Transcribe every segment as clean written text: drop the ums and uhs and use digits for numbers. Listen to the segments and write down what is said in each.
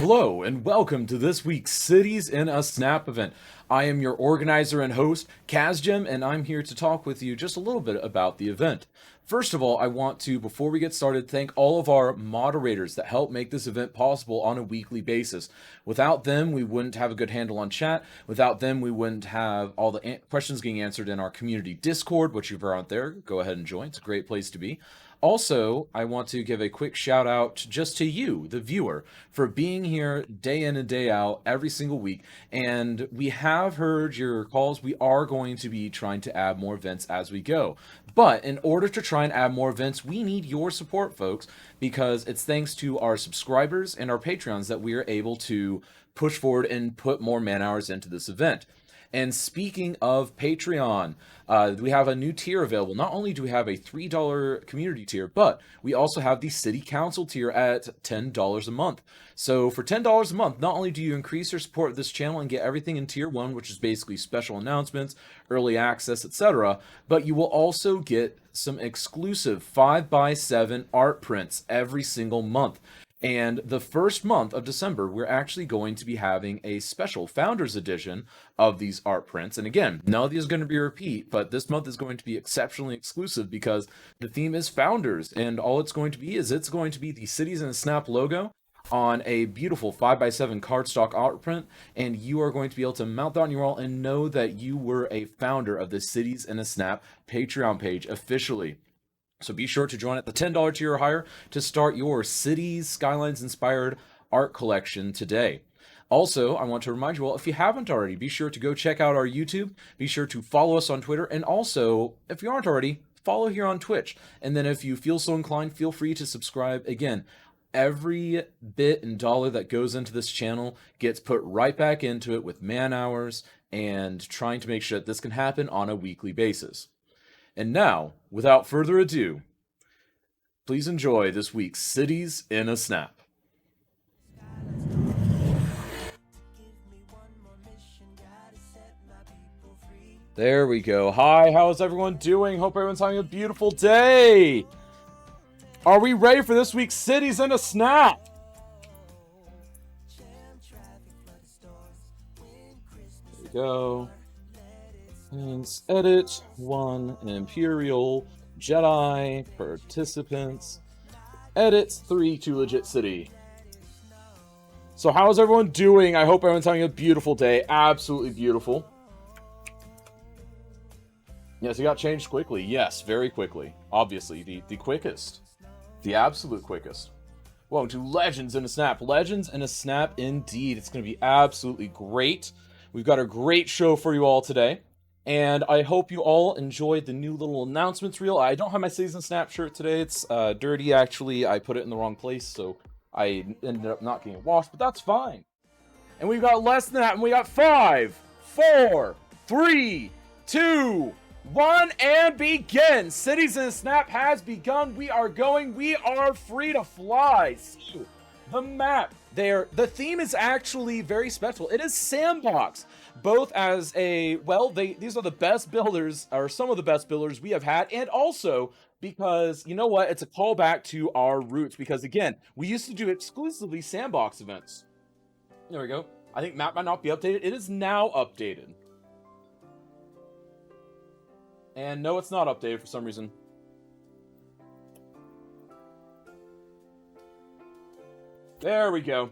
Hello and welcome to this week's Cities in a Snap event. I am your organizer and host, Kazjim, and I'm here to talk with you just a little bit about the event. First of all, I want to, before we get started, thank all of our moderators that help make this event possible on a weekly basis. Without them, we wouldn't have a good handle on chat. Without them, we wouldn't have all the questions getting answered in our community Discord, which you've out there. Go ahead and join. It's a great place to be. Also, I want to give a quick shout out just to you, the viewer, for being here day in and day out every single week. And we have heard your calls. We are going to be trying to add more events as we go. But in order to try and add more events, we need your support, folks, because it's thanks to our subscribers and our Patreons that we are able to push forward and put more man hours into this event. And speaking of Patreon, we have a new tier available. Not only do we have a $3 community tier, but we also have the City Council tier at $10 a month. So for $10 a month, not only do you increase your support of this channel and get everything in tier 1, which is basically special announcements, early access, etc., but you will also get some exclusive 5x7 art prints every single month. And the first month of December, we're actually going to be having a special Founders Edition of these art prints. And again, none of these is going to be a repeat, but this month is going to be exceptionally exclusive because the theme is Founders. And all it's going to be is it's going to be the Cities in a Snap logo on a beautiful 5x7 cardstock art print. And you are going to be able to mount that on your wall and know that you were a founder of the Cities in a Snap Patreon page officially. So be sure to join at the $10 tier or higher to start your Cities Skylines inspired art collection today. Also, I want to remind you all, if you haven't already, be sure to go check out our YouTube, be sure to follow us on Twitter, and also, if you aren't already, follow here on Twitch. And then if you feel so inclined, feel free to subscribe. Again, every bit and dollar that goes into this channel gets put right back into it with man hours and trying to make sure that this can happen on a weekly basis. And now, without further ado, please enjoy this week's Cities in a Snap. There we go. Hi, how's everyone doing? Hope everyone's having a beautiful day. Are we ready for this week's Cities in a Snap? There we go. And edit 1 Imperial Jedi participants. Edit 3 to Legit City. So how is everyone doing? I hope everyone's having a beautiful day. Absolutely beautiful. Yes, it got changed quickly. Yes, very quickly. Obviously, the quickest. The absolute quickest. Welcome to Legends in a Snap. Legends in a Snap indeed. It's going to be absolutely great. We've got a great show for you all today. And I hope you all enjoyed the new little announcements reel. I don't have my Season Snap shirt today. It's dirty, actually. I put it in the wrong place, so I ended up not getting it washed, but that's fine. And we've got less than that, and we got 5, 4, 3, 2, 1, and begin. Cities in a Snap has begun. We are going. We are free to fly. So, the map there. The theme is actually very special. It is Sandbox. Both as a, well, these are the best builders, or some of the best builders we have had, and also because, you know what, it's a callback to our roots, because again, we used to do exclusively Sandbox events. There we go. I think map might not be updated. It is now updated. And no, it's not updated for some reason. There we go.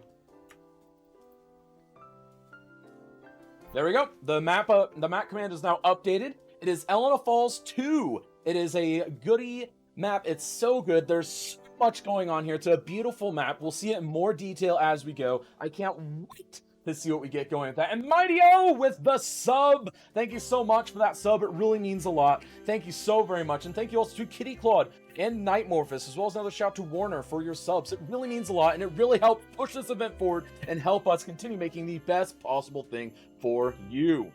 There we go. The map command is now updated. It is Elena Falls 2. It is a goodie map. It's so good. There's so much going on here. It's a beautiful map. We'll see it in more detail as we go. I can't wait to see what we get going with that. And Mighty O with the sub. Thank you so much for that sub. It really means a lot. Thank you so very much. And thank you also to Kitty Claude and Nightmorphus, as well as another shout to Warner for your subs. It really means a lot, and it really helps push this event forward and help us continue making the best possible thing for you.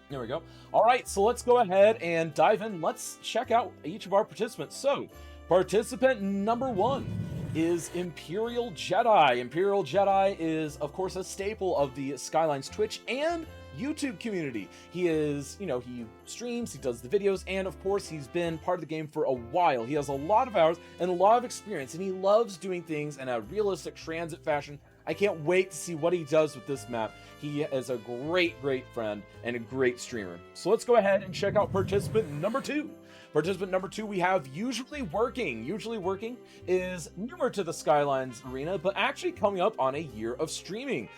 There we go. All right, so let's go ahead and dive in. Let's check out each of our participants. So, participant number 1 is Imperial Jedi. Imperial Jedi is, of course, a staple of the Skylines Twitch and YouTube community. He is, you know, he streams, he does the videos, and of course he's been part of the game for a while. He has a lot of hours and a lot of experience, and he loves doing things in a realistic transit fashion I can't wait to see what he does with this map. He is a great friend and a great streamer. So let's go ahead and check out participant number 2. Participant number 2, we have Usually Working. Usually Working is newer to the Skylines arena, but actually coming up on a year of streaming.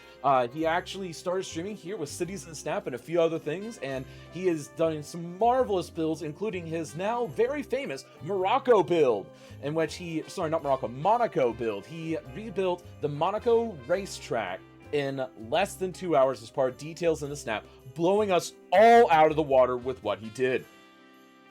He actually started streaming here with Cities in the Snap and a few other things, and he has done some marvelous builds, including his now very famous Morocco build, in which Monaco build. He rebuilt the Monaco racetrack in less than 2 hours as part of Details in the Snap, blowing us all out of the water with what he did.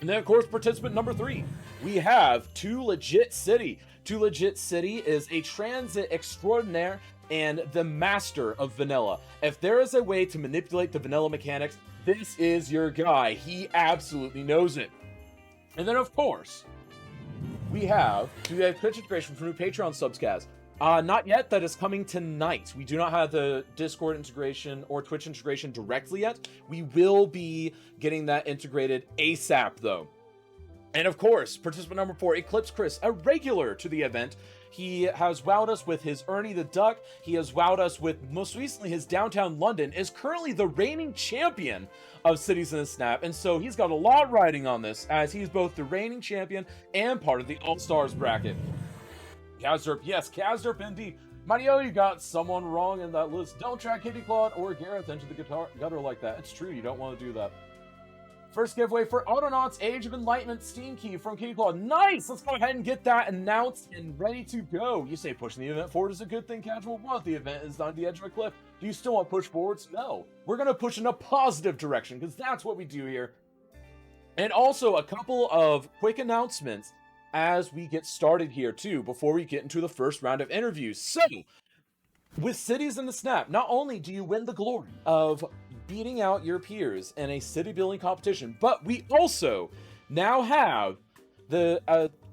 And then, of course, participant number 3, we have Too Legit City. Too Legit City is a transit extraordinaire and the master of vanilla. If there is a way to manipulate the vanilla mechanics, this is your guy. He absolutely knows it. And then, of course, we have Twitch integration for new Patreon subs, Kaz. Not yet. That is coming tonight. We do not have the Discord integration or Twitch integration directly yet. We will be getting that integrated ASAP, though. And of course, participant number 4, Eclipse Chris, a regular to the event. He has wowed us with his Ernie the Duck. He has wowed us with, most recently, his Downtown London, is currently the reigning champion of Cities in the Snap. And so he's got a lot riding on this, as he's both the reigning champion and part of the All-Stars bracket. Kazderp, yes, Kazderp indeed. Mario, you got someone wrong in that list. Don't track Kitty Claude or Gareth into the gutter like that. It's true, you don't want to do that. First giveaway for Autonauts Age of Enlightenment Steam Key from Kitty Claude. Nice! Let's go ahead and get that announced and ready to go. You say pushing the event forward is a good thing, Casual. What? The event is on the edge of a cliff. Do you still want to push forwards? No. We're going to push in a positive direction, because that's what we do here. And also, a couple of quick announcements as we get started here too, before we get into the first round of interviews. So, with Cities in the Snap, not only do you win the glory of beating out your peers in a city building competition, but we also now have the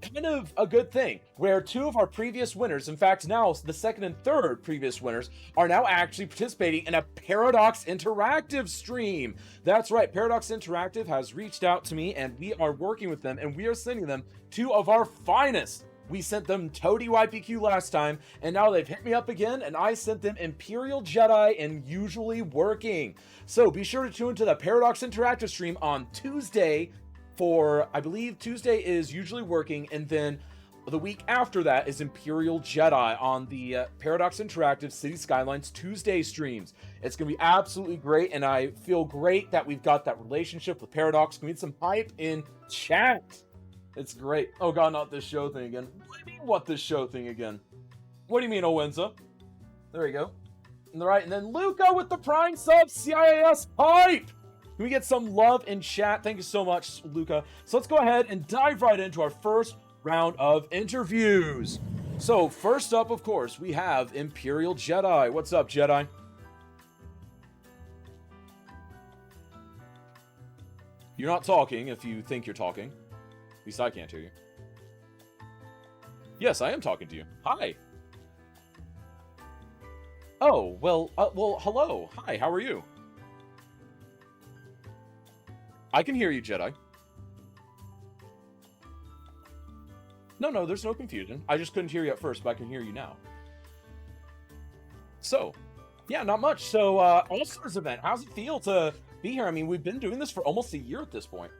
kind of a good thing where 2 of our previous winners, in fact now the second and third previous winners, are now actually participating in a Paradox Interactive stream. That's right, Paradox Interactive has reached out to me and we are working with them, and we are sending them 2 of our finest. We sent them Toady YPQ last time, and now they've hit me up again, and I sent them Imperial Jedi and Usually Working. So be sure to tune into the Paradox Interactive stream on Tuesday for, I believe Tuesday is Usually Working, and then the week after that is Imperial Jedi on the Paradox Interactive City Skylines Tuesday streams. It's going to be absolutely great, and I feel great that we've got that relationship with Paradox. We need some hype in chat. It's great. Oh god, not this show thing again. What do you mean, what this show thing again? What do you mean, Owenza? There we go. Alright, and then Luca with the Prime sub, CIAS hype! Can we get some love in chat? Thank you so much, Luca. So let's go ahead and dive right into our first round of interviews. So first up, of course, we have Imperial Jedi. What's up, Jedi? You're not talking if you think you're talking. At least I can't hear you. Yes, I am talking to you. Hi. Oh, well, hello. Hi, how are you? I can hear you, Jedi. No, there's no confusion. I just couldn't hear you at first, but I can hear you now. So, yeah, not much. So, All-Stars event, how's it feel to be here? I mean, we've been doing this for almost a year at this point.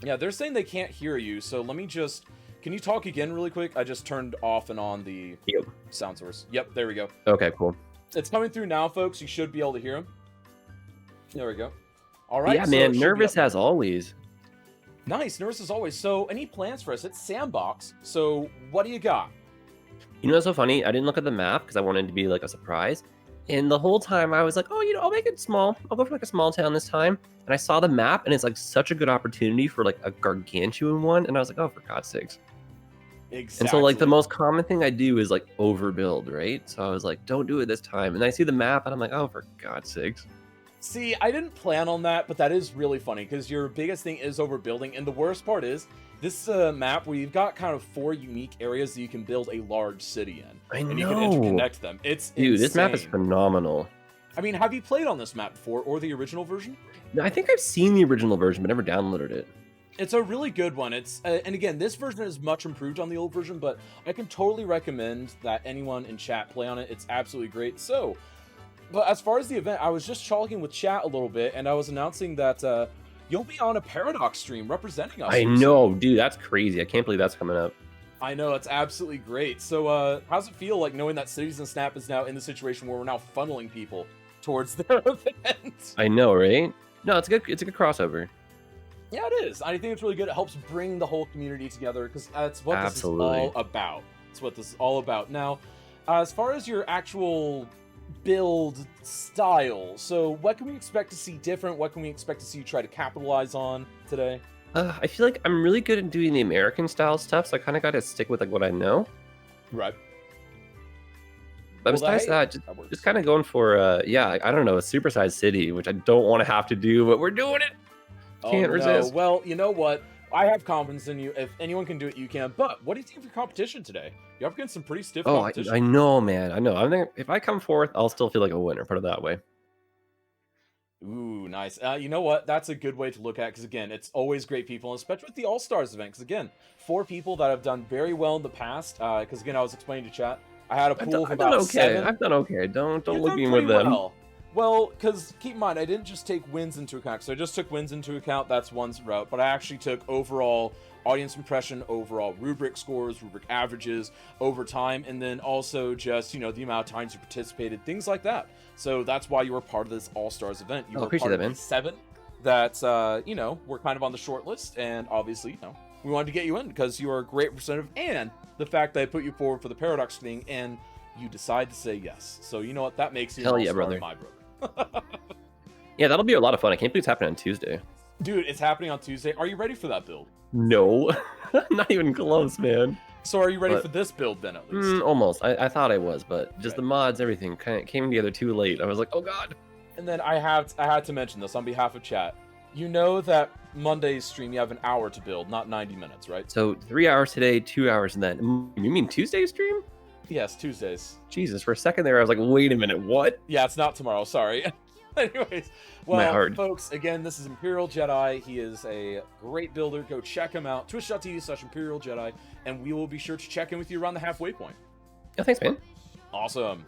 Yeah, they're saying they can't hear you, so let me just... Can you talk again really quick? I just turned off and on the sound source. Yep, there we go. Okay, cool. It's coming through now, folks. You should be able to hear him. There we go. All right. Yeah, so man, nervous as always. Nice, nervous as always. So, any plans for us? It's Sandbox. So, what do you got? You know what's so funny? I didn't look at the map because I wanted it to be like a surprise. And the whole time I was like, oh, I'll make it small. I'll go for like a small town this time. And I saw the map and it's like such a good opportunity for like a gargantuan one. And I was like, oh, for God's sakes. Exactly. And so like the most common thing I do is like overbuild, right? So I was like, don't do it this time. And I see the map and I'm like, oh, for God's sakes. See, I didn't plan on that, but that is really funny because your biggest thing is overbuilding. And the worst part is this map where you've got kind of 4 unique areas that you can build a large city in. I know. And you can interconnect them. It's Dude, insane. This map is phenomenal. I mean, have you played on this map before or the original version? No, I think I've seen the original version, but never downloaded it. It's a really good one. It's and again, this version is much improved on the old version, but I can totally recommend that anyone in chat play on it. It's absolutely great. So, but as far as the event, I was just talking with chat a little bit, and I was announcing that you'll be on a Paradox stream representing us. I here know, soon. dude. That's crazy. I can't believe that's coming up. I know, it's absolutely great. So, how's it feel like knowing that Cities and Snap is now in the situation where we're now funneling people towards their event? I know, right? No, it's a good. It's a good crossover. Yeah, it is. I think it's really good. It helps bring the whole community together because that's what Absolutely. this is all about. It's what this is all about. Now, as far as your actual build style, so what can we expect to see different? What can we expect to see you try to capitalize on today? I feel like I'm really good at doing the American style stuff, so I kind of got to stick with like what I know. Right. But Well, besides hey, that, that works. just kind of going for yeah, I don't know, a supersized city, which I don't want to have to do, but we're doing it. Can't resist. Well, you know what? I have confidence in you. If anyone can do it, you can. But what do you think of your competition today? You're up against some pretty stiff Oh, competition. I know, man. I know. I think if I come forth, I'll still feel like a winner. Put it that way. Ooh, nice. You know what? That's a good way to look at because again, it's always great people, especially with the All Stars event. Because again, 4 people that have done very well in the past. Because again, I was explaining to chat, I had a pool of I've done about okay. 7. I've done okay. Don't You've look done me pretty with them. Well, because keep in mind, I didn't just take wins into account. So I just took wins into account. That's one route, but I actually took overall audience impression, overall rubric scores, rubric averages over time, and then also just the amount of times you participated, things like that. So that's why you were part of this All Stars event. You were appreciate part that, of man. the 7 that were kind of on the short list, and obviously we wanted to get you in because you are a great representative, and the fact that I put you forward for the Paradox thing and you decide to say yes. So you know what? That makes you Hell an yeah, all-star brother. in my book. Yeah, that'll be a lot of fun. I can't believe it's happening on Tuesday. Dude, it's happening on Tuesday. Are you ready for that build? No, not even close, man. So are you ready But- for this build then, at least? Almost. I thought I was, but just Okay. the mods, everything kind of came together too late. I was like, oh god. And then I had to mention this on behalf of chat. You know that Monday's stream, you have an hour to build, not 90 minutes, right? So 3 hours today, 2 hours, and then you mean Tuesday's stream? Yes, Tuesdays. Jesus, for a second there, I was like, wait a minute, what? Yeah, it's not tomorrow, sorry. Anyways, My well, heart. folks, again, this is Imperial Jedi. He is a great builder. Go check him out. Twitch.tv/Imperial Jedi. And we will be sure to check in with you around the halfway point. Oh, thanks, man. Awesome.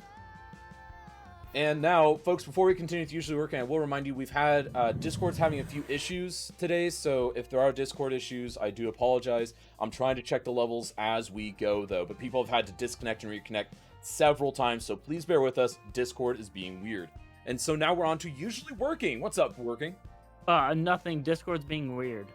And now, folks, before we continue with usually working, I will remind you we've had Discord's having a few issues today. So if there are Discord issues, I do apologize. I'm trying to check the levels as we go, though. But people have had to disconnect and reconnect several times. So please bear with us. Discord is being weird. And so now we're on to usually working. What's up, working? Nothing. Discord's being weird.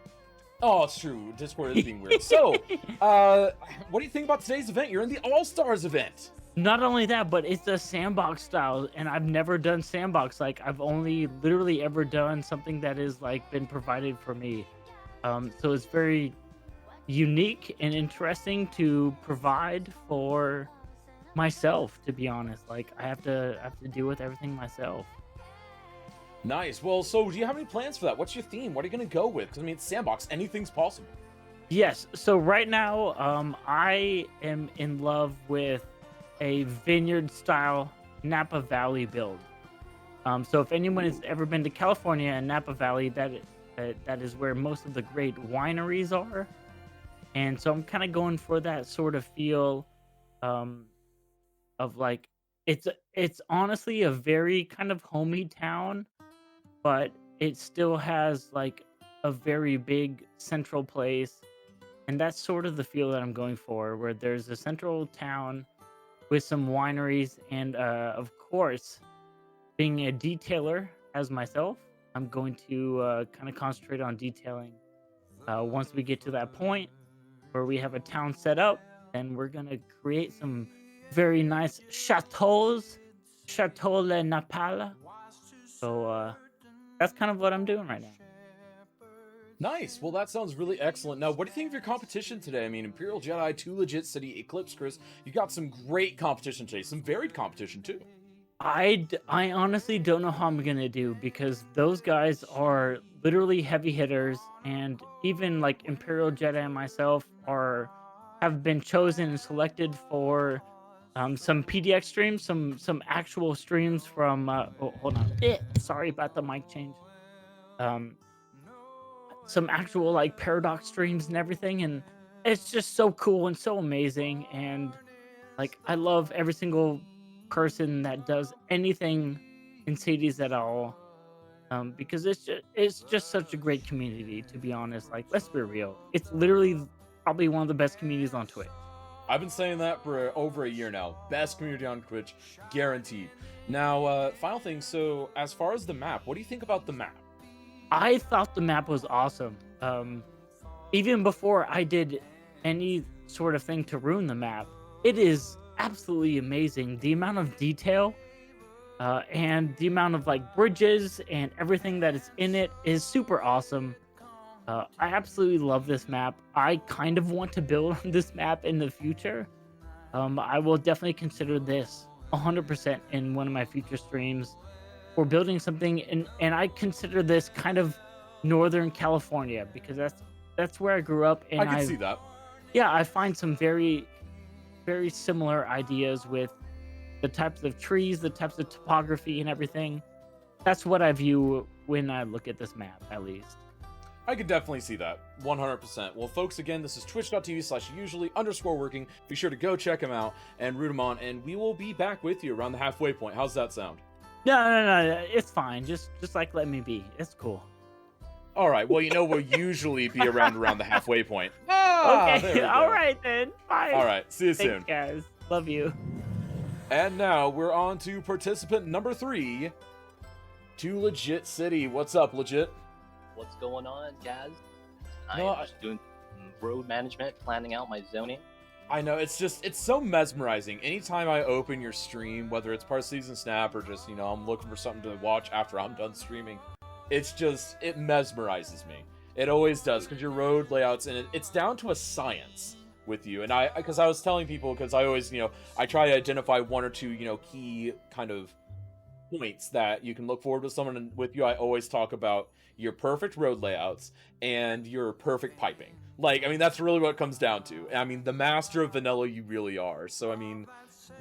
Oh, it's true. Discord is being weird. So, what do you think about today's event? You're in the All-Stars event. Not only that, but it's a sandbox style, and I've never done sandbox. Like, I've only literally ever done something that is like been provided for me. So it's very unique and interesting to provide for myself. To be honest, like I have to deal with everything myself. Nice. Well, so do you have any plans for that? What's your theme? What are you going to go with? Because, I mean, it's sandbox. Anything's possible. Yes. So right now, I am in love with a vineyard style Napa Valley build. So if anyone has ever been to California and Napa Valley, that is where most of the great wineries are. And so I'm kind of going for that sort of feel of like it's honestly a very kind of homey town, but it still has like a very big central place. And that's sort of the feel that I'm going for, where there's a central town with some wineries, and of course, being a detailer as myself, I'm going to kind of concentrate on detailing. Once we get to that point where we have a town set up, then we're gonna create some very nice chateaus, Chateau Le Napala. So that's kind of what I'm doing right now. Nice. Well, that sounds really excellent. Now, what do you think of your competition today? I mean, Imperial Jedi, 2 Legit City, Eclipse Chris. You got some great competition today. Some varied competition, too. I honestly don't know how I'm gonna do, because those guys are literally heavy hitters, and even like Imperial Jedi and myself have been chosen and selected for some PDX streams, some actual streams from hold on, sorry about the mic change. some actual like paradox streams and everything, and it's just so cool and so amazing. And like I love every single person that does anything in cities at all. Because it's just such a great community, to be honest. Like, let's be real. It's literally probably one of the best communities on Twitch. I've been saying that for over a year now. Best community on Twitch, guaranteed. Now, final thing. So, as far as the map, what do you think about the map? I thought the map was awesome. Even before I did any sort of thing to ruin the map, it is absolutely amazing. The amount of detail and the amount of like bridges and everything that is in it is super awesome. I absolutely love this map. I kind of want to build on this map in the future. I will definitely consider this 100% in one of my future streams or building something. And I consider this kind of Northern California because that's where I grew up. And I can see that. yeah, I find some very, very similar ideas with the types of trees, the types of topography and everything. That's what I view when I look at this map, at least. I could definitely see that. 100%. Well, folks, again, this is twitch.tv/usually_working. Be sure to go check him out and root him on, and we will be back with you around the halfway point. How's that sound? No, it's fine. Just like let me be. It's cool. All right. Well, we'll usually be around the halfway point. Okay, there we go. all right then. Bye. All right. See you soon. Thanks, guys. Love you. And now we're on to participant number 3, to Legit City. What's up, Legit? What's going on, Kaz? No, I'm just doing road management, planning out my zoning. I know, it's so mesmerizing. Anytime I open your stream, whether it's part season snap or just, I'm looking for something to watch after I'm done streaming, it mesmerizes me. It always does, because your road layouts, and it's down to a science with you. And because I was telling people, because I always, I try to identify one or two, key kind of points that you can look forward to someone, and with you, I always talk about your perfect road layouts and your perfect piping. That's really what it comes down to. The master of vanilla you really are. So,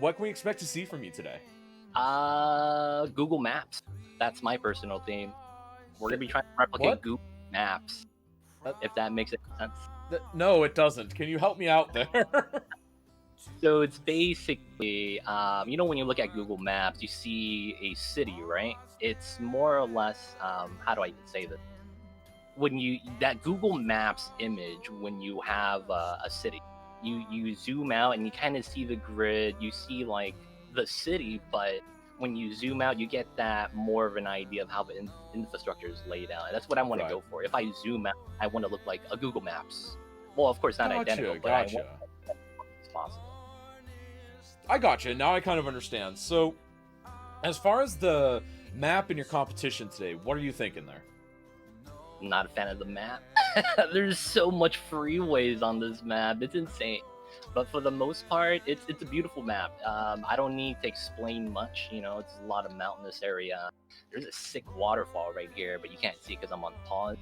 what can we expect to see from you today? Google Maps. That's my personal theme. We're gonna be trying to replicate What? Google Maps, if that makes any sense. No, it doesn't. Can you help me out there? So it's basically, when you look at Google Maps, you see a city, right? It's more or less, how do I even say this? That Google Maps image, when you have a city, you zoom out and you kind of see the grid, you see like the city, but when you zoom out, you get that more of an idea of how the infrastructure is laid out. And that's what I want to go for. If I zoom out, I want to look like a Google Maps. Well, of course, not identical, but I want it as possible. I gotcha. Now I kind of understand. So, as far as the map and your competition today, what are you thinking there? I'm not a fan of the map. There's so much freeways on this map. It's insane. But for the most part, it's a beautiful map. I don't need to explain much. It's a lot of mountainous area. There's a sick waterfall right here, but you can't see because I'm on pause.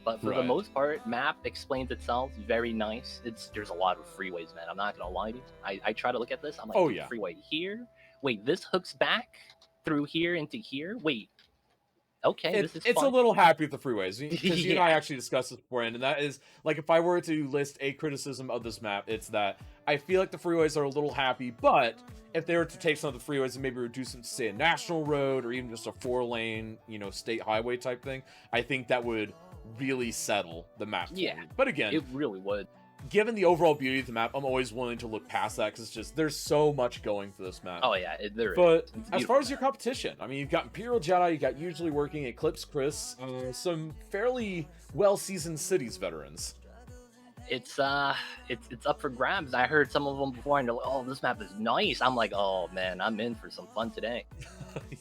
But for the most part, map explains itself. Very nice. There's a lot of freeways, man. I'm not gonna lie to you. I try to look at this. I'm like, freeway here. Wait, this hooks back through here into here. Wait. Okay, this is it's fun. a little happy with the freeways, because you and I Yeah. actually discussed this beforehand, and that is, like, if I were to list a criticism of this map, it's that I feel like the freeways are a little happy, but if they were to take some of the freeways and maybe reduce them to, say, a national road or even just a 4-lane, state highway type thing, I think that would really settle the map. Yeah. But again, It really would. given the overall beauty of the map, I'm always willing to look past that, because there's so much going for this map. Oh yeah, there is. But It's as beautiful. far as your competition, you've got Imperial Jedi, you got Usually Working, Eclipse Chris, some fairly well-seasoned cities veterans. It's up for grabs. I heard some of them before, and they're like, "Oh, this map is nice." I'm like, "Oh man, I'm in for some fun today."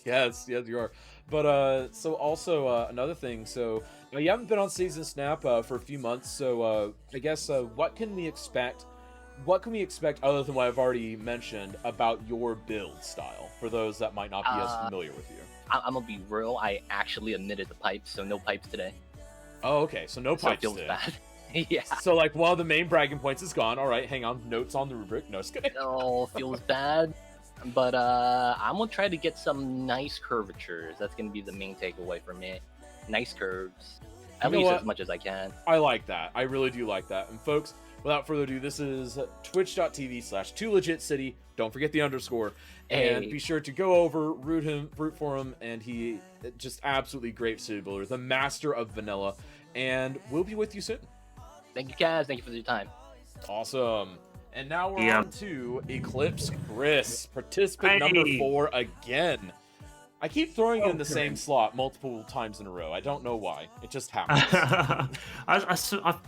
yes, you are. But so also another thing. So you haven't been on Season Snap for a few months. So I guess what can we expect? What can we expect other than what I've already mentioned about your build style for those that might not be as familiar with you? I'm gonna be real. I actually omitted the pipes, so no pipes today. Oh, okay. So no So it pipes feels today. bad. Yeah. So like one of the main bragging points is gone. All right, hang on. Notes on the rubric. No, just kidding. Oh, feels bad. But I'm gonna try to get some nice curvatures. That's gonna be the main takeaway for me. Nice curves. at You know least what? as much as I can. I like that. I really do like that. And folks, without further ado, this is twitch.tv/2legitcity. Don't forget the underscore. And Hey. be sure to go over, root for him, and he just absolutely great city builder, the master of vanilla. And we'll be with you soon. Thank you, Kaz. Thank you for your time. Awesome. And now we're Yeah. on to Eclipse Chris, participant number Hey. 4 again. I keep throwing you in the Okay. same slot multiple times in a row. I don't know why. It just happens.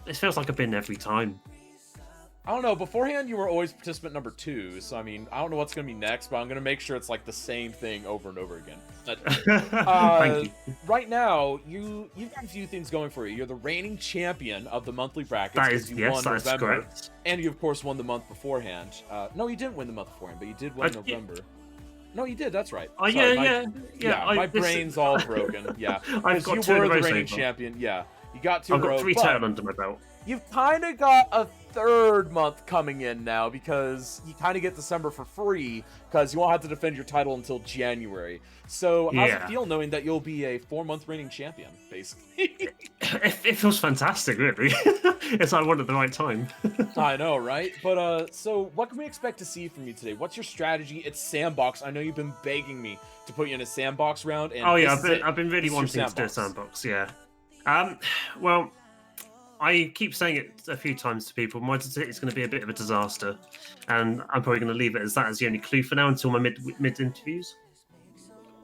It feels like I've been every time. I don't know. Beforehand, you were always participant number 2. So, I mean, I don't know what's going to be next, but I'm going to make sure it's like the same thing over and over again. Thank you. Right now, you've got a few things going for you. You're the reigning champion of the monthly brackets. That 'cause is, you yes, won that's November, correct. and you, of course, won the month beforehand. No, you didn't win the month beforehand, but you did win Yeah. November. No, you did. That's right. Oh, Sorry, yeah. my brain's all broken. Yeah, I've because got you 2 in were a the row so reigning far. champion. Yeah, you got 2 I've in a row. got 3 but titles under my belt. you've kind of got a third month coming in now because you kind of get December for free because you won't have to defend your title until January. So how's it Yeah. feel knowing that you'll be a 4-month reigning champion, basically? It feels fantastic, really. It's like one at the right time. I know, right? But so what can we expect to see from you today? What's your strategy? It's sandbox. I know you've been begging me to put you in a sandbox round, and Oh yeah, this is it. I've been really This is your wanting to do a sandbox. Yeah. Well, I keep saying it a few times to people. My it's going to be a bit of a disaster, and I'm probably going to leave it as that as the only clue for now until my mid interviews.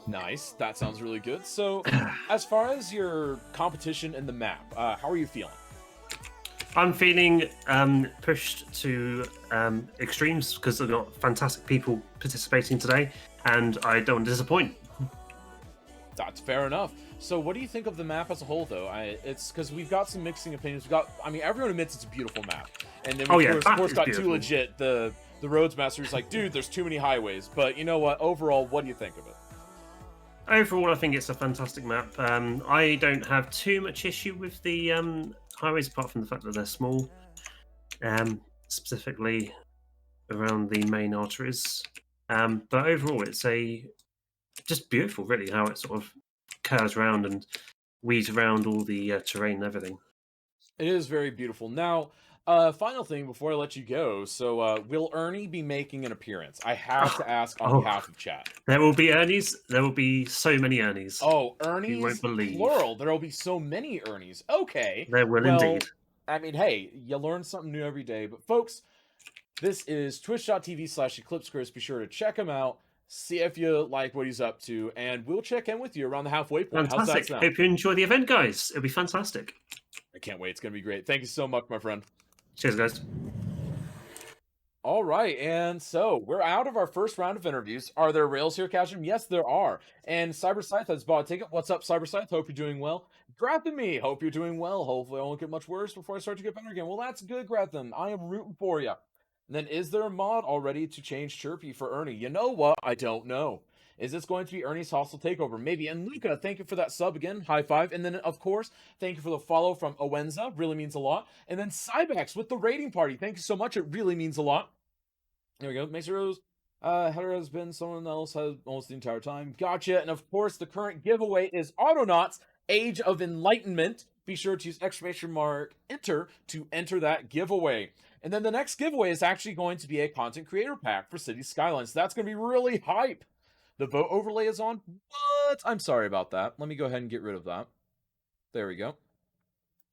Nice. That sounds really good. So, as far as your competition in the map, how are you feeling? I'm feeling pushed to extremes because I've got fantastic people participating today, and I don't want to disappoint. That's fair enough. So, what do you think of the map as a whole, though? It's because we've got some mixing opinions. I mean, everyone admits it's a beautiful map, and then Oh, we yeah, of that course is got beautiful. Too Legit, the roads master, who's like, dude, there's too many highways. But you know what? Overall, what do you think of it? Overall, I think it's a fantastic map. I don't have too much issue with the highways, apart from the fact that they're small, specifically around the main arteries. But overall, it's just beautiful, really, how it sort of curves around and weaves around all the terrain and everything. It is very beautiful. Now, final thing before I let you go. So, will Ernie be making an appearance? I have to ask on Oh. behalf of chat. There will be Ernies. There will be so many Ernies. Oh, Ernie's won't believe. plural. There will be so many Ernies. Okay. There will Well, indeed. I mean, hey, you learn something new every day. But folks, this is twitch.tv/EclipseChris. Be sure to check him out. See if you like what he's up to, and we'll check in with you around the halfway point. How's that Fantastic. sound? Hope you enjoy the event, guys. It'll be fantastic. I can't wait. It's gonna be great. Thank you so much, my friend. Cheers, guys. All right, and so we're out of our first round of interviews. Are there rails here, Casham? Yes, there are. And Cyber Scythe has bought a ticket. What's up, Cyber Scythe? Hope you're doing well. Gratham me, hope you're doing well. Hopefully I won't get much worse before I start to get better again. Well, that's good, Gratham. I am rooting for you. And then, is there a mod already to change Chirpy for Ernie? You know what? I don't know. Is this going to be Ernie's hostile takeover? Maybe. And Luca, thank you for that sub again. High five. And then, of course, thank you for the follow from Owenza. Really means a lot. And then Cybex with the rating party. Thank you so much. It really means a lot. There we go. Makes Rose. Header has been someone else has almost the entire time. Gotcha. And of course, the current giveaway is Autonauts Age of Enlightenment. Be sure to use exclamation mark enter to enter that giveaway. And then the next giveaway is actually going to be a content creator pack for City Skylines. So that's going to be really hype. The vote overlay is on. What? I'm sorry about that. Let me go ahead and get rid of that. There we go.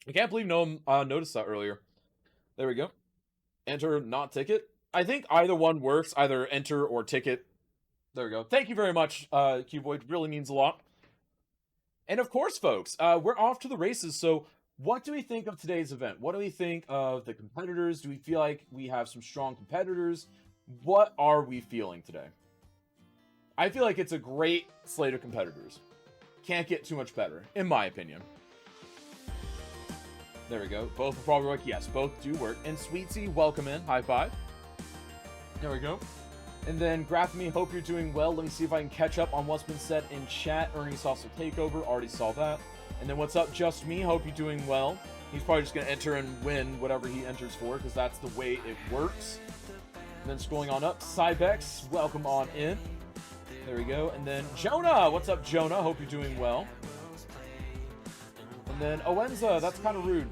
I can't believe no one noticed that earlier. There we go. Enter, not ticket. I think either one works, either enter or ticket. There we go. Thank you very much, Cuboid. Really means a lot. And of course, folks, we're off to the races. So what do we think of today's event? What do we think of the competitors? Do we feel like we have some strong competitors? What are we feeling today? I feel like it's a great slate of competitors. Can't get too much better, in my opinion. There we go. Both will probably work. Yes, both do work. And Sweetsy, welcome in. High five. There we go. And then Graphme, hope you're doing well. Let me see if I can catch up on what's been said in chat. Ernie's hostile takeover. Already saw that. And then what's up, Just Me? Hope you're doing well. He's probably just going to enter and win whatever he enters for, because that's the way it works. And then scrolling on up, Cybex, welcome on in. There we go. And then Jonah, what's up, Jonah? Hope you're doing well. And And then Owenza, that's kind of rude.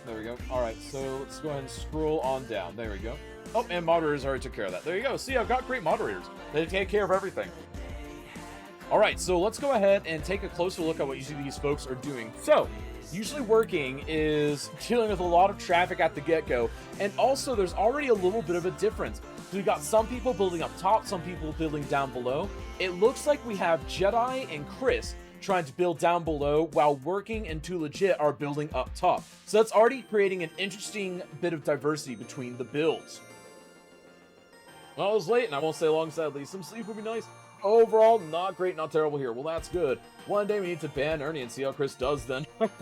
There we go. Alright, so let's go ahead and scroll on down. There we go. Oh, and moderators already took care of that. There you go. See, I've got great moderators. They take care of everything. Alright, so let's go ahead and take a closer look at what usually these folks are doing. So, usually working is dealing with a lot of traffic at the get-go, and also there's already a little bit of a difference. So we got some people building up top, some people building down below. It looks like we have Jedi and Chris trying to build down below, while Working and Too Legit are building up top. So that's already creating an interesting bit of diversity between the builds. Well, it was late, and I won't stay long, sadly. Some sleep would be nice. Overall, not great, not terrible here. Well, that's good. One day we need to ban Ernie and see how Chris does then. So I'm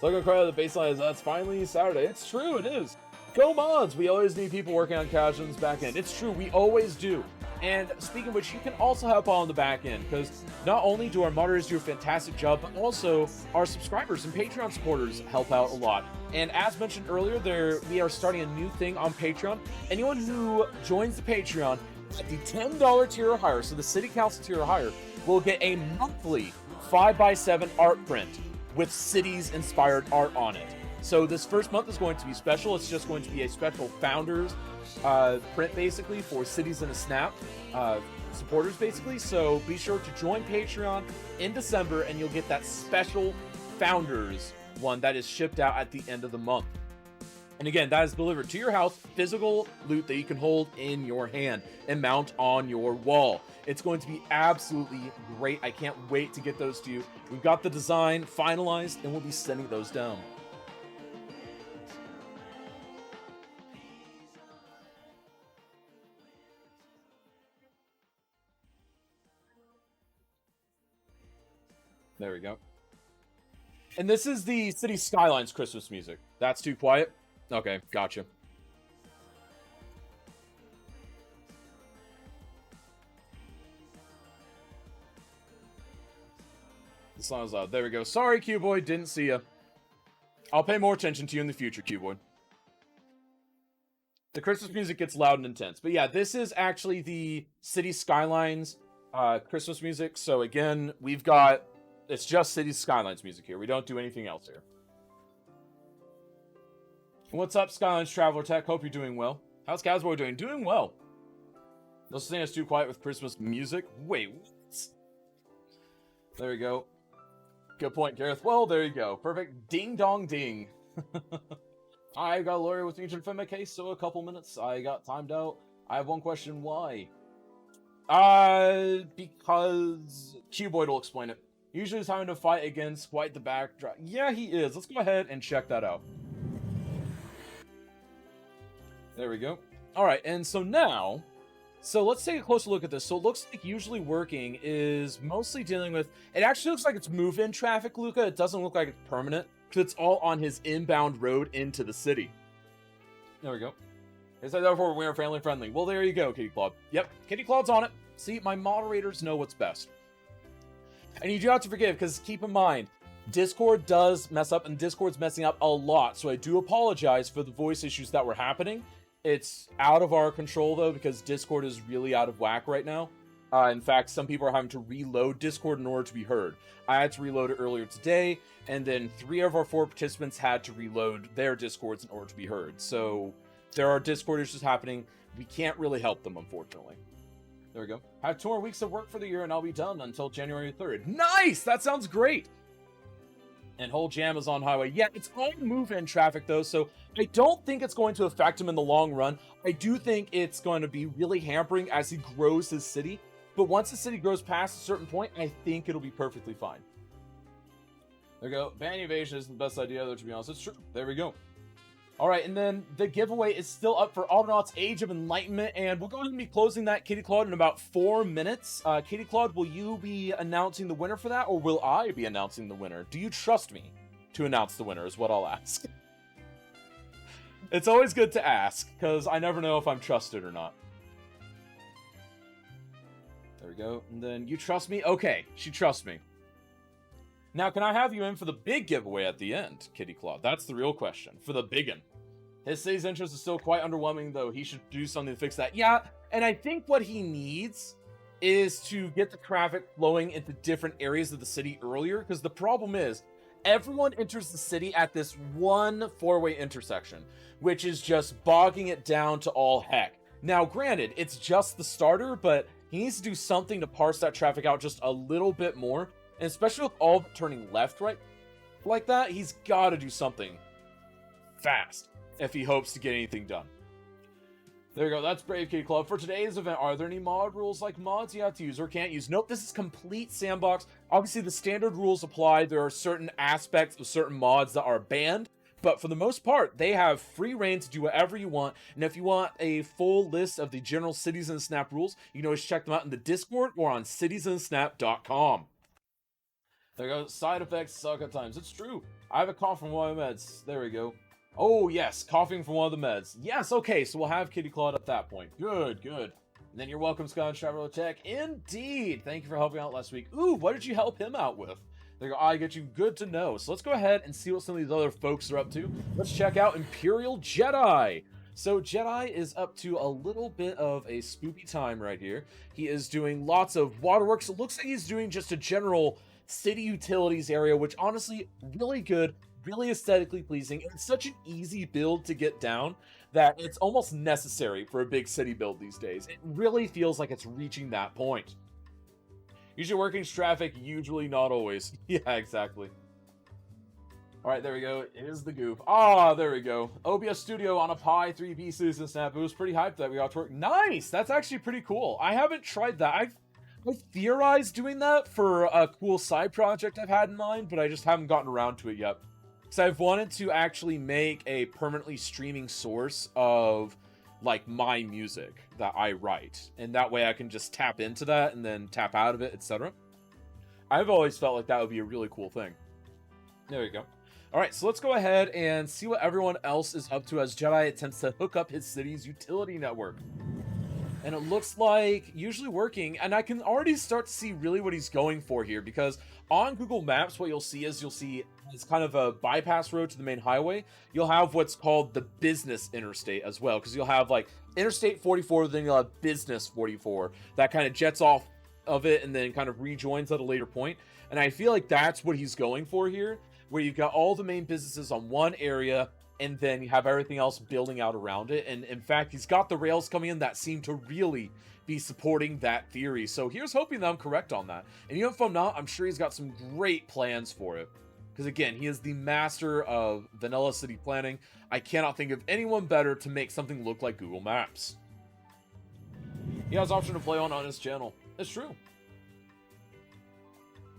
gonna cry out the baseline is that's finally Saturday. It's true, it is. Go mods! We always need people working on Casual's back end. It's true, we always do. And speaking of which, you can also help on the back end, because not only do our moderators do a fantastic job, but also our subscribers and Patreon supporters help out a lot. And as mentioned earlier, we are starting a new thing on Patreon. Anyone who joins the Patreon at the $10 tier or higher, so the City Council tier or higher, will get a monthly 5x7 art print with cities-inspired art on it. So this first month is going to be special. It's just going to be a special Founders print, basically, for Cities in a Snap supporters, basically. So be sure to join Patreon in December, and you'll get that special Founders one that is shipped out at the end of the month. And again, that is delivered to your house, physical loot that you can hold in your hand and mount on your wall. It's going to be absolutely great. I can't wait to get those to you. We've got the design finalized, and we'll be sending those down. There we go. And this is the City Skylines Christmas music. That's too quiet? Okay, gotcha. The song's loud. There we go. Sorry, Q-Boy, didn't see ya. I'll pay more attention to you in the future, Q-Boy. The Christmas music gets loud and intense. But yeah, this is actually the City Skylines Christmas music. So again, we've got... It's just City Skylines music here. We don't do anything else here. What's up, Skylines Traveler Tech? Hope you're doing well. How's Casboy doing? Doing well. No such thing as too quiet with Christmas music. Wait, what? There we go. Good point, Gareth. Well, there you go. Perfect. Ding dong ding. I got a lawyer with me to defend my case, so a couple minutes. I got timed out. I have one question. Why? Because Q-Boyd will explain it. Usually he's having to fight against quite the backdrop. Yeah, he is. Let's go ahead and check that out. There we go. Alright, and so now... So let's take a closer look at this. So it looks like usually Working is mostly dealing with... It actually looks like it's move-in traffic, Luca. It doesn't look like it's permanent, because it's all on his inbound road into the city. There we go. They said therefore we are family friendly. Well, there you go, Kitty Claude. Yep, Kitty Claude's on it. See, my moderators know what's best. And you do have to forgive, because keep in mind, Discord does mess up, and Discord's messing up a lot, so I do apologize for the voice issues that were happening. It's out of our control, though, because Discord is really out of whack right now. In fact, some people are having to reload Discord in order to be heard. I had to reload it earlier today, and then 3 of our 4 participants had to reload their Discords in order to be heard. So, there are Discord issues happening. We can't really help them, unfortunately. There we go. I have 2 more weeks of work for the year, and I'll be done until January 3rd. Nice! That sounds great! And whole jam is on highway. Yeah, it's on move-in traffic, though, so I don't think it's going to affect him in the long run. I do think it's going to be really hampering as he grows his city. But once the city grows past a certain point, I think it'll be perfectly fine. There we go. Ban evasion isn't the best idea, though, to be honest. It's true. There we go. Alright, and then the giveaway is still up for Audinauts Age of Enlightenment, and we'll go ahead and be closing that, Kitty Claude, in about 4 minutes. Kitty Claude, will you be announcing the winner for that, or will I be announcing the winner? Do you trust me to announce the winner, is what I'll ask. It's always good to ask, because I never know if I'm trusted or not. There we go. And then, you trust me? Okay, she trusts me. Now, can I have you in for the big giveaway at the end, Kitty Claude? That's the real question. For the big one. His city's interest is still quite underwhelming, though. He should do something to fix that. Yeah, and I think what he needs is to get the traffic flowing into different areas of the city earlier, because the problem is everyone enters the city at this one four-way intersection, which is just bogging it down to all heck. Now, granted, it's just the starter, but he needs to do something to parse that traffic out just a little bit more, and especially with all turning left right like that, he's got to do something fast if he hopes to get anything done. There you go, that's Brave Kitty Club. For today's event, are there any mod rules like mods you have to use or can't use? Nope, this is complete sandbox. Obviously, the standard rules apply. There are certain aspects of certain mods that are banned, but for the most part, they have free reign to do whatever you want. And if you want a full list of the general Cities and Snap rules, you can always check them out in the Discord or on citiesandsnap.com. There you go, side effects suck at times. It's true. I have a cough from one of the meds. There we go. Oh, yes, coughing from one of the meds. Yes, okay, so we'll have Kitty Clawed at that point. Good, good. And then you're welcome, Scott Traveler Tech. Indeed! Thank you for helping out last week. Ooh, what did you help him out with? There you go, I get you. Good to know. So let's go ahead and see what some of these other folks are up to. Let's check out Imperial Jedi. So Jedi is up to a little bit of a spoopy time right here. He is doing lots of waterworks. It looks like he's doing just a general city utilities area, which honestly, really good. Really aesthetically pleasing, and it's such an easy build to get down that it's almost necessary for a big city build these days. It really feels like it's reaching that point. Usually working traffic, usually not always. Yeah, exactly. Alright, there we go. Here's the goof. Ah, there we go. OBS Studio on a Pi 3 pieces and Snap. It was pretty hyped that we got to work. Nice! That's actually pretty cool. I haven't tried that. I've theorized doing that for a cool side project I've had in mind, but I just haven't gotten around to it yet. So I've wanted to actually make a permanently streaming source of like my music that I write, and that way I can just tap into that and then tap out of it, etc. I've always felt like that would be a really cool thing. There you go. All right, so let's go ahead and see what everyone else is up to as Jedi attempts to hook up his city's utility network. And it looks like usually working, and I can already start to see really what he's going for here, because on Google Maps, what you'll see it's kind of a bypass road to the main highway. You'll have what's called the business interstate as well, because you'll have like Interstate 44, then you'll have Business 44. That kind of jets off of it and then kind of rejoins at a later point. And I feel like that's what he's going for here, where you've got all the main businesses on one area, and then you have everything else building out around it. And in fact, he's got the rails coming in that seem to really be supporting that theory. So here's hoping that I'm correct on that. And even if I'm not, I'm sure he's got some great plans for it. Because again, he is the master of vanilla city planning. I cannot think of anyone better to make something look like Google Maps. He has option to play on his channel. It's true.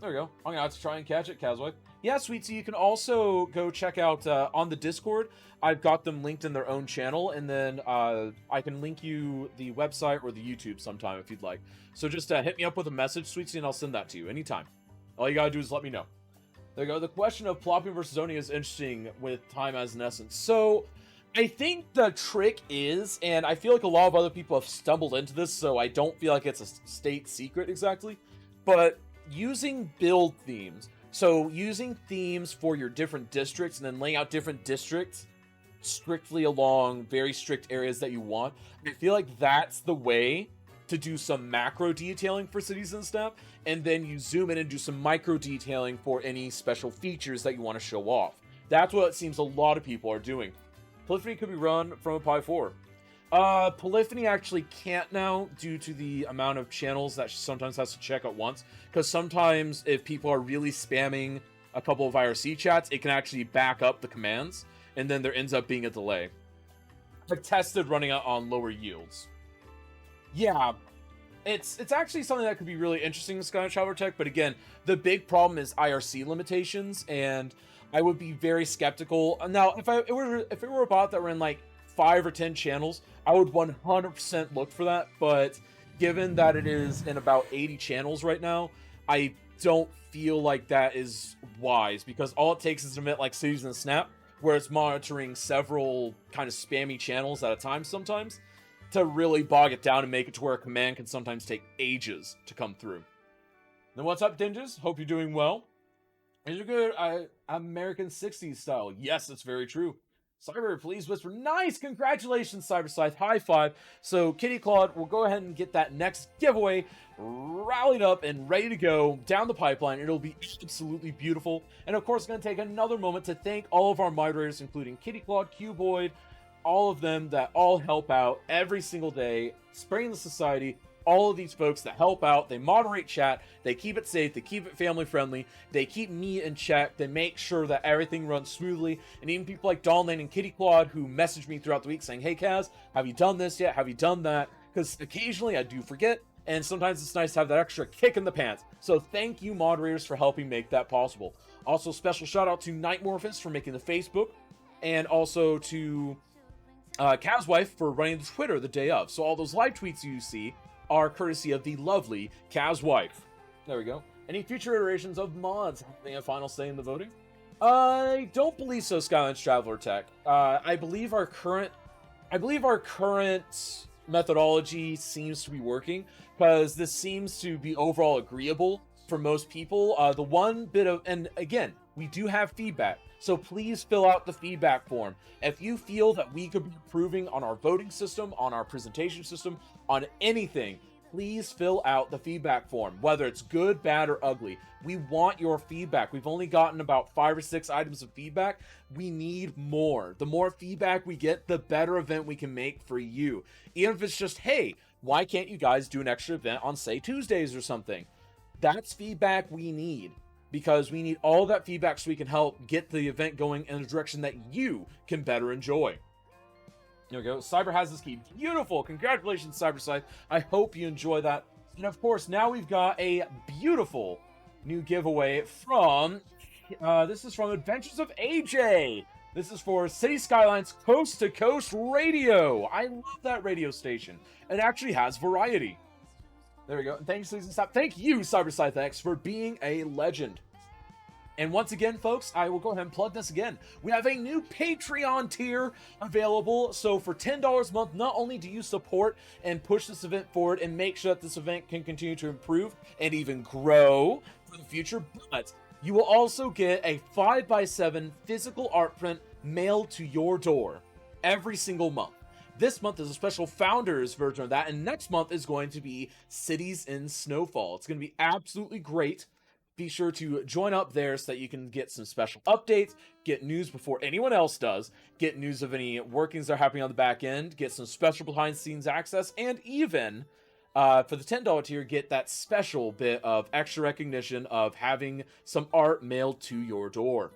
There we go. I'm gonna have to try and catch it, Kazwife. Yeah, Sweet Tea, you can also go check out on the Discord. I've got them linked in their own channel, and then I can link you the website or the YouTube sometime if you'd like. So just hit me up with a message, Sweet Tea, and I'll send that to you anytime. All you gotta do is let me know. There you go. The question of plopping versus zoning is interesting with time as an essence. So I think the trick is, and I feel like a lot of other people have stumbled into this, so I don't feel like it's a state secret exactly, but using build themes. So using themes for your different districts and then laying out different districts strictly along very strict areas that you want. I feel like that's the way to do some macro detailing for cities and stuff, and then you zoom in and do some micro detailing for any special features that you want to show off. That's what it seems a lot of people are doing. Polyphony could be run from a Pi 4. Polyphony actually can't now due to the amount of channels that she sometimes has to check at once, because sometimes if people are really spamming a couple of IRC chats, it can actually back up the commands, and then there ends up being a delay. I've tested running it on lower yields. Yeah, it's actually something that could be really interesting in Sky Traveler Tech, but again, the big problem is IRC limitations, and I would be very skeptical. Now, if it were a bot that were in like 5 or 10 channels, I would 100% look for that, but given that it is in about 80 channels right now, I don't feel like that is wise, because all it takes is an event like Cities and Snap, where it's monitoring several kind of spammy channels at a time sometimes, to really bog it down and make it to where a command can sometimes take ages to come through. Then what's up, Dinges? Hope you're doing well. Is it good? American 60s style. Yes, it's very true. Cyber, please whisper. Nice! Congratulations, Cyber Scythe. High five. So, Kitty Claude will go ahead and get that next giveaway rallied up and ready to go down the pipeline. It'll be absolutely beautiful. And of course, going to take another moment to thank all of our moderators, including Kitty Claude, Cuboid, all of them that all help out every single day, spreading the society. All of these folks that help out, they moderate chat, they keep it safe, they keep it family friendly, they keep me in check, they make sure that everything runs smoothly, and even people like Donlan and Kitty Claude who message me throughout the week saying, hey Kaz, have you done this yet? Have you done that? Because occasionally I do forget, and sometimes it's nice to have that extra kick in the pants. So thank you moderators for helping make that possible. Also special shout out to Nightmorphist for making the Facebook, and also to Kazwife for running the Twitter the day of. So all those live tweets you see are courtesy of the lovely Kazwife. There we go. Any future iterations of mods having a final say in the voting? I don't believe so, Skylands Traveler Tech. I believe our current methodology seems to be working, because this seems to be overall agreeable for most people. The one bit of, and again, we do have feedback, so please fill out the feedback form. If you feel that we could be improving on our voting system, on our presentation system, on anything, please fill out the feedback form, whether it's good, bad, or ugly. We want your feedback. We've only gotten about 5 or 6 items of feedback. We need more. The more feedback we get, the better event we can make for you. Even if it's just, hey, why can't you guys do an extra event on, say, Tuesdays or something? That's feedback we need, because we need all that feedback so we can help get the event going in a direction that you can better enjoy. There we go. Cyber has this key. Beautiful. Congratulations, CyberScythe. I hope you enjoy that. And of course, now we've got a beautiful new giveaway from, this is from Adventures of AJ. This is for City Skylines Coast to Coast Radio. I love that radio station. It actually has variety. There we go. And thank you, CyberScythe X, for being a legend. And once again, folks, I will go ahead and plug this again. We have a new Patreon tier available. So for $10 a month, not only do you support and push this event forward and make sure that this event can continue to improve and even grow for the future, but you will also get a 5x7 physical art print mailed to your door every single month. This month is a special Founders version of that, and next month is going to be Cities in Snowfall. It's going to be absolutely great. Be sure to join up there so that you can get some special updates, get news before anyone else does, get news of any workings that are happening on the back end, get some special behind-the-scenes access, and even, for the $10 tier, get that special bit of extra recognition of having some art mailed to your door.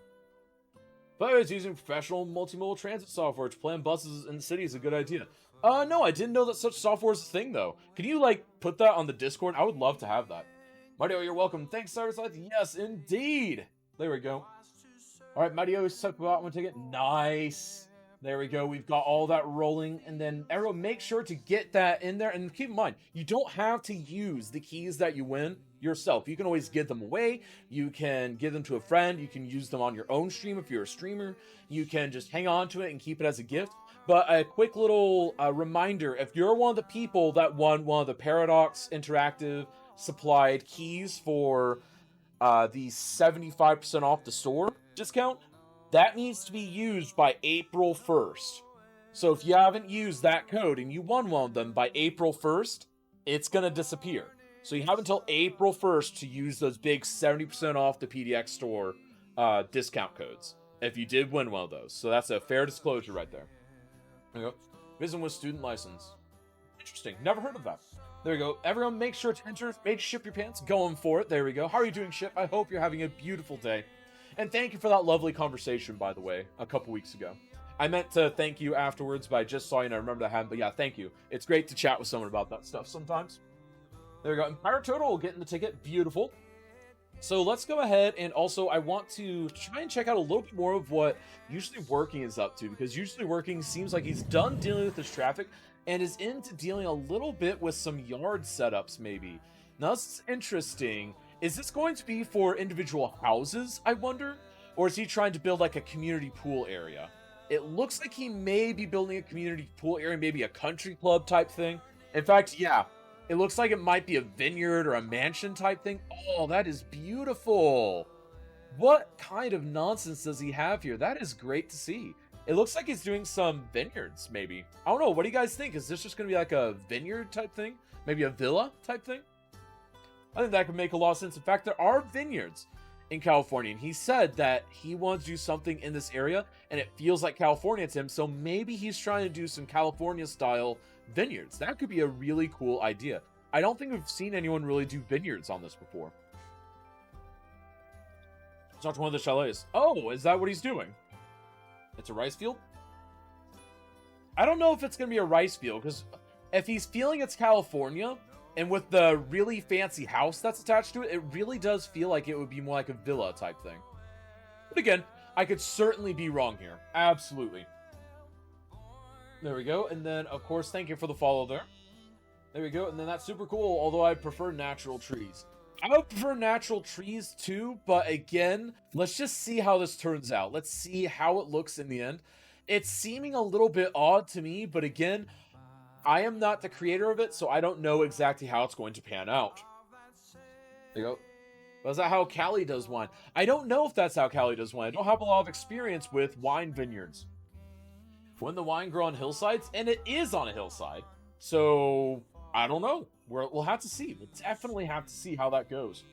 But I was using professional multimodal transit software to plan buses in the city is a good idea. No, I didn't know that such software is a thing, though. Can you, put that on the Discord? I would love to have that. Mario, you're welcome. Thanks, CyberScythe. Yes, indeed. There we go. All right, Mario, talk about one ticket. Nice. There we go. We've got all that rolling. And then, everyone, make sure to get that in there. And keep in mind, you don't have to use the keys that you win yourself. You can always give them away. You can give them to a friend. You can use them on your own stream if you're a streamer. You can just hang on to it and keep it as a gift. But a quick little reminder, if you're one of the people that won one of the Paradox Interactive supplied keys for the 75% off the store discount, that needs to be used by April 1st. So if you haven't used that code and you won one of them by April 1st, it's going to disappear. So you have until April 1st to use those big 70% off the PDX store discount codes, if you did win one of those. So that's a fair disclosure right there. There you go. Visit with student license. Interesting. Never heard of that. There we go. Everyone, make sure to enter. Make Ship Your Pants. Going for it. There we go. How are you doing, Ship? I hope you're having a beautiful day. And thank you for that lovely conversation, by the way, a couple weeks ago. I meant to thank you afterwards, but I just saw you and I remember that happened. But yeah, thank you. It's great to chat with someone about that stuff sometimes. There we go. Empire Total will get in the ticket. Beautiful. So let's go ahead, and also I want to try and check out a little bit more of what Usually Working is up to, because Usually Working seems like he's done dealing with this traffic and is into dealing a little bit with some yard setups, maybe. Now, this is interesting. Is this going to be for individual houses, I wonder? Or is he trying to build like a community pool area? It looks like he may be building a community pool area, maybe a country club type thing. In fact, yeah, it looks like it might be a vineyard or a mansion type thing. Oh, that is beautiful. What kind of nonsense does he have here? That is great to see. It looks like he's doing some vineyards, maybe. I don't know. What do you guys think? Is this just going to be like a vineyard type thing? Maybe a villa type thing? I think that could make a lot of sense. In fact, there are vineyards in California, and he said that he wants to do something in this area, and it feels like California to him, so maybe he's trying to do some California-style vineyards. That could be a really cool idea. I don't think we've seen anyone really do vineyards on this before. Let's talk to one of the chalets. Oh, is that what he's doing? It's a rice field? I don't know if it's going to be a rice field, because if he's feeling it's California, and with the really fancy house that's attached to it, it really does feel like it would be more like a villa type thing. But again, I could certainly be wrong here. Absolutely. There we go. And then, of course, thank you for the follow there. There we go. And then that's super cool, although I prefer natural trees. I would prefer natural trees too, but again, let's just see how this turns out. Let's see how it looks in the end. It's seeming a little bit odd to me, but again, I am not the creator of it, so I don't know exactly how it's going to pan out. There you go. But is that how Cali does wine? I don't know if that's how Cali does wine. I don't have a lot of experience with wine vineyards. When the wine grow on hillsides, and it is on a hillside, so I don't know. We'll have to see. We'll definitely have to see how that goes.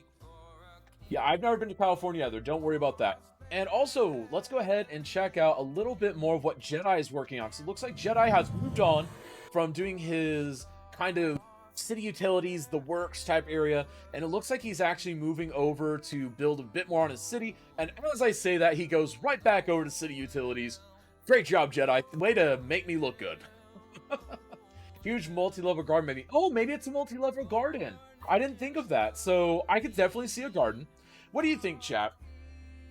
Yeah, I've never been to California either. Don't worry about that. And also, let's go ahead and check out a little bit more of what Jedi is working on. So it looks like Jedi has moved on from doing his kind of city utilities, the works type area, and it looks like he's actually moving over to build a bit more on his city. And as I say that, he goes right back over to city utilities. Great job, Jedi. Way to make me look good. Huge multi-level garden, maybe. Oh, maybe it's a multi-level garden. I didn't think of that, so I could definitely see a garden. What do you think, chat?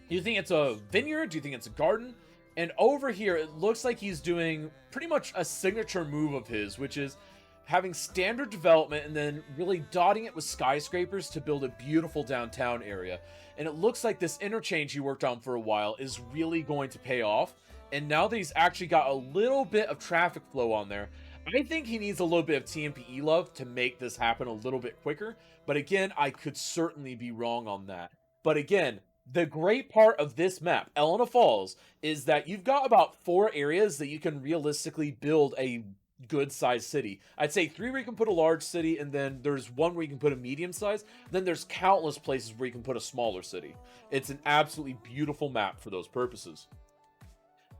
Do you think it's a vineyard? Do you think it's a garden? And over here, it looks like he's doing pretty much a signature move of his, which is having standard development and then really dotting it with skyscrapers to build a beautiful downtown area. And it looks like this interchange he worked on for a while is really going to pay off. And now that he's actually got a little bit of traffic flow on there, I think he needs a little bit of TMPE love to make this happen a little bit quicker. But again, I could certainly be wrong on that. But again, the great part of this map, Elena Falls, is that you've got about 4 areas that you can realistically build a good-sized city. I'd say 3 where you can put a large city, and then there's 1 where you can put a medium size. Then there's countless places where you can put a smaller city. It's an absolutely beautiful map for those purposes.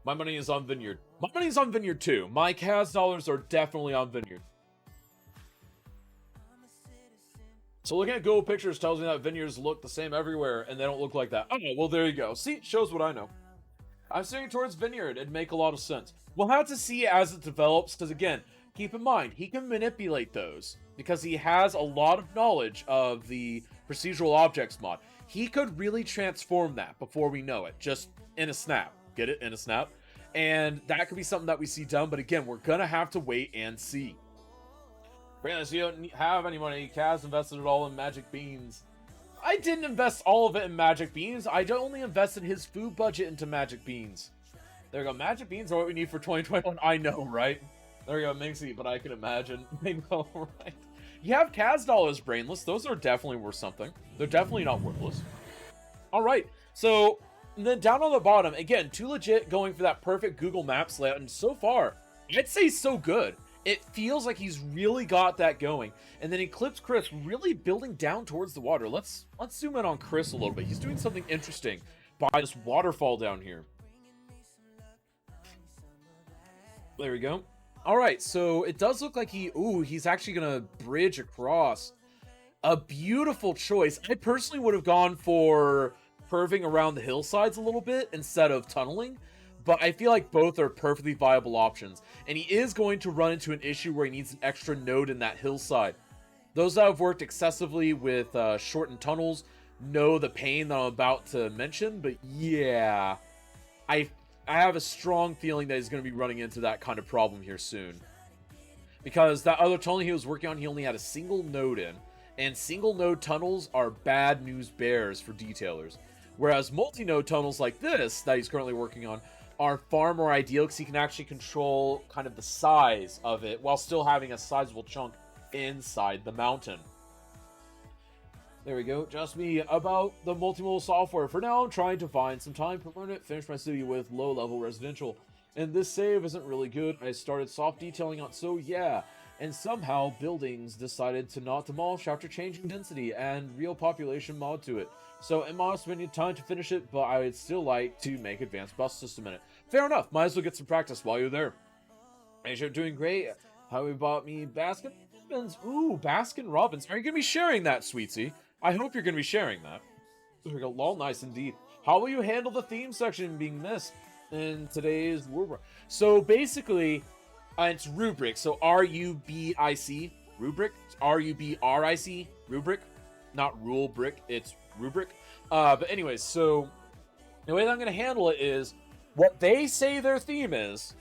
My money is on Vineyard. My money is on Vineyard too. My Kaz dollars are definitely on Vineyard. So looking at Google Pictures tells me that vineyards look the same everywhere, and they don't look like that. Oh, well, there you go. See, it shows what I know. I'm steering towards Vineyard. It'd make a lot of sense. We'll have to see as it develops, because again, keep in mind, he can manipulate those, because he has a lot of knowledge of the procedural objects mod. He could really transform that before we know it, just in a snap. Get it? In a snap. And that could be something that we see done, but again, we're gonna have to wait and see. Brandon, so you don't have any money. Kaz invested it all in Magic Beans. I didn't invest all of it in Magic Beans. I only invested his food budget into Magic Beans. There we go. Magic Beans are what we need for 2021. I know, right? There we go, Minxie, but I can imagine. I know, right? You have Kaz dollars, Brainless. Those are definitely worth something. They're definitely not worthless. All right, so and then down on the bottom, again, Too Legit going for that perfect Google Maps layout, and so far, I'd say so good. It feels like he's really got that going. And then Eclipse Chris really building down towards the water. Let's zoom in on Chris a little bit. He's doing something interesting by this waterfall down here. There we go. All right, so it does look like he's actually going to bridge across. A beautiful choice. I personally would have gone for curving around the hillsides a little bit instead of tunneling, but I feel like both are perfectly viable options. And he is going to run into an issue where he needs an extra node in that hillside. Those that have worked excessively with shortened tunnels know the pain that I'm about to mention, but yeah, I have a strong feeling that he's going to be running into that kind of problem here soon. Because that other tunnel he was working on, he only had a single node in, and single node tunnels are bad news bears for detailers. Whereas multi-node tunnels like this, that he's currently working on, are far more ideal because he can actually control kind of the size of it while still having a sizable chunk inside the mountain. There we go. Just me about the multimodal software. For now, I'm trying to find some time to learn it, finish my city with low-level residential. And this save isn't really good. I started soft detailing on, so yeah. And somehow buildings decided to not demolish after changing density and real population mod to it. So it must have been time to finish it, but I would still like to make advanced bus system in it. Fair enough, might as well get some practice while you're there. And you're doing great. How we bought me Baskin Robbins. Ooh, Baskin Robbins. Are you going to be sharing that, Sweetsy? I hope you're going to be sharing that. There we go. Lol, nice indeed. How will you handle the theme section being missed in today's rubric? So basically, it's rubric. So R-U-B-I-C, rubric. It's R-U-B-R-I-C, rubric. Not rule brick, it's rubric. But anyways, so the way that I'm going to handle it is what they say their theme is,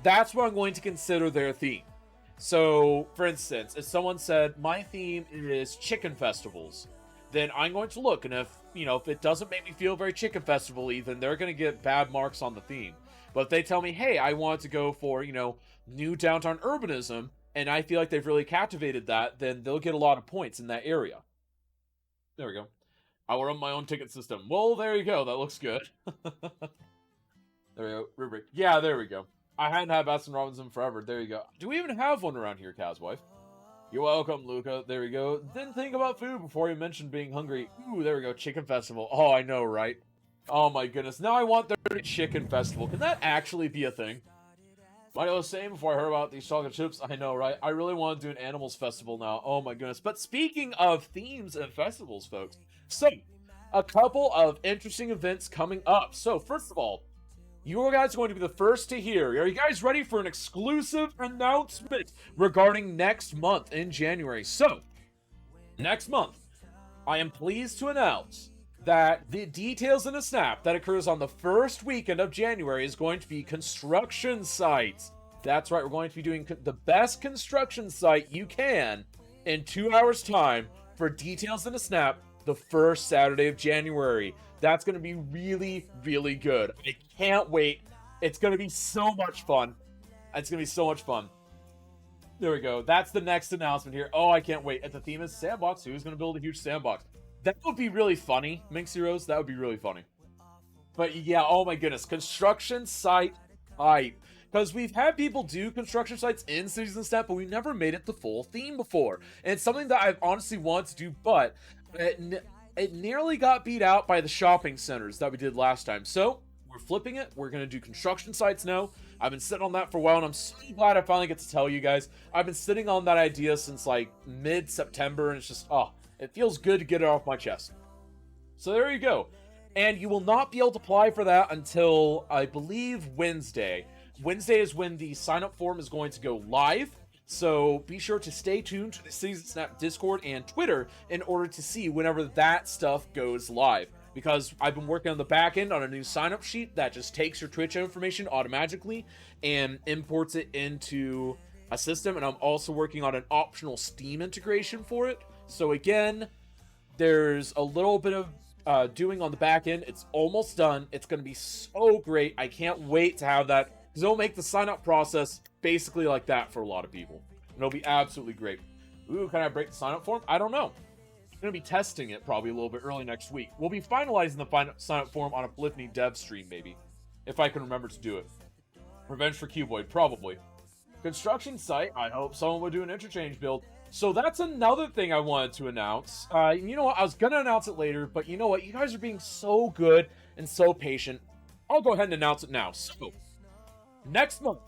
that's what I'm going to consider their theme. So, for instance, if someone said, my theme is chicken festivals, then I'm going to look, and if it doesn't make me feel very chicken festival-y, then they're going to get bad marks on the theme. But if they tell me, hey, I want to go for, new downtown urbanism, and I feel like they've really captivated that, then they'll get a lot of points in that area. There we go. I will run my own ticket system. Well, there you go. That looks good. There we go. Rubric. Yeah, there we go. I hadn't had Baskin Robbins in forever. There you go. Do we even have one around here, Kaz's wife? You're welcome, Luca. There we go. Didn't think about food before you mentioned being hungry. Ooh, there we go. Chicken festival. Oh, I know, right? Oh my goodness. Now I want their chicken festival. Can that actually be a thing? Like I was saying before I heard about these chocolate chips, I know, right? I really want to do an animals festival now. Oh my goodness. But speaking of themes and festivals, folks, so a couple of interesting events coming up. So first of all, you guys are going to be the first to hear. Are you guys ready for an exclusive announcement regarding next month in January? So, next month, I am pleased to announce that the Details in a Snap that occurs on the first weekend of January is going to be construction sites. That's right, we're going to be doing the best construction site you can in 2 hours' time for Details in a Snap the first Saturday of January. That's going to be really, really good. I can't wait. It's going to be so much fun. It's going to be so much fun. There we go. That's the next announcement here. Oh, I can't wait. If the theme is sandbox, who's going to build a huge sandbox? That would be really funny, Minx Heroes. That would be really funny. But yeah, oh my goodness. Construction site hype. Because we've had people do construction sites in Cities and Snap, but we've never made it the full theme before. And it's something that I've honestly wanted to do, but it nearly got beat out by the shopping centers that we did last time. So, we're flipping it. We're going to do construction sites now. I've been sitting on that for a while, and I'm so glad I finally get to tell you guys. I've been sitting on that idea since, like, mid-September, and it's just, it feels good to get it off my chest. So there you go. And you will not be able to apply for that until, I believe, Wednesday. Wednesday is when the sign-up form is going to go live. So be sure to stay tuned to the Cities and Snap Discord and Twitter in order to see whenever that stuff goes live. Because I've been working on the back end on a new sign-up sheet that just takes your Twitch information automatically and imports it into a system. And I'm also working on an optional Steam integration for it. So again, there's a little bit of doing on the back end. It's almost done. It's going to be so great. I can't wait to have that. Because it'll make the sign-up process basically like that for a lot of people. And it'll be absolutely great. Ooh, can I break the sign-up form? I don't know. I'm going to be testing it probably a little bit early next week. We'll be finalizing the sign-up form on a Polyphony dev stream, maybe. If I can remember to do it. Revenge for Cuboid, probably. Construction site, I hope someone would do an interchange build. So that's another thing I wanted to announce. You know what? I was going to announce it later, but you know what? You guys are being so good and so patient. I'll go ahead and announce it now. So, next month,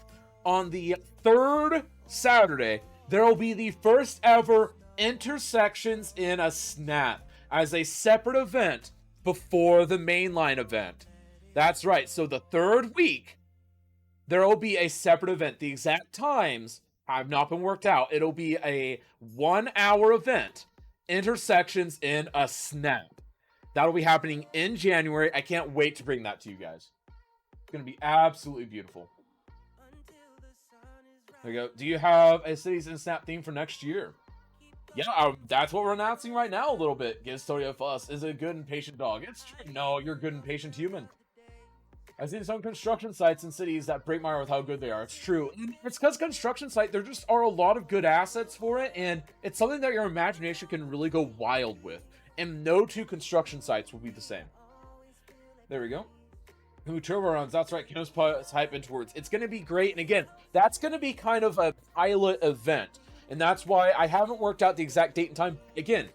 on the third Saturday, there will be the first ever Intersections in a Snap as a separate event before the mainline event. That's right. So the third week, there will be a separate event. The exact times have not been worked out. It'll be a 1 hour event, Intersections in a Snap. That'll be happening in January. I can't wait to bring that to you guys. It's going to be absolutely beautiful. There you go. Do you have a Cities and Snap theme for next year? Yeah, that's what we're announcing right now a little bit. Give Story of Us is a good and patient dog. It's true. No, you're a good and patient human. I've seen some construction sites in cities that break my heart with how good they are. It's true. It's because construction site, there just are a lot of good assets for it, and it's something that your imagination can really go wild with. And no two construction sites will be the same. There we go. Ooh, turbo runs. That's right. Kino's hyping towards. It's going to be great. And again, that's going to be kind of a pilot event. And that's why I haven't worked out the exact date and time. Again,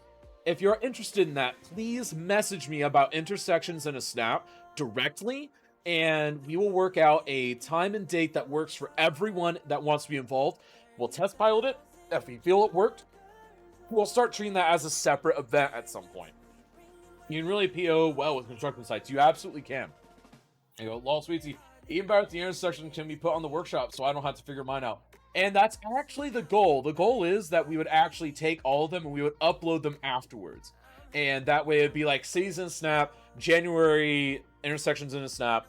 if you're interested in that, please message me about Intersections in a Snap directly. And we will work out a time and date that works for everyone that wants to be involved. We'll test pilot it. If we feel it worked, we'll start treating that as a separate event at some point. You can really PO well with construction sites. You absolutely can. You go, lol, sweetie. Even better at the intersection can be put on the workshop, so I don't have to figure mine out. And that's actually the goal. The goal is that we would actually take all of them and we would upload them afterwards. And that way it'd be like Season Snap, January Intersections in a Snap.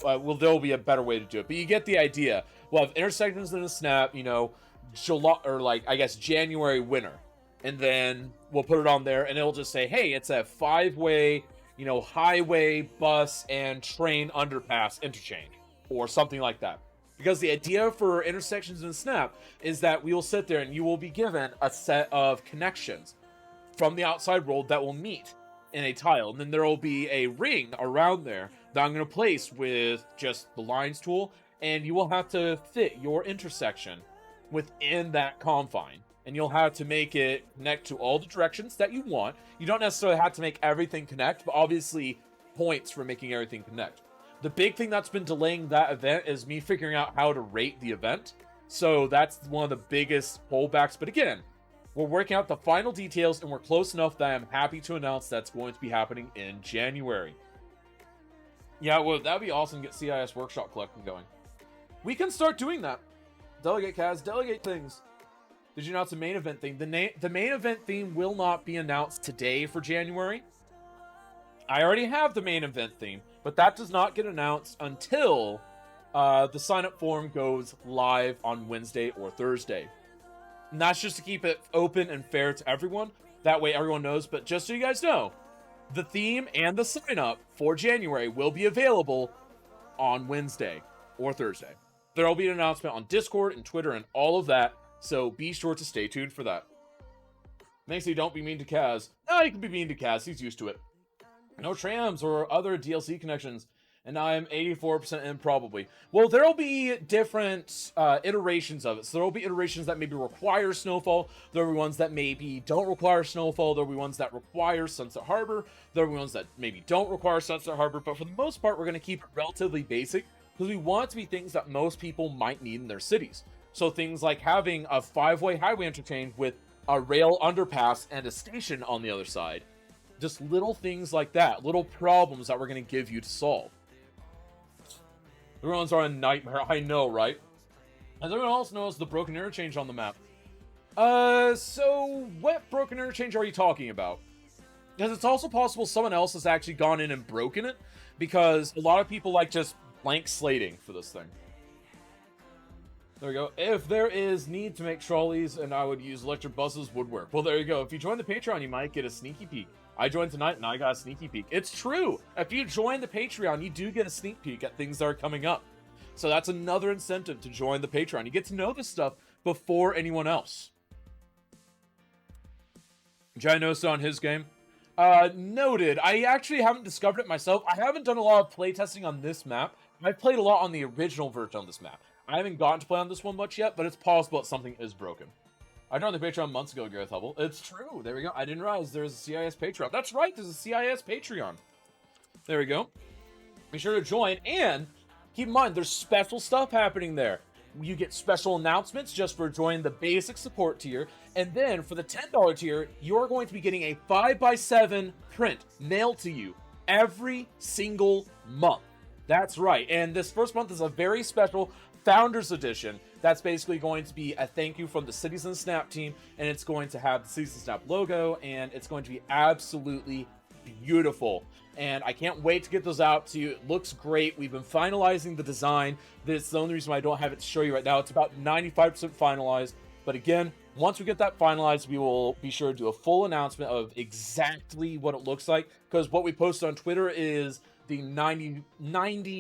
Well, there'll be a better way to do it, but you get the idea. We'll have Intersections in a Snap, you know, July, or like, I guess, January winter. And then we'll put it on there and it'll just say, hey, it's a 5-way, you know, highway, bus, and train underpass interchange, or something like that. Because the idea for Intersections in Snap is that we will sit there and you will be given a set of connections from the outside world that will meet in a tile. And then there will be a ring around there that I'm going to place with just the lines tool. And you will have to fit your intersection within that confine. And you'll have to make it connect to all the directions that you want. You don't necessarily have to make everything connect, but obviously points for making everything connect. The big thing that's been delaying that event is me figuring out how to rate the event. So that's one of the biggest holdbacks. But again, we're working out the final details and we're close enough that I'm happy to announce that's going to be happening in January. Yeah, well, that'd be awesome to get CIS Workshop collecting going. We can start doing that. Delegate, Kaz, delegate things. Did you announce the main event theme? The main event theme will not be announced today for January. I already have the main event theme, but that does not get announced until the sign-up form goes live on Wednesday or Thursday. And that's just to keep it open and fair to everyone. That way everyone knows. But just so you guys know, the theme and the sign-up for January will be available on Wednesday or Thursday. There will be an announcement on Discord and Twitter and all of that. So be sure to stay tuned for that. Next, don't be mean to Kaz. No, you can be mean to Kaz. He's used to it. No trams or other DLC connections. And I'm 84% in probably. Well, there'll be different iterations of it. So there'll be iterations that maybe require Snowfall. There'll be ones that maybe don't require Snowfall. There'll be ones that require Sunset Harbor. There'll be ones that maybe don't require Sunset Harbor. But for the most part, we're going to keep it relatively basic. Because we want it to be things that most people might need in their cities. So things like having a 5-way highway interchange with a rail underpass and a station on the other side. Just little things like that. Little problems that we're going to give you to solve. The ruins are a nightmare. I know, right? As everyone else knows, the broken interchange on the map. So what broken interchange are you talking about? Because it's also possible someone else has actually gone in and broken it. Because a lot of people like just blank slating for this thing. There we go. If there is need to make trolleys, and I would use electric buses, would work. Well, there you go. If you join the Patreon, you might get a sneaky peek. I joined tonight, and I got a sneaky peek. It's true. If you join the Patreon, you do get a sneak peek at things that are coming up. So that's another incentive to join the Patreon. You get to know this stuff before anyone else. Ginosa on his game. Noted. I actually haven't discovered it myself. I haven't done a lot of playtesting on this map. I've played a lot on the original version of this map. I haven't gotten to play on this one much yet, but it's possible that something is broken. I joined the Patreon months ago, Gareth Hubble. It's true. There we go. I didn't realize there's a CIS Patreon. That's right. There's a CIS Patreon. There we go. Be sure to join. And keep in mind, there's special stuff happening there. You get special announcements just for joining the basic support tier. And then for the $10 tier, you're going to be getting a 5x7 print mailed to you every single month. That's right. And this first month is a very special Founders Edition. That's basically going to be a thank you from the Cities in the Snap team, and it's going to have the Cities in the Snap logo, and it's going to be absolutely beautiful. And I can't wait to get those out to you. It looks great. We've been finalizing the design. This is the only reason why I don't have it to show you right now. It's about 95% finalized. But again, once we get that finalized, we will be sure to do a full announcement of exactly what it looks like. Because what we posted on Twitter is the 90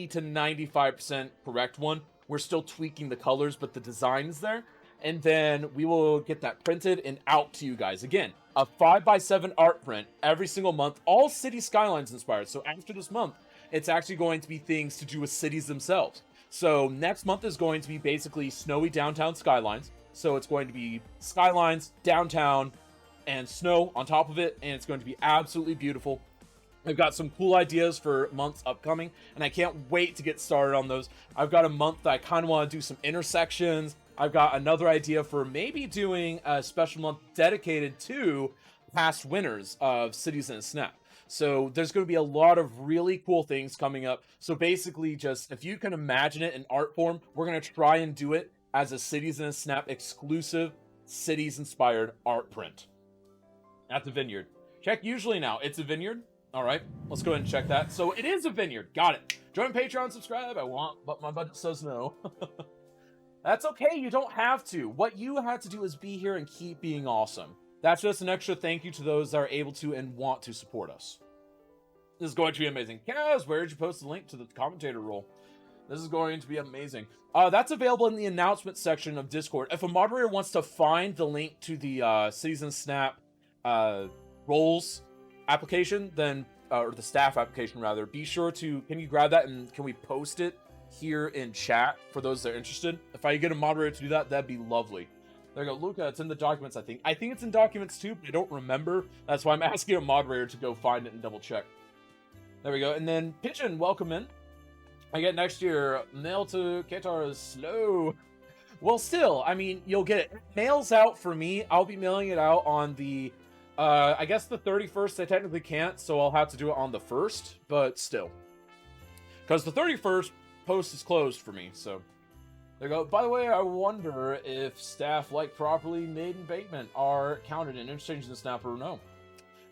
to 95% correct one. We're still tweaking the colors, but the design is there. And then we will get that printed and out to you guys. Again, a 5x7 art print every single month, all City Skylines inspired. So after this month, It's actually going to be things to do with cities themselves. So next month is going to be basically snowy downtown skylines. So it's going to be skylines, downtown, and snow on top of it, and it's going to be absolutely beautiful. I've got some cool ideas for months upcoming, and I can't wait to get started on those. I've got a month that I kind of want to do some intersections. I've got another idea for maybe doing a special month dedicated to past winners of Cities in a Snap. So there's going to be a lot of really cool things coming up. So basically, just if you can imagine it in art form, we're going to try and do it as a Cities in a Snap exclusive, cities-inspired art print at the Vineyard. Check usually now. It's a Vineyard. All right, let's go ahead and check that. So it is a Vineyard. Got it. Join Patreon, subscribe. I want, but my budget says no. That's okay. You don't have to. What you have to do is be here and keep being awesome. That's just an extra thank you to those that are able to and want to support us. This is going to be amazing. Kaz, where did you post the link to the commentator role? This is going to be amazing. That's available in the announcement section of Discord. If a moderator wants to find the link to the Cities in a Snap roles application, then or the staff application rather, be sure to, can you grab that and can we post it here in chat for those that are interested? If I get a moderator to do that, that'd be lovely. There you go, Luca, it's in the documents, I think. I think it's in documents too, but I don't remember. That's why I'm asking a moderator to go find it and double check. There we go, and then Pigeon, welcome in. I get next year, mail to Qatar is slow. Well, still, I mean, you'll get it. Mail's out for me. I'll be mailing it out on the I guess the 31st I technically can't, so I'll have to do it on the 1st, but still. Because the 31st post is closed for me, so. There you go. By the way, I wonder if staff like properly made embankment are counted in interchange in the Snap or no.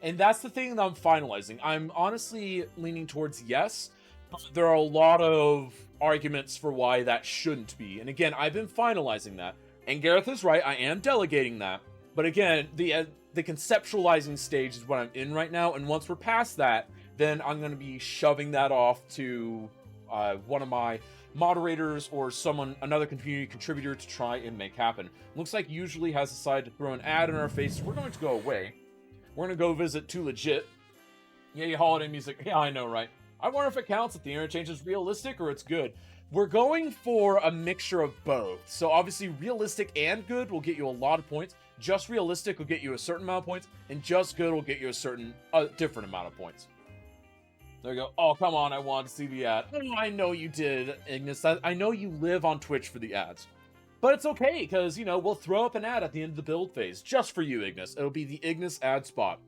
And that's the thing that I'm finalizing. I'm honestly leaning towards yes, but there are a lot of arguments for why that shouldn't be. And again, I've been finalizing that. And Gareth is right, I am delegating that. But again, the conceptualizing stage is what I'm in right now, and once we're past that, then I'm going to be shoving that off to one of my moderators or another community contributor to try and make happen. Looks like usually has decided to throw an ad in our face. We're going to go away. We're going to go visit Too Legit. Yay, holiday music. Yeah, I know, right? I wonder if it counts if the interchange is realistic or it's good. We're going for a mixture of both. So obviously realistic and good will get you a lot of points. Just realistic will get you a certain amount of points, and just good will get you a different amount of points. There you go. Oh, come on, I wanted to see the ad. Oh, I know you did, Ignis. I know you live on Twitch for the ads. But it's okay, because, you know, we'll throw up an ad at the end of the build phase, just for you, Ignis. It'll be the Ignis ad spot.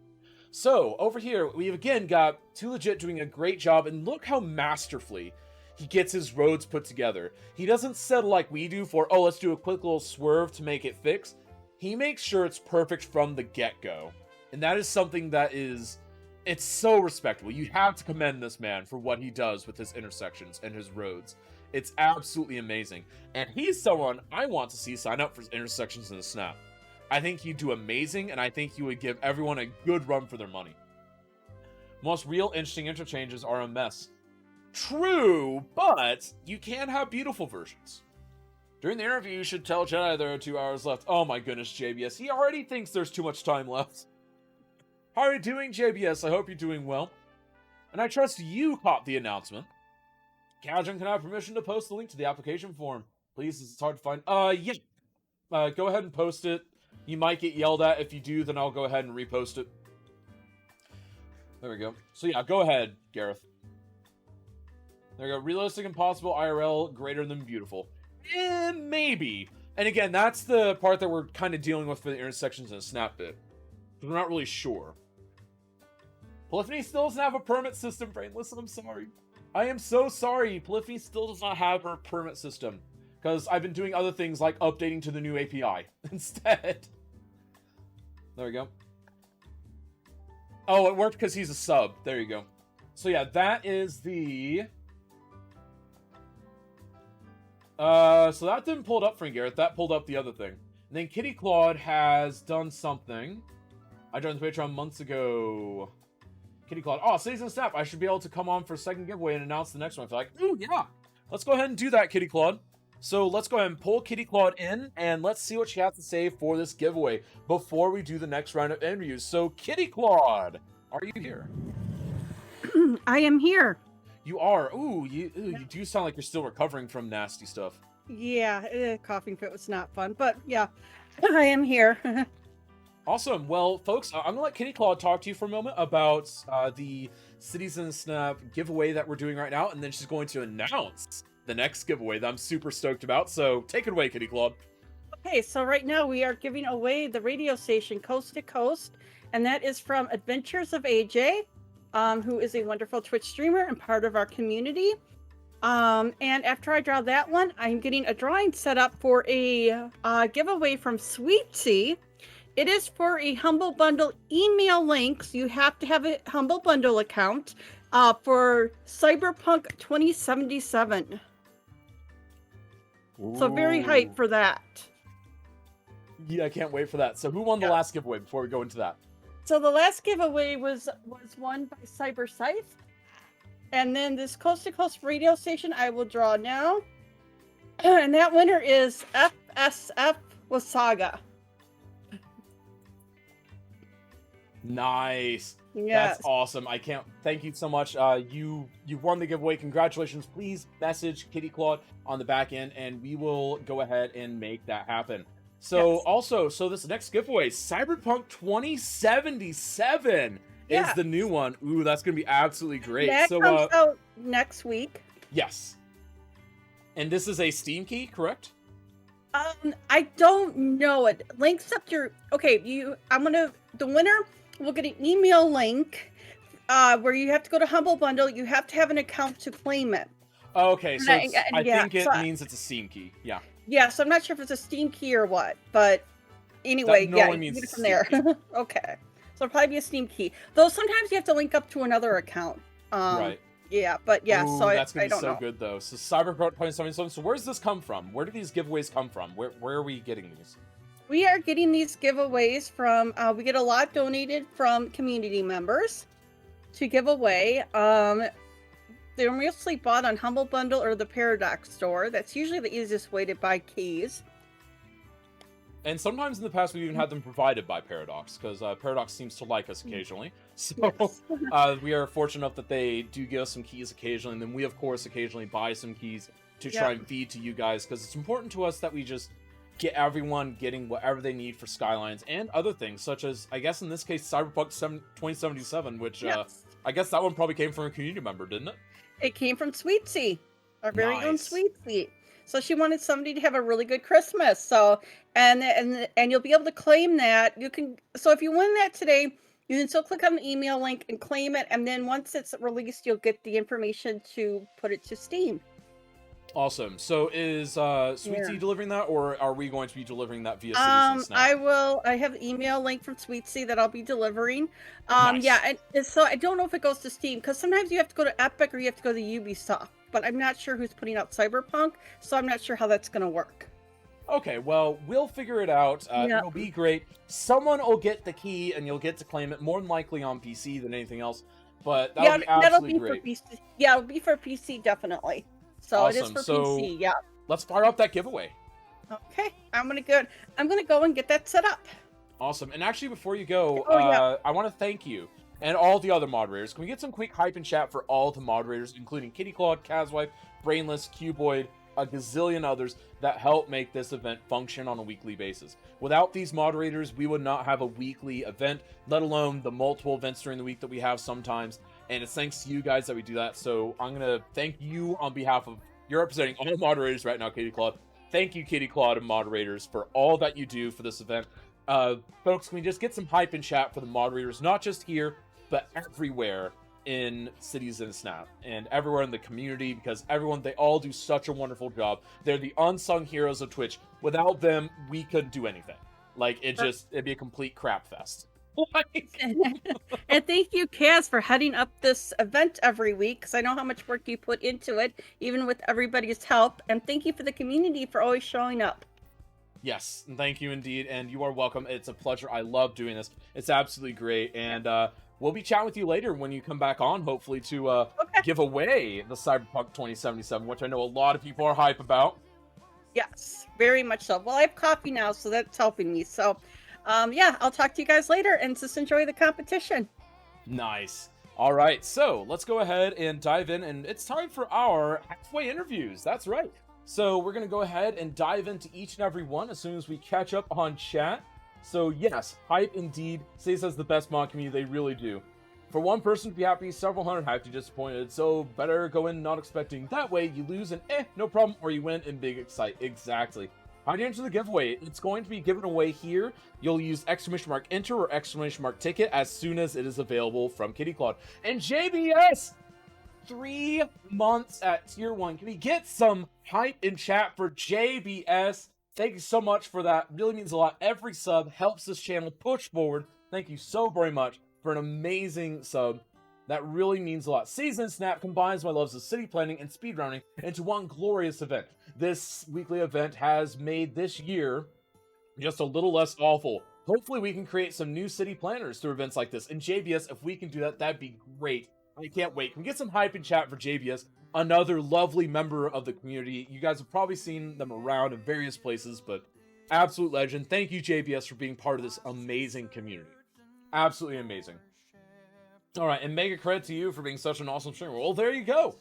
So, over here, we've again got Too Legit doing a great job, and look how masterfully he gets his roads put together. He doesn't settle like we do for, oh, let's do a quick little swerve to make it fix. He makes sure it's perfect from the get-go. And that is something that is, it's so respectable. You have to commend this man for what he does with his intersections and his roads. It's absolutely amazing. And he's someone I want to see sign up for intersections in the Snap. I think he'd do amazing, and I think he would give everyone a good run for their money. Most real interesting interchanges are a mess. True, but you can have beautiful versions. During the interview, you should tell Jedi there are 2 hours left. Oh my goodness, JBS. He already thinks there's too much time left. How are you doing, JBS? I hope you're doing well. And I trust you caught the announcement. Kazjan can I have permission to post the link to the application form. Please, it's hard to find. Yeah. Go ahead and post it. You might get yelled at. If you do, then I'll go ahead and repost it. There we go. So yeah, go ahead, Gareth. There we go. Realistic and possible IRL greater than beautiful. Maybe. And again, that's the part that we're kind of dealing with for the intersections in a Snap bit. We're not really sure. Polyphony still doesn't have a permit system, Brainless. I'm sorry. I am so sorry. Polyphony still does not have her permit system. Because I've been doing other things like updating to the new API instead. There we go. Oh, it worked because he's a sub. There you go. So yeah, that is the... so that didn't pull it up for me, Garrett. That pulled up the other thing. And then Kitty Claude has done something. I joined the Patreon months ago. Kitty Claude. Oh, Cities in a Snap. I should be able to come on for a second giveaway and announce the next one. I feel like, ooh, yeah. Let's go ahead and do that, Kitty Claude. So let's go ahead and pull Kitty Claude in, and let's see what she has to say for this giveaway before we do the next round of interviews. So, Kitty Claude, are you here? I am here. You are. You do sound like you're still recovering from nasty stuff. Yeah, coughing fit was not fun, but yeah, I am here. Awesome. Well, folks, I'm gonna let Kitty Claw talk to you for a moment about the Cities in the Snap giveaway that we're doing right now, and then she's going to announce the next giveaway that I'm super stoked about. So take it away, Kitty Claw. Okay, so right now we are giving away the radio station Coast to Coast, and that is from Adventures of AJ, who is a wonderful Twitch streamer and part of our community. And after I draw that one, I'm getting a drawing set up for a giveaway from Sweetsy. It is for a Humble Bundle email link. So you have to have a Humble Bundle account for Cyberpunk 2077. So very hyped for that. Yeah, I can't wait for that. So who won the last giveaway before we go into that? So the last giveaway was won by Cyber Scythe. And then this Coast to Coast radio station I will draw now. And that winner is FSF Wasaga. Nice. Yes. That's awesome. I can't thank you so much. You won the giveaway. Congratulations. Please message Kitty Claude on the back end and we will go ahead and make that happen. So Yes. also, this next giveaway, Cyberpunk 2077 is the new one. Ooh, that's gonna be absolutely great. That So comes out next week. yes. And this is a Steam key, correct? I don't know it. Links up your the winner will get an email link where you have to go to Humble Bundle. You have to have an account to claim it. Okay, so I yeah, think it so- means it's a Steam key. Yeah. Yeah, so I'm not sure if it's a Steam key or what, but anyway, That yeah, normally you means get it it's from a there. Steam Okay, so it'll probably be a Steam key. Though sometimes you have to link up to another account. Right. Yeah, but yeah, Ooh, so that's gonna I be don't so know. good though. So Cyberpunk 2077. So where does this come from? Where do these giveaways come from? Where are we getting these? We are getting these giveaways from. We get a lot donated from community members to give away. They're mostly bought on Humble Bundle or the Paradox store. That's usually the easiest way to buy keys. And sometimes in the past we've even had them provided by Paradox because Paradox seems to like us occasionally. So Yes. we are fortunate enough that they do give us some keys occasionally, and then we of course occasionally buy some keys to try and feed to you guys because it's important to us that we just get everyone getting whatever they need for Skylines and other things, such as I guess in this case Cyberpunk 2077, which Yes. I guess that one probably came from a community member, didn't it? It came from Sweetsy, our very own Nice. Sweetsy. So she wanted somebody to have a really good Christmas. So and you'll be able to claim that. You can so if you win that today, you can still click on the email link and claim it. And then once it's released, you'll get the information to put it to Steam. Awesome. So is Sweet Tea Yeah. delivering that, or are we going to be delivering that via Citizen Snap? I have an email link from Sweetsy that I'll be delivering. Nice. Yeah, and so I don't know if it goes to Steam because sometimes you have to go to Epic or you have to go to Ubisoft. But I'm not sure who's putting out Cyberpunk, so I'm not sure how that's gonna work. Okay, well, we'll figure it out. Yeah. It'll be great. Someone will get the key, and you'll get to claim it, more than likely on PC than anything else. But that'll be absolutely great. for PC. Yeah, it'll be for PC definitely. So it is Awesome. for So- PC. Yeah. Let's fire up that giveaway. Okay. I'm gonna go and get that set up. Awesome. And actually, before you go, Oh, yeah. I want to thank you and all the other moderators. Can we get some quick hype and chat for all the moderators, including Kitty Claude, Caswife, Brainless, Cuboid, a gazillion others that help make this event function on a weekly basis. Without these moderators, we would not have a weekly event, let alone the multiple events during the week that we have sometimes. And it's thanks to you guys that we do that. So I'm going to thank you on behalf of, you're representing all moderators right now, Kitty Claude. Thank you, Kitty Claude and moderators, for all that you do for this event. Folks, can we just get some hype and chat for the moderators, not just here, but everywhere in Cities in Snap and everywhere in the community, because they all do such a wonderful job. They're the unsung heroes of Twitch. Without them, we couldn't do anything. Like, it'd be a complete crap fest. Like, And thank you, Kaz, for heading up this event every week because I know how much work you put into it, even with everybody's help. And thank you for the community for always showing up. yes, and thank you indeed, and you are welcome. It's a pleasure. I love doing this. It's absolutely great, and we'll be chatting with you later when you come back on, hopefully, to Okay. give away the Cyberpunk 2077, which I know a lot of people are hype about. Yes, very much so. Well, I have coffee now, so that's helping me. So, yeah, I'll talk to you guys later and just enjoy the competition. Nice. All right, so let's go ahead and dive in, and it's time for our halfway interviews. That's right. So we're going to go ahead and dive into each and every one as soon as we catch up on chat. So yes, hype indeed. Cities has the best mod community, they really do. For one person to be happy, several hundred have to be disappointed, so better go in not expecting. That way, you lose and no problem, or you win in big excite. Exactly. How do you enter the giveaway? It's going to be given away here. You'll use !enter or !ticket as soon as it is available from Kitty Claude. And JBS, 3 months at tier 1. Can we get some hype in chat for JBS? Thank you so much for that. Really means a lot. Every sub helps this channel push forward. Thank you so very much for an amazing sub. That really means a lot. Season Snap combines my loves of city planning and speedrunning into one glorious event. This weekly event has made this year just a little less awful. Hopefully we can create some new city planners through events like this. And JBS, if we can do that, that'd be great. I can't wait. Can we get some hype in chat for JBS? Another lovely member of the community. You guys have probably seen them around in various places, but absolute legend. Thank you, JBS, for being part of this amazing community. Absolutely amazing. All right, and mega credit to you for being such an awesome streamer. Well, there you go.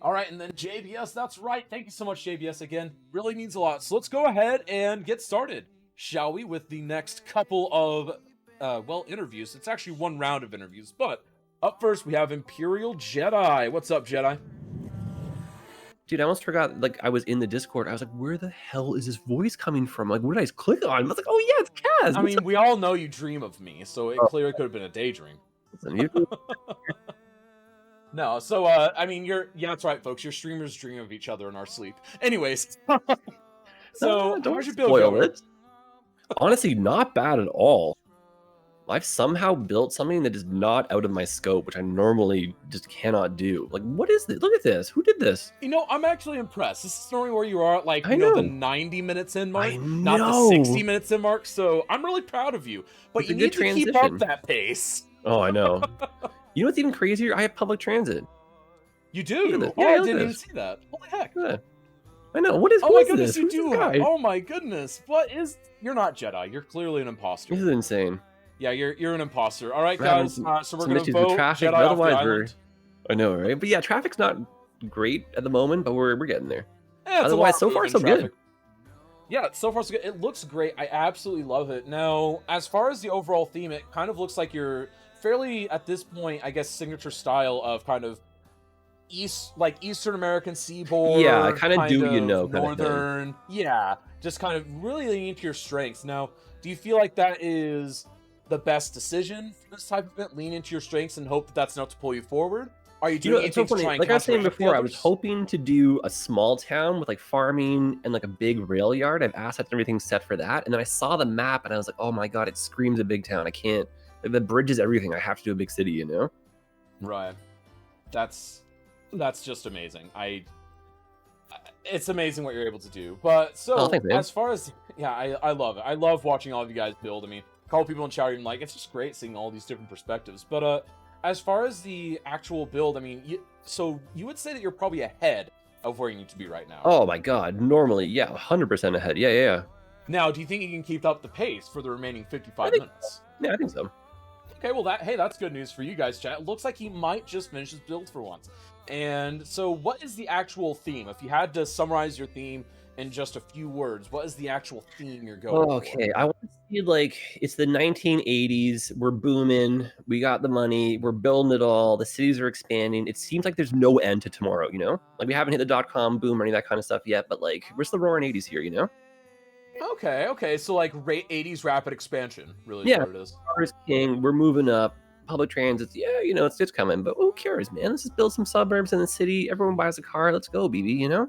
All right, and then JBS, that's right. Thank you so much, JBS, again. Really means a lot. So let's go ahead and get started, shall we, with the next couple of, interviews. It's actually one round of interviews, but up first, we have Imperial Jedi. What's up, Jedi? Dude, I almost forgot, like, I was in the Discord. I was like, where the hell is this voice coming from? Like, what did I click on? I was like, oh, yeah, it's Kaz. I mean, we all know you dream of me, so it clearly could have been a daydream. No, so, I mean, yeah, that's right, folks. Your streamers dream of each other in our sleep. Anyways. So, don't how's your build spoil going? it. Honestly, not bad at all. I've somehow built something that is not out of my scope, which I normally just cannot do. Like, what is this? Look at this. Who did this? You know, I'm actually impressed. This is knowing where you are at, like, I you know, the know. 90 minutes in mark, I not the know. 60 minutes in mark, so I'm really proud of you. But It's a you good need to keep transition. up that pace. Oh, I know. You know what's even crazier? I have public transit. You Look at do? this. Oh, Yeah, I look at didn't even this. see that. Holy heck. Look at that. I know. What is Oh my who's goodness, this? you Who's do this have. guy? Oh my goodness. What is. You're not Jedi. You're clearly an imposter. This is insane. Yeah, you're an imposter. All right, We're having guys. some- So we're some going to issues with vote traffic, Jedi but off the otherwise we're- island. I know, right? But yeah, traffic's not great at the moment, but we're getting there. Yeah, it's a Otherwise, lot so of far, moving so good. traffic. Yeah, so far so good. It looks great. I absolutely love it. Now, as far as the overall theme, it kind of looks like you're fairly, at this point, I guess, signature style of kind of Eastern American seaboard. Yeah, kinda do what you know kinda thing. Northern. Yeah, just kind of really leaning into your strengths. Now, do you feel like that is the best decision for this type of event? Lean into your strengths and hope that that's enough to pull you forward? Are you You doing know, it's so anything to funny. try and Like I was saying counteract the before, I was others? hoping to do a small town with like farming and like a big rail yard. I have assets and everything set for that. And then I saw the map and I was like, oh my God, it screams a big town. I can't, like, the bridge is everything. I have to do a big city, you know? Right. That's just amazing. It's amazing what you're able to do. But so Oh, thanks, man. as far as I love it. I love watching all of you guys build. I mean, a couple people in chat are even like, it's just great seeing all these different perspectives. But as far as the actual build, I mean, so you would say that you're probably ahead of where you need to be right now. Oh my God. Normally, yeah, 100% ahead. Yeah. Now, do you think you can keep up the pace for the remaining 55 I think- minutes? Yeah, I think so. Okay, well, that's good news for you guys, chat. It looks like he might just finish his build for once. And so what is the actual theme? If you had to summarize your theme in just a few words, what is the actual theme you're going for? Okay, I want to see, like, it's the 1980s. We're booming. We got the money. We're building it all. The cities are expanding. It seems like there's no end to tomorrow, you know? Like, we haven't hit the dot-com boom or any of that kind of stuff yet, but, like, where's the roaring 80s here, you know? Okay, so like 80s rapid expansion, really Yeah. what it is. Cars king. We're moving up. Public transit, yeah, you know, it's coming, but who cares, man? Let's just build some suburbs in the city. Everyone buys a car. Let's go, BB, you know?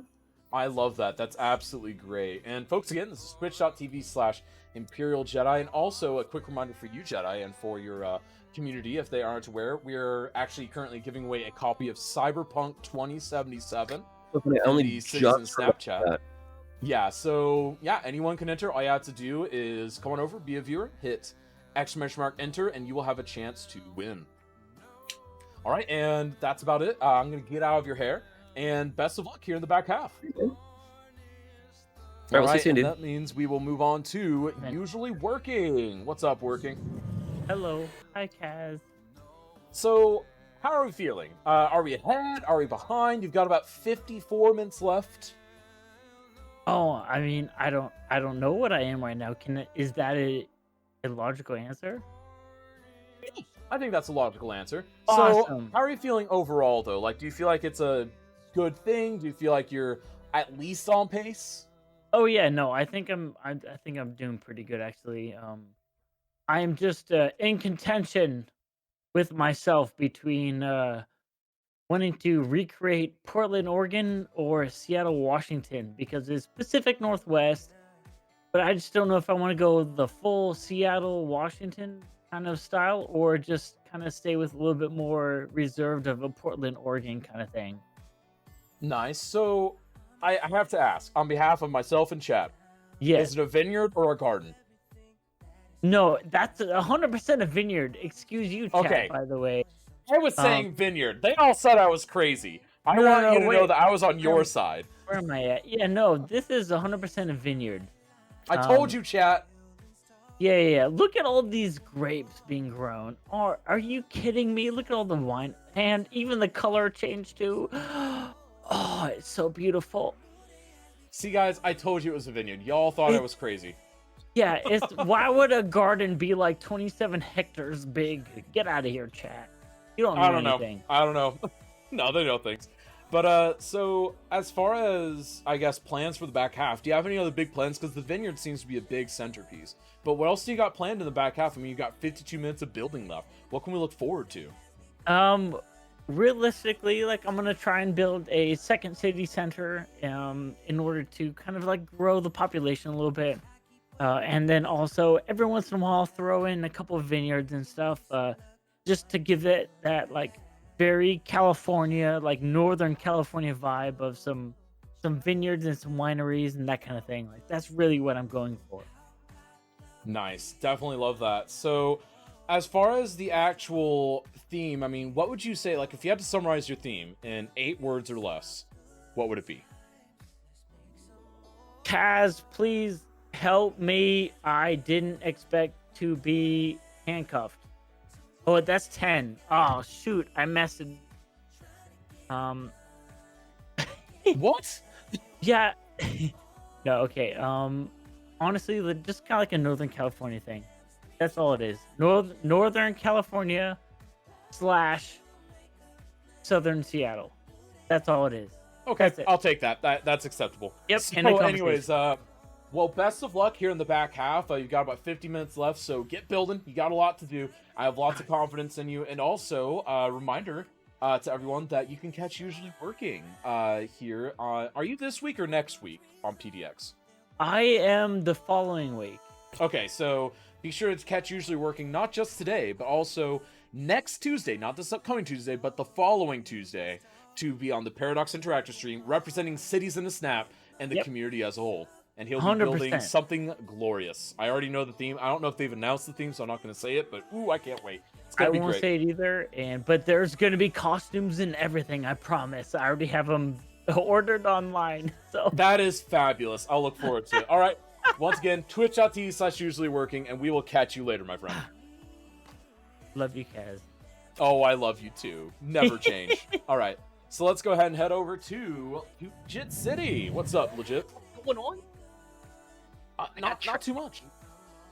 I love that. That's absolutely great. And folks, again, this is twitch.tv/Imperial Jedi. And also a quick reminder for you, Jedi, and for your community, if they aren't aware, we're actually currently giving away a copy of Cyberpunk 2077. So funny, I only the Citizen just heard Snapchat. about that. Yeah, so yeah, anyone can enter. All you have to do is come on over, be a viewer, hit !enter, and you will have a chance to win. All right, and that's about it. I'm gonna get out of your hair, and best of luck here in the back half. All right, we'll see you soon, and dude. that means we will move on to Right. usually working. What's up, working? Hello. Hi, Kaz. So how are we feeling? Are we ahead? Are we behind? You've got about 54 minutes left. Oh, I mean, I don't know what I am right now. Is that a logical answer? I think that's a logical answer. Awesome. So, how are you feeling overall, though? Like, do you feel like it's a good thing? Do you feel like you're at least on pace? Oh yeah, no, I think I think I'm doing pretty good actually. I am just in contention with myself between wanting to recreate Portland, Oregon or Seattle, Washington because it's Pacific Northwest, but I just don't know if I want to go the full Seattle, Washington kind of style or just kind of stay with a little bit more reserved of a Portland, Oregon kind of thing. Nice. So, I have to ask, on behalf of myself and chat, Yes. is it a vineyard or a garden? No, that's 100% a vineyard. Excuse you, chat, Okay. by the way. I was saying vineyard. They all said I was crazy. I No, want no, you to know wait. that I was on your side. Where am I at? Yeah, no, this is 100% a vineyard. I told Um, you, chat. Yeah. Look at all these grapes being grown. Are you kidding me? Look at all the wine. And even the color change too. Oh, it's so beautiful. See, guys, I told you it was a vineyard. Y'all thought I It- was crazy. Yeah, it's why would a garden be like 27 hectares big? Get out of here, chat. You don't know I don't know. anything. I don't know. No, they know things. But so as far as I guess plans for the back half, do you have any other big plans? Because the vineyard seems to be a big centerpiece. But what else do you got planned in the back half? I mean, you got 52 minutes of building left. What can we look forward to? Realistically, like I'm gonna try and build a second city center in order to kind of like grow the population a little bit. And then also every once in a while throw in a couple of vineyards and stuff, just to give it that like very California, like Northern California vibe of some vineyards and some wineries and that kind of thing. Like that's really what I'm going for. Nice. Definitely love that. So, as far as the actual theme, I mean, what would you say, like, if you had to summarize your theme in 8 words or less, what would it be? Kaz, please help me. I didn't expect to be handcuffed. Oh, that's 10. Oh, shoot. I messed it. What? Yeah. No, okay. Honestly, just kind of like a Northern California thing. That's all it is. Northern California / Southern Seattle. That's all it is. Okay, That's it. I'll take that. That's acceptable. Yep, So, end of anyways, well, best of luck here in the back half. You've got about 50 minutes left, so get building. You got a lot to do. I have lots of confidence in you. And also, reminder to everyone that you can catch Usually Working here on... Are you this week or next week on PDX? I am the following week. Okay, so be sure to catch Usually Working not just today, but also next Tuesday, not this upcoming Tuesday, but the following Tuesday, to be on the Paradox Interactive stream, representing Cities in a Snap and the Yep. community as a whole. And he'll be 100%. building something glorious. I already know the theme. I don't know if they've announced the theme, so I'm not going to say it, but ooh, I can't wait. It's I going to be won't great. say it either, but there's gonna be costumes and everything. I promise. I already have them ordered online. So That is fabulous. I'll look forward to it. All right. Once again, twitch.tv/usually working, and we will catch you later, my friend. love you, Kaz. Oh, I love you too. Never change. All right. So let's go ahead and head over to Legit City. What's up, Legit? What's going on? Not too much.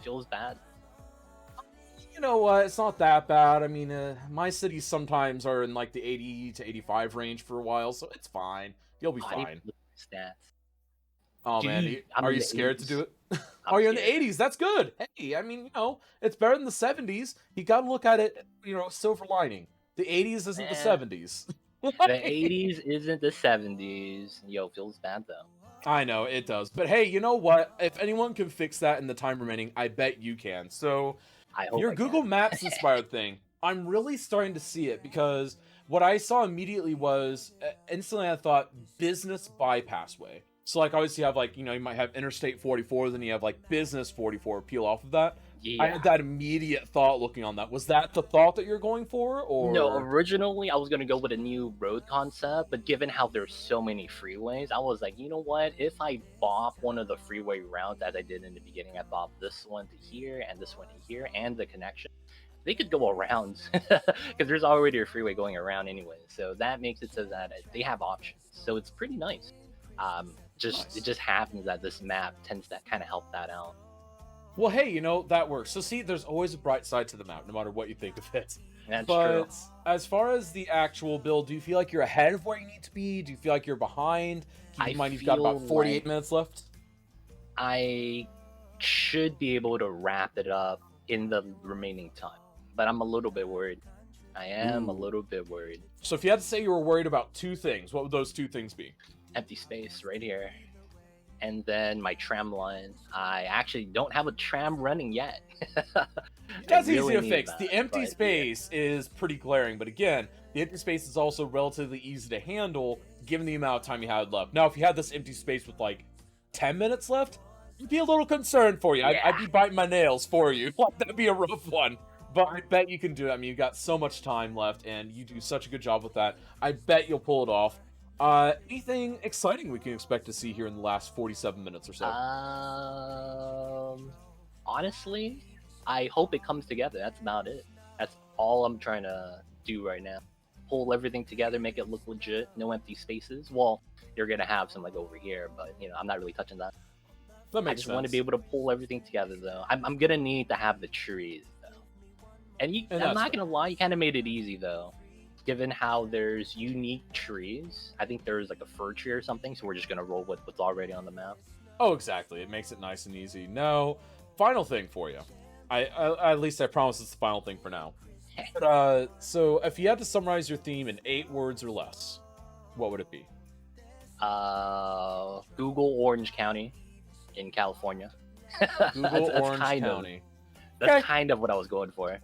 Feels bad. You know what? It's not that bad. I mean, my cities sometimes are in like the 80 to 85 range for a while, so it's fine. You'll be I didn't fine. look at the stats. Oh man, Dude, I'm are in you the scared to 80s. do it? I'm Oh, you're in the scared. 80s. That's good. Hey, I mean, you know, it's better than the 70s. You got to look at it, you know, silver lining. The 80s isn't the Eh. 70s. The 80s isn't the 70s. Yo, feels bad though. I know it does, but hey, you know what? If anyone can fix that in the time remaining, I bet you can. So I hope your I Google can. Maps inspired thing, I'm really starting to see it because what I saw immediately was instantly I thought business bypass way. So like obviously you have like, you know, you might have Interstate 44, then you have like Business 44 peel off of that. Yeah. I had that immediate thought looking on that. Was that the thought that you're going for, or No, originally I was gonna go with a new road concept, but given how there's so many freeways, I was like, you know what? If I bop one of the freeway routes as I did in the beginning, I bop this one to here and this one to here and the connection, they could go around because there's already a freeway going around anyway. So that makes it so that they have options. So it's pretty nice. Nice. It just happens that this map tends to kind of help that out. Well, hey, you know, that works. So see, there's always a bright side to the map, no matter what you think of it. That's But true. as far as the actual build, do you feel like you're ahead of where you need to be? Do you feel like you're behind? Keep I in mind you've got about feel 48 like- minutes left. I should be able to wrap it up in the remaining time, but I'm a little bit worried. I am a Ooh. little bit worried. So if you had to say you were worried about two things, what would those two things be? Empty space right here. And then my tram line. I actually don't have a tram running yet. That's I really easy to need fix. that, The empty but yeah. space is pretty glaring, but again, the empty space is also relatively easy to handle given the amount of time you had left. Now, if you had this empty space with like 10 minutes left, I'd be a little concerned for you. I'd be biting my nails for you. That'd be a rough one. But I bet you can do it. I mean, you've got so much time left, and you do such a good job with that. I bet you'll pull it off. Anything exciting we can expect to see here in the last 47 minutes or so? Honestly, I hope it comes together. That's about it. That's all I'm trying to do right now. Pull everything together, make it look legit. No empty spaces. Well, you're gonna have some like over here, but you know, I'm not really touching that. That I makes just want to sense. be able to pull everything together, though. I'm gonna need to have the trees, though. And And I'm that's not gonna lie, you kind of made it easy, though. Given how there's unique trees, I think there's like a fir tree or something, so we're just gonna roll with what's already on the map. Oh, exactly. It makes it nice and easy. Now, final thing for you. I at least I promise it's the final thing for now. But, so if you had to summarize your theme in 8 words or less, what would it be? Google Orange County in California. Google That's Orange kind of- County. That's Okay. kind of what I was going for.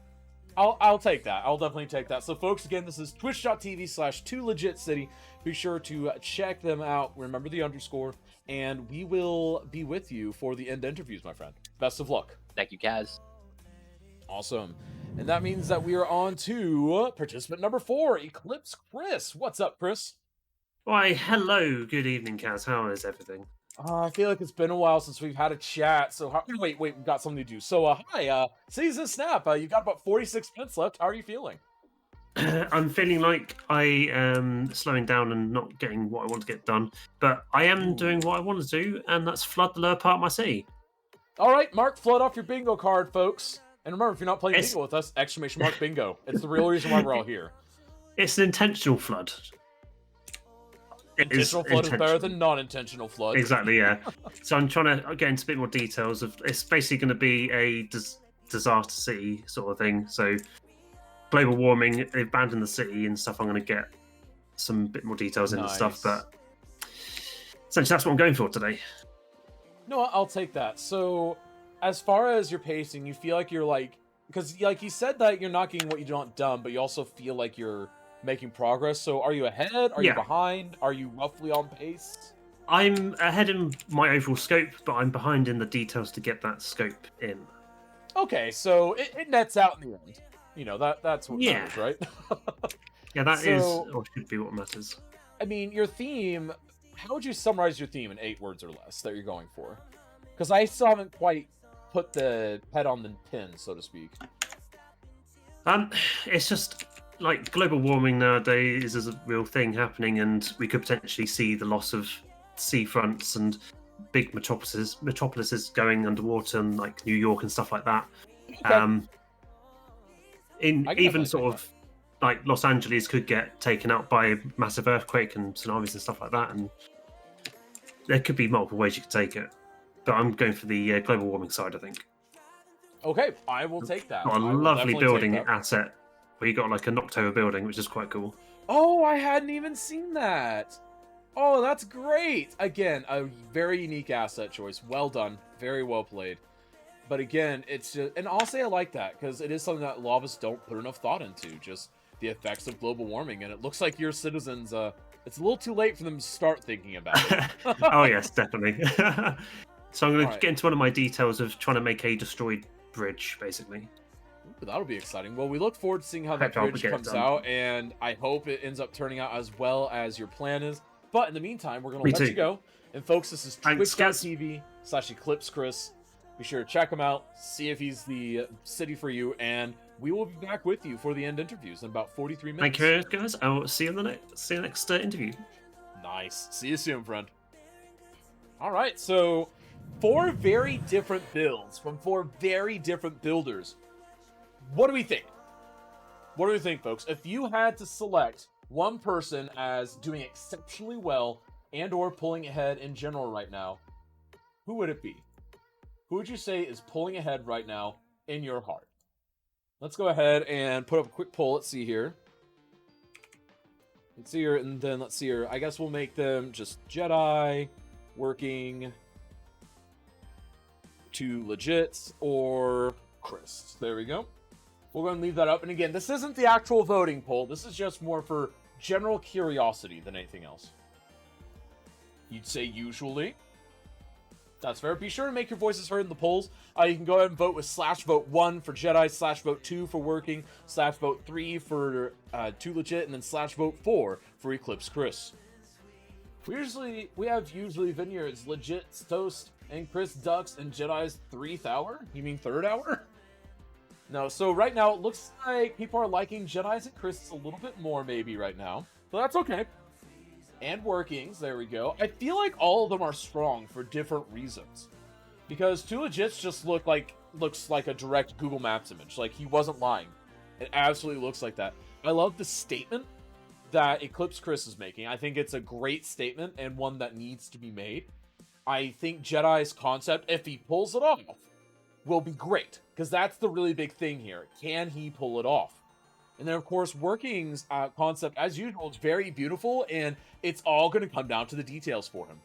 I'll take that. I'll definitely take that. So, folks, again, this is twitch.tv/2legitcity. Be sure to check them out. Remember the underscore, and we will be with you for the end interviews, my friend. Best of luck. Thank you, Kaz. Awesome. And that means that we are on to participant number 4, Eclipse Chris. What's up, Chris? Why, hello, good evening, Kaz. How is everything? I feel like it's been a while since we've had a chat. So, wait, we've got something to do. So, hi, Season Snap. You got about 46 minutes left. How are you feeling? I'm feeling like I am slowing down and not getting what I want to get done, but I am doing what I want to do, and that's flood the lower part of my city. All right, Mark, flood off your bingo card, folks. And remember, if you're not playing It's- bingo with us, exclamation mark bingo. It's the real reason why we're all here. It's an intentional flood. It is Intentional flood is better intentional. than non-intentional flood. Exactly, yeah. So I'm trying to get into a bit more details of. It's basically going to be a disaster city sort of thing. So global warming, they've abandoned the city and stuff. I'm going to get some bit more details into stuff, Nice. but essentially that's what I'm going for today. No, I'll take that. So, as far as your pacing, you feel like you're like, because like you said that you're not getting what you want done, but you also feel like you're making progress. So, are you ahead? Are you Yeah. behind? Are you roughly on pace? I'm ahead in my overall scope, but I'm behind in the details to get that scope in. Okay, so it nets out in the end. You know that's what Yeah. matters, right? Yeah, that is So- or should be what matters. I mean, your theme. How would you summarize your theme in 8 words or less that you're going for? Because I still haven't quite put the head on the pin, so to speak. It's just like global warming nowadays is a real thing happening, and we could potentially see the loss of seafronts and big metropolises going underwater, and like New York and stuff like that. Okay. In I can even definitely sort take of like Los Angeles could get taken out by a massive earthquake and tsunamis and stuff like that, and there could be multiple ways you could take it. But I'm going for the global warming side, I think. Okay, I will take that. Got a I will lovely definitely take building that. asset where you got like an October building, which is quite cool. Oh, I hadn't even seen that. Oh, that's great. Again, a very unique asset choice. Well done. Very well played. But again, it's just, and I'll say I like that because it is something that a lot of us don't put enough thought into, just the effects of global warming. And it looks like your citizens, it's a little too late for them to start thinking about it. Oh yes, definitely. So I'm going Right. to get into one of my details of trying to make a destroyed bridge, basically. Ooh, that'll be exciting. Well, we look forward to seeing how that Hope I'll bridge get it comes done. out, and I hope it ends up turning out as well as your plan is. But in the meantime, we're going Me to let too. you go. And folks, this is Thanks, Gaz. twitch.tv/EclipseChris. Be sure to check him out, see if he's the city for you, and we will be back with you for the end interviews in about 43 minutes. Thank you very much, guys. I will see you in the next interview. Nice. See you soon, friend. All right, so 4 very different builds from 4 very different builders. What do we think? What do we think, folks? If you had to select one person as doing exceptionally well and or pulling ahead in general right now, who would it be? Who would you say is pulling ahead right now in your heart? Let's go ahead and put up a quick poll. Let's see here. Let's see here, and then let's see here. I guess we'll make them just Jedi, working, 2 legits, or Chris. There we go. We're going to leave that up. And again, this isn't the actual voting poll. This is just more for general curiosity than anything else. You'd say usually. That's fair. Be sure to make your voices heard in the polls. You can go ahead and vote with /vote1 for Jedi, /vote2 for working, /vote3 for 2 legit, and then /vote4 for Eclipse Chris. We have usually Vineyards, Legit's Toast, and Chris Ducks, and Jedi's 3th hour? You mean 3rd hour? No, so right now it looks like people are liking Jedi's and Chris a little bit more maybe right now. But that's okay. And workings, there we go. I feel like all of them are strong for different reasons. Because 2 legits just looks like a direct Google Maps image. Like, he wasn't lying. It absolutely looks like that. I love the statement that Eclipse Chris is making. I think it's a great statement and one that needs to be made. I think Jedi's concept, if he pulls it off, will be great. Because that's the really big thing here. Can he pull it off? And then, of course, Working's concept, as usual, is very beautiful, and it's all going to come down to the details for him.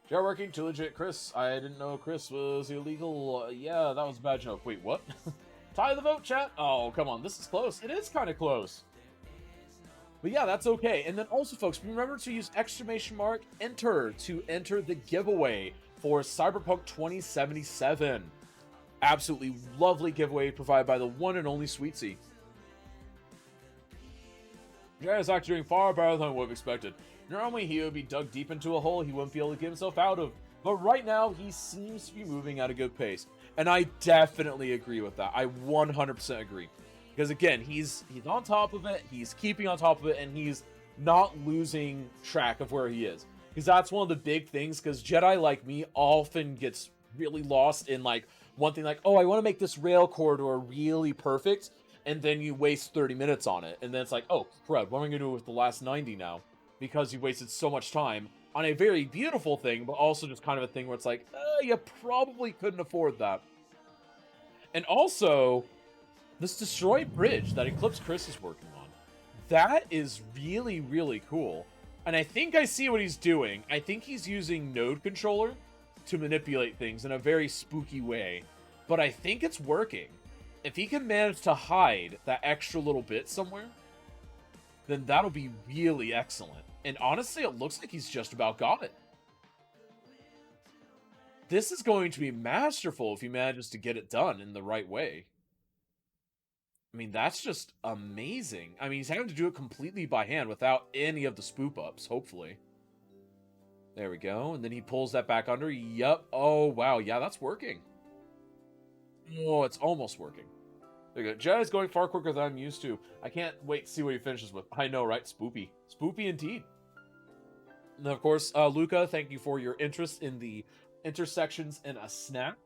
Jedi Working, 2 legit, Chris. I didn't know Chris was illegal. Yeah, that was a bad joke. Wait, what? Tie the vote, chat. Oh, come on. This is close. It is kind of close. But yeah, that's okay. And then also, folks, remember to use !enter to enter the giveaway for Cyberpunk 2077. Absolutely lovely giveaway provided by the one and only Sweetsy. Jedi is actually doing far better than I would have expected. Normally he would be dug deep into a hole he wouldn't be able to get himself out of. But right now, he seems to be moving at a good pace. And I definitely agree with that. I 100% agree. Because again, he's on top of it, he's keeping on top of it, and he's not losing track of where he is. Because that's one of the big things, because Jedi, like me, often gets really lost in, like, one thing like, oh, I want to make this rail corridor really perfect, and then you waste 30 minutes on it. And then it's like, oh, crud, what am I going to do with the last 90 now? Because you wasted so much time on a very beautiful thing, but also just kind of a thing where it's like, you probably couldn't afford that. And also, this destroyed bridge that Eclipse Chris is working on, that is really, really cool. And I think I see what he's doing. I think he's using Node Controller to manipulate things in a very spooky way. But I think it's working. If he can manage to hide that extra little bit somewhere, then that'll be really excellent. And honestly, it looks like he's just about got it. This is going to be masterful if he manages to get it done in the right way. I mean, that's just amazing. I mean, he's having to do it completely by hand without any of the spoop ups, hopefully. There we go. And then he pulls that back under. Yup. Oh, wow. Yeah, that's working. Oh, it's almost working. There you go. Jedi's going far quicker than I'm used to. I can't wait to see what he finishes with. I know, right? Spoopy. Spoopy indeed. And then, of course, Luca, thank you for your interest in the intersections in a snap.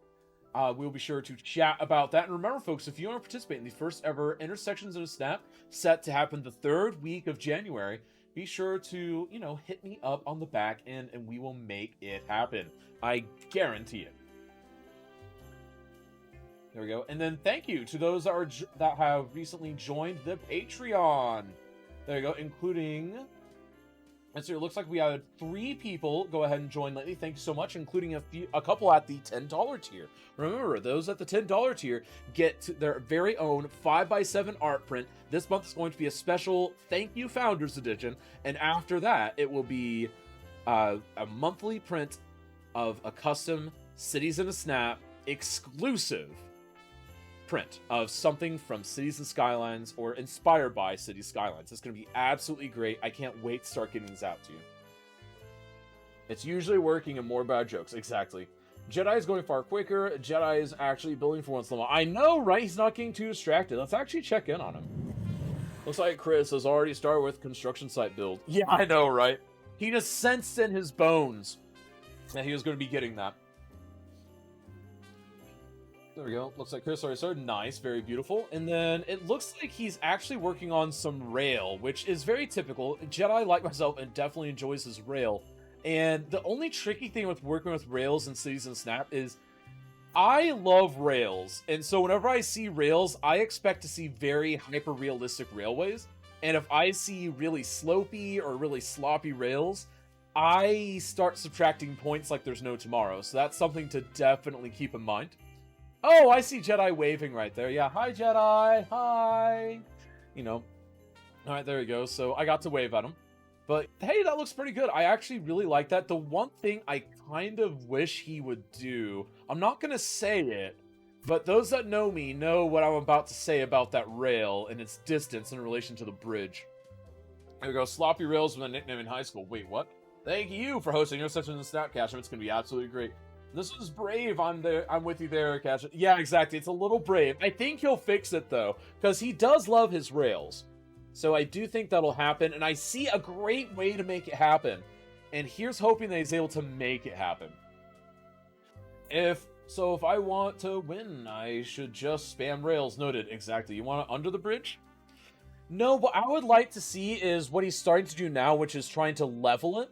We'll be sure to chat about that. And remember, folks, if you want to participate in the first ever Intersections in a Snap, set to happen the 3rd week of January, be sure to, hit me up on the back end and we will make it happen. I guarantee it. There we go. And then thank you to those that have recently joined the Patreon. There you go, including... And so it looks like we had 3 people go ahead and join lately. Thank you so much, including a couple at the $10 tier. Remember, those at the $10 tier get their very own 5x7 art print. This month is going to be a special Thank You Founders Edition, and after that, it will be a monthly print of a custom Cities in a Snap exclusive print of something from Cities and Skylines or inspired by Cities Skylines. It's going to be absolutely great. I can't wait to start getting this out to you. It's usually working and more bad jokes. Exactly. Jedi is going far quicker. Jedi is actually building for once in a while. I know, right? He's not getting too distracted. Let's actually check in on him. Looks like Chris has already started with construction site build. Yeah, I know, right? He just sensed in his bones that he was going to be getting that. There we go. Looks like Chris already started. Nice, very beautiful. And then it looks like he's actually working on some rail, which is very typical. Jedi, like myself, and definitely enjoys his rail. And the only tricky thing with working with rails in Cities and Snap is I love rails. And so whenever I see rails, I expect to see very hyper-realistic railways. And if I see really slopey or really sloppy rails, I start subtracting points like there's no tomorrow. So that's something to definitely keep in mind. Oh, I see Jedi waving right there. Yeah, hi, Jedi. Hi. You know. All right, there we go. So I got to wave at him. But hey, that looks pretty good. I actually really like that. The one thing I kind of wish he would do, I'm not going to say it, but those that know me know what I'm about to say about that rail and its distance in relation to the bridge. There we go. Sloppy rails with a nickname in high school. Wait, what? Thank you for hosting your session in the Snapcast. It's going to be absolutely great. This is brave. I'm with you there, Cash. Yeah, exactly. It's a little brave. I think he'll fix it, though, because he does love his rails. So I do think that'll happen, and I see a great way to make it happen. And here's hoping that he's able to make it happen. If I want to win, I should just spam rails. Noted. Exactly. You want it under the bridge? No, what I would like to see is what he's starting to do now, which is trying to level it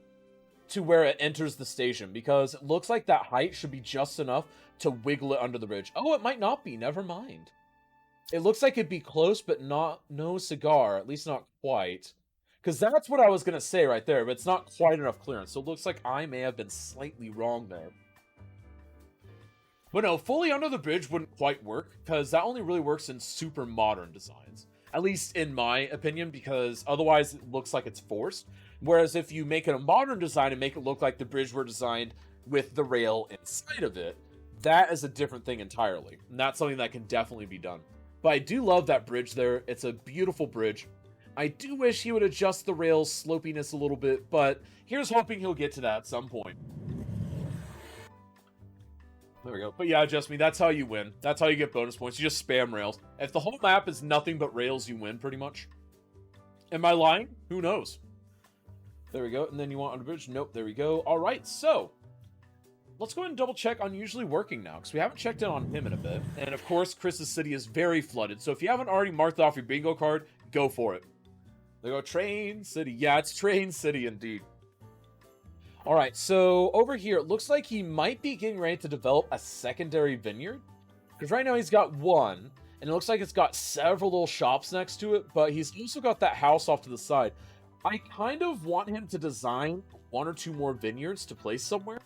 to where it enters the station, because it looks like that height should be just enough to wiggle it under the bridge. Oh, it might not be. Never mind. It looks like it'd be close, but no cigar. At least not quite. Because that's what I was going to say right there, but it's not quite enough clearance. So it looks like I may have been slightly wrong there. But no, fully under the bridge wouldn't quite work, because that only really works in super modern designs. At least in my opinion, because otherwise it looks like it's forced. Whereas if you make it a modern design and make it look like the bridge were designed with the rail inside of it, that is a different thing entirely. And that's something that can definitely be done. But I do love that bridge there. It's a beautiful bridge. I do wish he would adjust the rail's slopiness a little bit, but here's hoping he'll get to that at some point. There we go. But yeah, just me. That's how you win. That's how you get bonus points. You just spam rails. If the whole map is nothing but rails, you win pretty much. Am I lying? Who knows? There we go. And then you want on the bridge? Nope. There we go. All right. So let's go ahead and double check on usually working now, because we haven't checked in on him in a bit. And of course, Chris's city is very flooded. So if you haven't already marked off your bingo card, go for it. There we go. Train City. Yeah, it's Train City indeed. All right. So over here, it looks like he might be getting ready to develop a secondary vineyard, because right now he's got one, and it looks like it's got several little shops next to it, but he's also got that house off to the side. I kind of want him to design one or two more vineyards to place somewhere,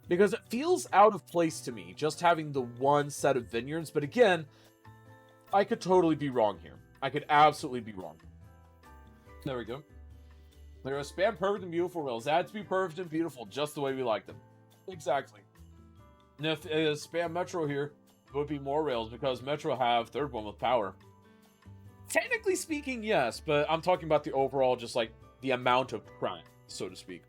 because it feels out of place to me, just having the one set of vineyards. But again, I could totally be wrong here. I could absolutely be wrong. There we go. There are spam perfect and beautiful rails. They had to be perfect and beautiful, just the way we like them. Exactly. And if it is spam Metro here, it would be more rails, because Metro have third one with power. Technically speaking, yes, but I'm talking about the overall, just like the amount of crime, so to speak.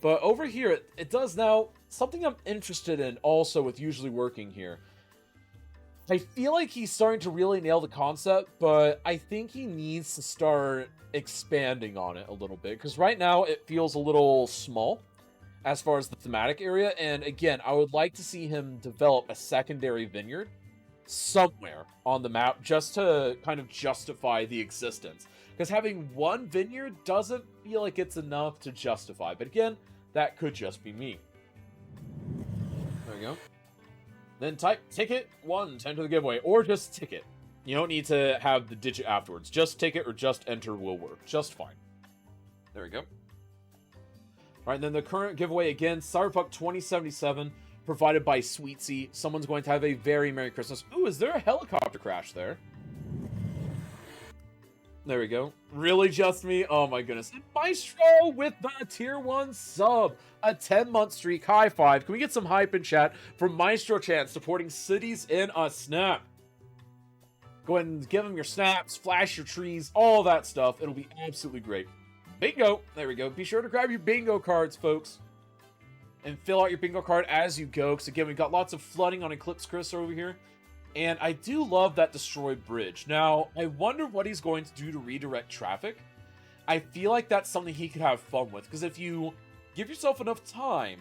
But over here, it does now, something I'm interested in also with usually working here. I feel like he's starting to really nail the concept, but I think he needs to start expanding on it a little bit, because right now it feels a little small as far as the thematic area. And again, I would like to see him develop a secondary vineyard somewhere on the map, just to kind of justify the existence, because having one vineyard doesn't feel like it's enough to justify. But again, that could just be me. There we go. Then type ticket 1 to enter the giveaway, or just ticket. You don't need to have the digit afterwards. Just ticket or just enter will work just fine. There we go. All right, and then the current giveaway again, Cyberpunk 2077, provided by Sweetsy. Someone's going to have a very Merry Christmas. Ooh, is there a helicopter crash there? There we go. Really just me? Oh my goodness. And Maestro with the tier 1 sub. A 10-month streak. High five. Can we get some hype in chat from Maestro Chan supporting Cities in a Snap? Go ahead and give them your snaps, flash your trees, all that stuff. It'll be absolutely great. Bingo. There we go. Be sure to grab your bingo cards, folks. and fill out your bingo card as you go. Because again, we've got lots of flooding on Eclipse Chris over here. And I do love that destroyed bridge. Now, I wonder what he's going to do to redirect traffic. I feel like that's something he could have fun with. Because if you give yourself enough time,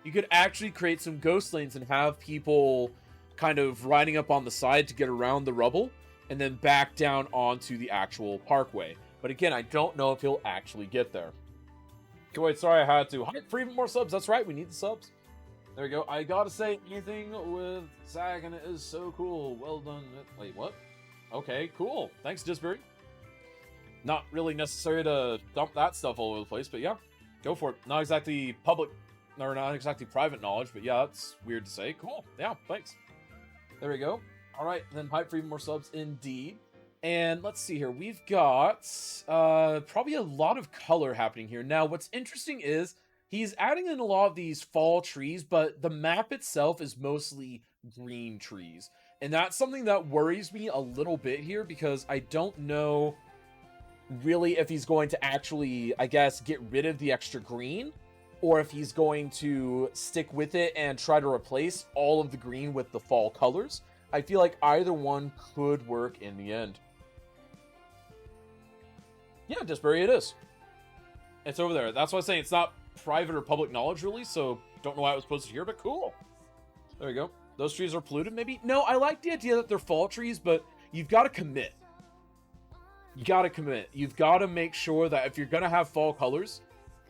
you could actually create some ghost lanes and have people kind of riding up on the side to get around the rubble and then back down onto the actual parkway. But again, I don't know if he'll actually get there. Okay, wait, sorry I had to. For even more subs, that's right, we need the subs. There we go. I gotta say, anything with Zag and it is so cool. Well done. Wait, what? Okay, cool. Thanks, Disbury. Not really necessary to dump that stuff all over the place, but yeah, go for it. Not exactly public, or not exactly private knowledge, but yeah, that's weird to say. Cool. Yeah, thanks. There we go. All right, then hype for even more subs, indeed. And let's see here. We've got probably a lot of color happening here. Now, what's interesting is he's adding in a lot of these fall trees, but the map itself is mostly green trees. And that's something that worries me a little bit here because I don't know really if he's going to actually, I guess, get rid of the extra green or if he's going to stick with it and try to replace all of the green with the fall colors. I feel like either one could work in the end. Yeah, Disbury, it is. It's over there. That's why I'm saying it's not private or public knowledge, really, so don't know why it was posted here, but cool. There we go. Those trees are polluted, maybe? No, I like the idea that they're fall trees, but you've got to commit. You got to commit. You've got to make sure that if you're going to have fall colors,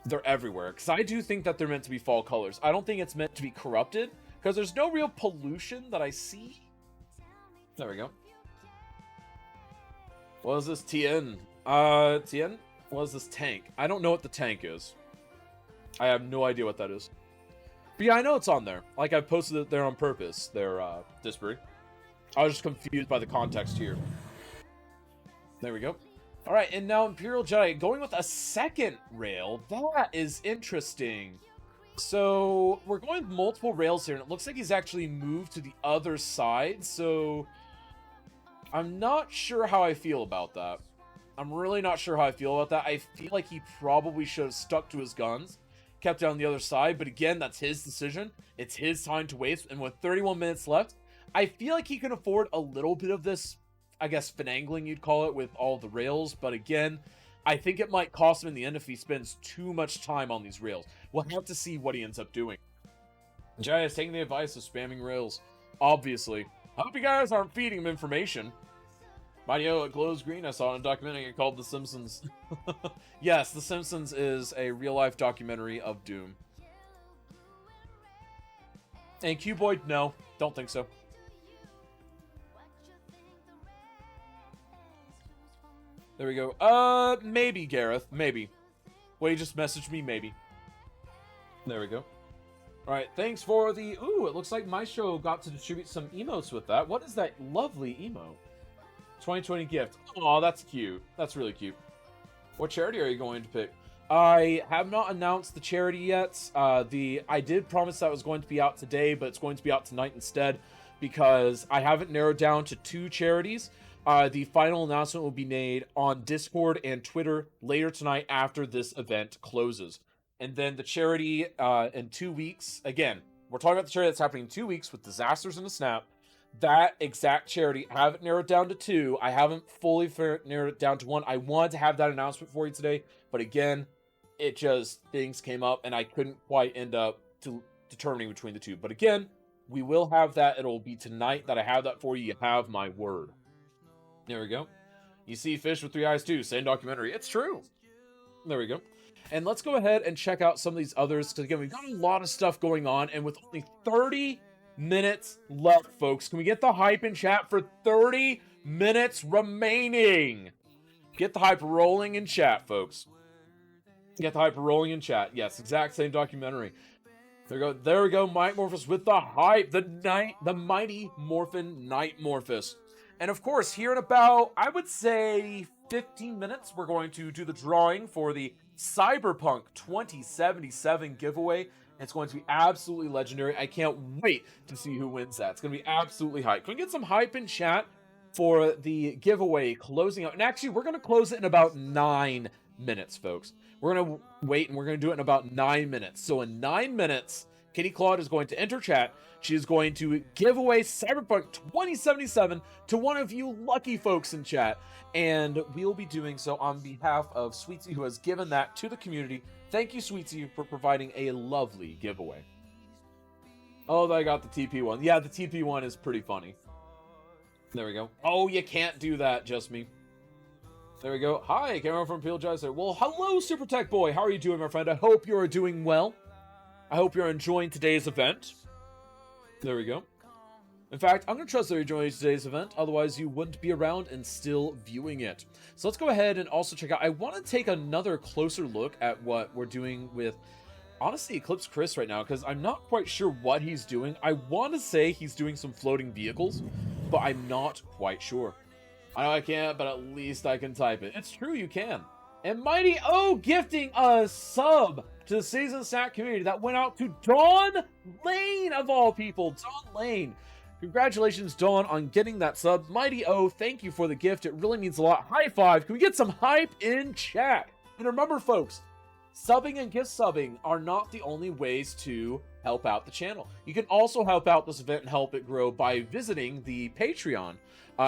they're everywhere. Because I do think that they're meant to be fall colors. I don't think it's meant to be corrupted, because there's no real pollution that I see. There we go. What is this, Tien? Tien? What is this tank? I don't know what the tank is. I have no idea what that is. But yeah, I know it's on there. Like, I posted it there on purpose. There, Disbury. I was just confused by the context here. There we go. Alright, and now Imperial Jedi going with a second rail. That is interesting. So, we're going with multiple rails here, and it looks like he's actually moved to the other side, so I'm not sure how I feel about that. I'm really not sure how I feel about that. I feel like he probably should have stuck to his guns, kept it on the other side, but again, that's his decision. It's his time to waste, and with 31 minutes left, I feel like he can afford a little bit of this, I guess, finagling, you'd call it, with all the rails, but again, I think it might cost him in the end if he spends too much time on these rails. We'll have to see what he ends up doing. Jai is taking the advice of spamming rails, obviously. I hope you guys aren't feeding him information. Mighty O, it glows green. I saw in a documentary called The Simpsons. Yes, The Simpsons is a real-life documentary of Doom. And Cuboid, no, don't think so. There we go. Maybe, Gareth. Maybe. Well, you just messaged me, maybe. There we go. Alright, thanks for the... Ooh, it looks like my show got to distribute some emotes with that. What is that lovely emote? 2020 gift. Aw, that's cute. That's really cute. What charity are you going to pick? I have not announced the charity yet. I did promise that was going to be out today, but it's going to be out tonight instead because I haven't narrowed down to 2 charities. The final announcement will be made on Discord and Twitter later tonight after this event closes. And then the charity in 2 weeks, again, we're talking about the charity that's happening in 2 weeks with Disasters in the Snap. That exact charity, I haven't narrowed down to 2. I haven't fully narrowed it down to 1. I wanted to have that announcement for you today, but again, it just, things came up and I couldn't quite end up determining between the 2. But again, we will have that. It'll be tonight that I have that for you. You have my word. There we go. You see fish with 3 eyes too. Same documentary. It's true. There we go. And let's go ahead and check out some of these others, because again, we've got a lot of stuff going on, and with only 30 minutes left, folks, can we get the hype in chat for 30 minutes remaining? Get the hype rolling in chat, folks. Get the hype rolling in chat. Yes, exact same documentary. There we go. There we go. Might Morphus with the hype. The Mighty Morphin Night Morphus. And of course, here in about, I would say, 15 minutes, we're going to do the drawing for the Cyberpunk 2077 giveaway. It's going to be absolutely legendary. I can't wait to see who wins that. It's going to be absolutely hype. Can we get some hype in chat for the giveaway closing out? And actually, we're going to close it in about 9 minutes, folks. We're going to wait, and we're going to do it in about 9 minutes. So in 9 minutes, Kitty Claude is going to enter chat. She is going to give away Cyberpunk 2077 to one of you lucky folks in chat. And we'll be doing so on behalf of Sweetsy, who has given that to the community. Thank you, Sweetsy, for providing a lovely giveaway. Oh, I got the TP one. Yeah, the TP one is pretty funny. There we go. Oh, you can't do that, just me. There we go. Hi, Cameron from Peel Jazz there. Well, hello, Super Tech Boy. How are you doing, my friend? I hope you are doing well. I hope you're enjoying today's event. There we go. In fact, I'm going to trust that you're enjoying today's event. Otherwise, you wouldn't be around and still viewing it. So let's go ahead and also check out. I want to take another closer look at what we're doing with, honestly, Eclipse Chris right now, because I'm not quite sure what he's doing. I want to say he's doing some floating vehicles, but I'm not quite sure. I know I can't, but at least I can type it. It's true, you can. And Mighty O gifting a sub to the Season Snack community that went out to Dawn Lane, of all people. Dawn Lane. Congratulations, Dawn, on getting that sub. Mighty O, thank you for the gift. It really means a lot. High five. Can we get some hype in chat? And remember, folks, subbing and gift subbing are not the only ways to help out the channel. You can also help out this event and help it grow by visiting the Patreon.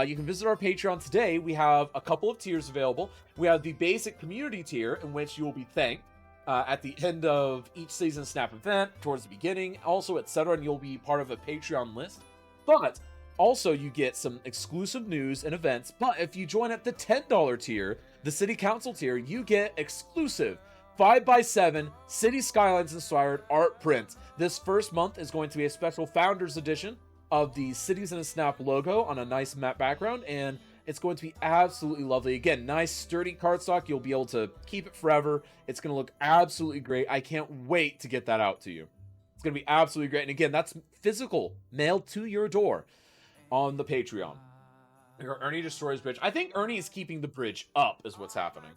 You can visit our Patreon today. We have a couple of tiers available. We have the basic community tier, in which you will be thanked at the end of each Season Snap event, towards the beginning, also, etc., and you'll be part of a Patreon list. But also, you get some exclusive news and events. But if you join at the $10 tier, the City Council tier, you get exclusive 5x7 City Skylines inspired art prints. This first month is going to be a special Founders Edition of the Cities in a Snap logo on a nice matte background, and it's going to be absolutely lovely. Again, nice sturdy cardstock. You'll be able to keep it forever. It's going to look absolutely great. I can't wait to get that out to you. It's going to be absolutely great. And again, that's physical, mailed to your door on the Patreon. Ernie destroys bridge. I think Ernie is keeping the bridge up is what's happening.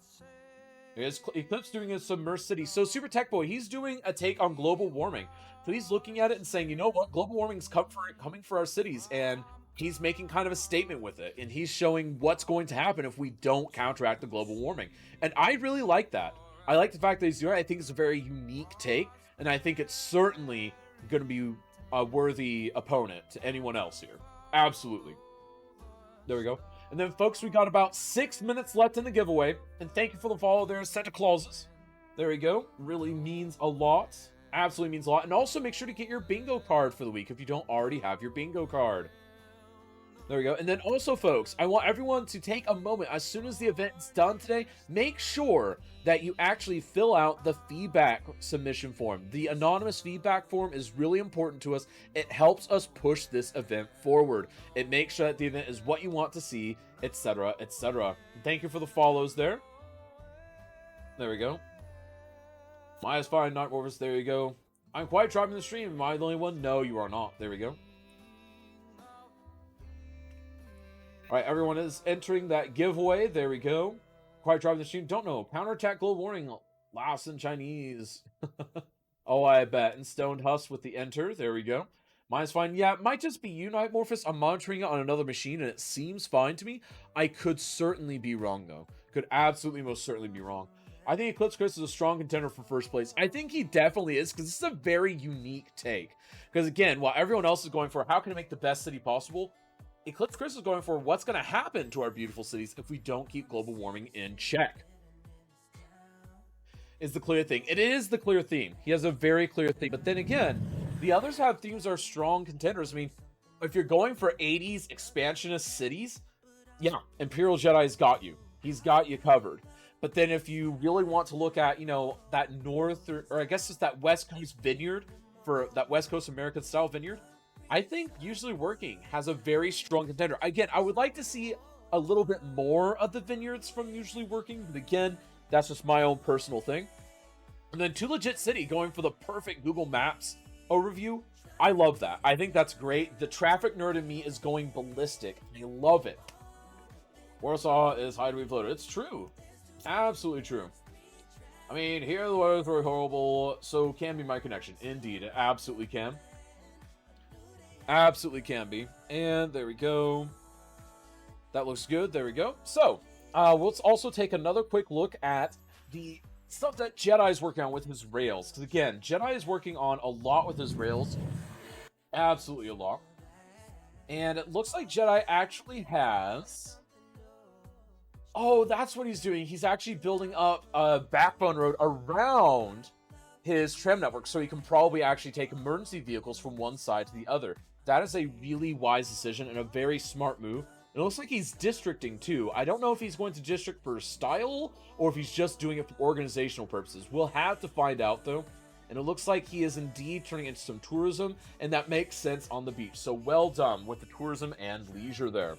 Eclipse doing a submersed city. So Super Tech Boy, he's doing a take on global warming. So he's looking at it and saying, you know what, global warming is coming for our cities, and he's making kind of a statement with it, and he's showing what's going to happen if we don't counteract the global warming. And I really like that. I like the fact that he's doing it. I think it's a very unique take, and I think it's certainly going to be a worthy opponent to anyone else here. Absolutely. There we go. And then, folks, we got about 6 minutes left in the giveaway. And thank you for the follow there, Santa Clauses. There we go. Really means a lot. Absolutely means a lot. And also make sure to get your bingo card for the week if you don't already have your bingo card. There we go. And then also, folks, I want everyone to take a moment as soon as the event is done today. Make sure that you actually fill out the feedback submission form. The anonymous feedback form is really important to us. It helps us push this event forward. It makes sure that the event is what you want to see, etc., etc. Thank you for the follows there. There we go. Maya's fine, Night Morphus. There you go. I'm quite driving the stream. Am I the only one? No, you are not. There we go. Alright, everyone is entering that giveaway. There we go. Quite driving the stream. Don't know. Counterattack global warming. Laos in Chinese. Oh, I bet. And Stoned Husk with the enter. There we go. Mine's fine. Yeah, it might just be you, Night Morphus. I'm monitoring it on another machine, and it seems fine to me. I could certainly be wrong, though. Could absolutely most certainly be wrong. I think Eclipse Chris is a strong contender for first place. I think he definitely is, because this is a very unique take. Because, again, while everyone else is going for how can I make the best city possible, Eclipse Chris is going for what's going to happen to our beautiful cities if we don't keep global warming in check. Is the clear thing. It is the clear theme. He has a very clear theme. But then again, the others have themes that are strong contenders. I mean, if you're going for 80s expansionist cities, yeah, Imperial Jedi's got you. He's got you covered. But then if you really want to look at, you know, that north, or I guess it's that West Coast vineyard, for that West Coast American style vineyard, I think Usually Working has a very strong contender. Again, I would like to see a little bit more of the vineyards from Usually Working, but again, that's just my own personal thing. And then Too Legit City going for the perfect Google Maps overview. I love that. I think that's great. The traffic nerd in me is going ballistic. I love it. Warsaw is hideaway floated. It's true. Absolutely true. I mean, here the weather is very horrible, so can be my connection. Indeed, it absolutely can. Absolutely can be. And there we go. That looks good. There we go. So, let's also take another quick look at the stuff that Jedi's working on with his rails. Because again, Jedi is working on a lot with his rails. Absolutely a lot. And it looks like Jedi actually has... Oh, that's what he's doing. He's actually building up a backbone road around his tram network, so he can probably actually take emergency vehicles from one side to the other. That is a really wise decision and a very smart move. It looks like he's districting too. I don't know if he's going to district for style or if he's just doing it for organizational purposes. We'll have to find out though. And it looks like he is indeed turning into some tourism, and that makes sense on the beach. So well done with the tourism and leisure there.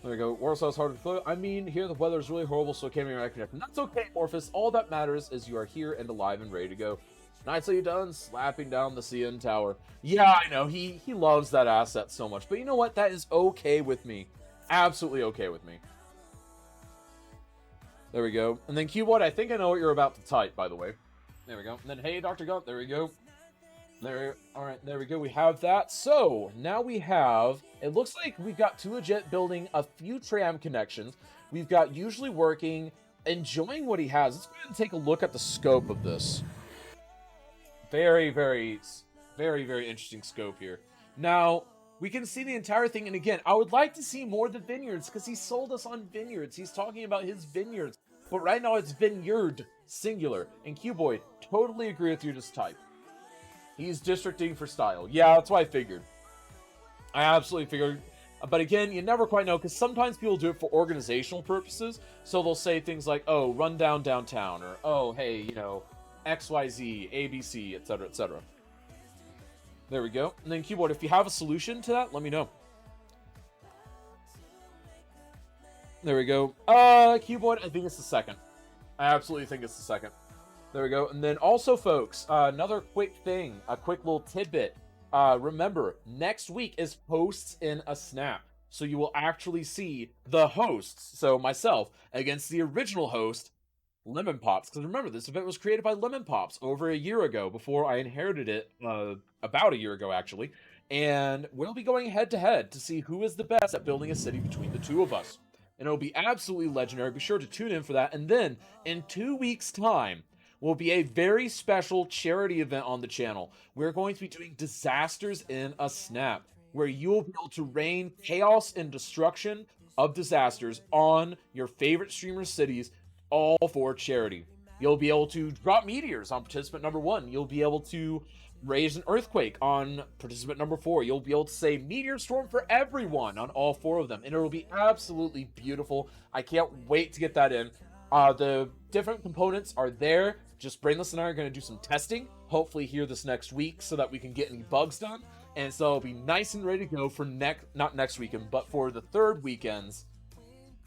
There we go. Warsaw's hard to float. I mean, here the weather is really horrible, so it can't be reconnected. And that's okay, Morphus. All that matters is you are here and alive and ready to go. Nicely done, slapping down the CN Tower. Yeah, I know. He loves that asset so much. But you know what? That is okay with me. Absolutely okay with me. There we go. And then Cubot, I think I know what you're about to type, by the way. There we go. And then, hey, Dr. Gunt, there we go. Alright, there we go. We have that. So, now we have... It looks like we've got Tulajet building a few tram connections. We've got Usually Working, enjoying what he has. Let's go ahead and take a look at the scope of this. Very, very, very, very interesting scope here. Now, we can see the entire thing. And again, I would like to see more of the vineyards because he sold us on vineyards. He's talking about his vineyards. But right now, it's vineyard, singular. And Cuboid, totally agree with you, just type. He's districting for style. Yeah, that's what I figured. I absolutely figured. But again, you never quite know, because sometimes people do it for organizational purposes. So they'll say things like, oh, run down downtown, or, oh, hey, you know, XYZ, ABC, etc., etc. There we go. And then Keyboard, if you have a solution to that, let me know. There we go. Keyboard, I think it's the second. I absolutely think it's the second. There we go. And then also, folks, another quick thing, a quick little tidbit. Remember, next week is Hosts in a Snap. So you will actually see the hosts, so myself, against the original host, Lemon Pops. Because remember, this event was created by Lemon Pops over a year ago, before I inherited it, about a year ago, actually. And we'll be going head-to-head to see who is the best at building a city between the two of us. And it'll be absolutely legendary. Be sure to tune in for that. And then, in 2 weeks' time, will be a very special charity event on the channel. We're going to be doing Disasters in a Snap, where you will be able to rain chaos and destruction of disasters on your favorite streamer cities, all for charity. You'll be able to drop meteors on participant number 1. You'll be able to raise an earthquake on participant number 4. You'll be able to say meteor storm for everyone on all 4 of them, and it'll be absolutely beautiful. I can't wait to get that in. The different components are there. Just Brainless and I are going to do some testing, hopefully here this next week, so that we can get any bugs done. And so it'll be nice and ready to go for not next weekend, but for the third weekend's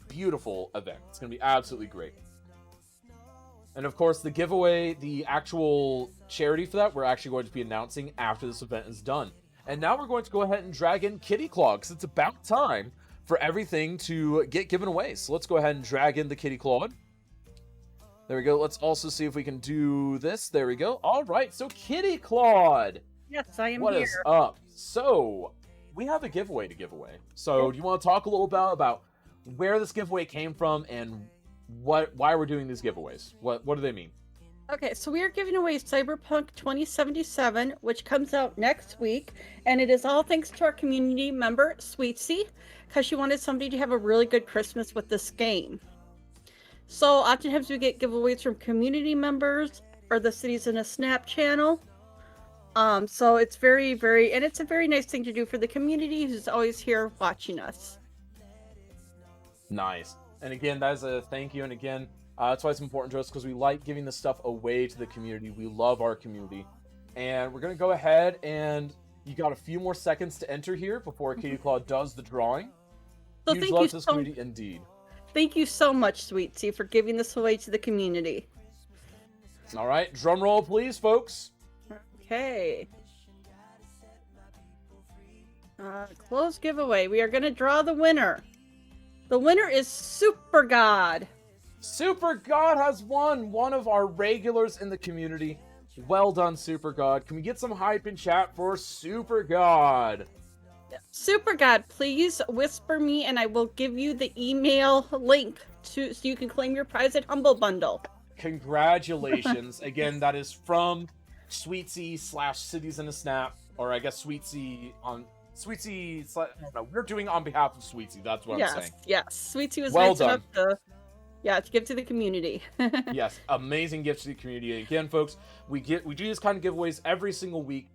beautiful event. It's going to be absolutely great. And of course, the giveaway, the actual charity for that, we're actually going to be announcing after this event is done. And now we're going to go ahead and drag in Kitty Claw, because it's about time for everything to get given away. So let's go ahead and drag in the Kitty Claw. There we go. Let's also see if we can do this. There we go. All right. So Kitty Claude. Yes, I am What here. is up? So we have a giveaway to give away. So do you want to talk a little about where this giveaway came from and why we're doing these giveaways? What do they mean? Okay, so we are giving away Cyberpunk 2077, which comes out next week, and it is all thanks to our community member, Sweetsy, because she wanted somebody to have a really good Christmas with this game. So oftentimes we get giveaways from community members or the Cities in a Snap channel. So it's very, and it's a very nice thing to do for the community who's always here watching us. Nice. And again, that is a thank you. And again, that's why it's important to us, because we like giving this stuff away to the community. We love our community. And we're going to go ahead, and you got a few more seconds to enter here before Kitty Claw does the drawing. So Huge thank love you to this so community indeed. Thank you so much, Sweetsy, for giving this away to the community. All right, drum roll, please, folks. Okay. Close giveaway. We are going to draw the winner. The winner is Super God. Super God has won, one of our regulars in the community. Well done, Super God. Can we get some hype in chat for Super God? Super God, please whisper me, and I will give you the email link so you can claim your prize at Humble Bundle. Congratulations. Again, that is from Sweetsy/Cities in a Snap, or I guess Sweetsy on Sweetsy. I don't know. We're doing on behalf of Sweetsy. That's what I'm saying. Yes. Sweetie was Well nice enough done. to give to the community. Yes, amazing gifts to the community. And again, folks, we do these kind of giveaways every single week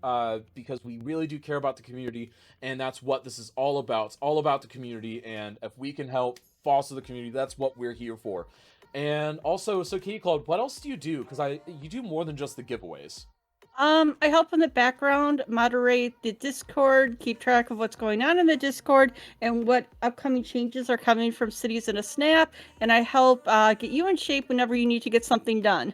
because we really do care about the community, and that's what this is all about. It's all about the community, and if we can help foster the community, that's what we're here for. And also, so Katie Claude, what else do you do? Because you do more than just the giveaways. I help in the background, moderate the Discord, keep track of what's going on in the Discord, and what upcoming changes are coming from Cities in a Snap. And I help get you in shape whenever you need to get something done.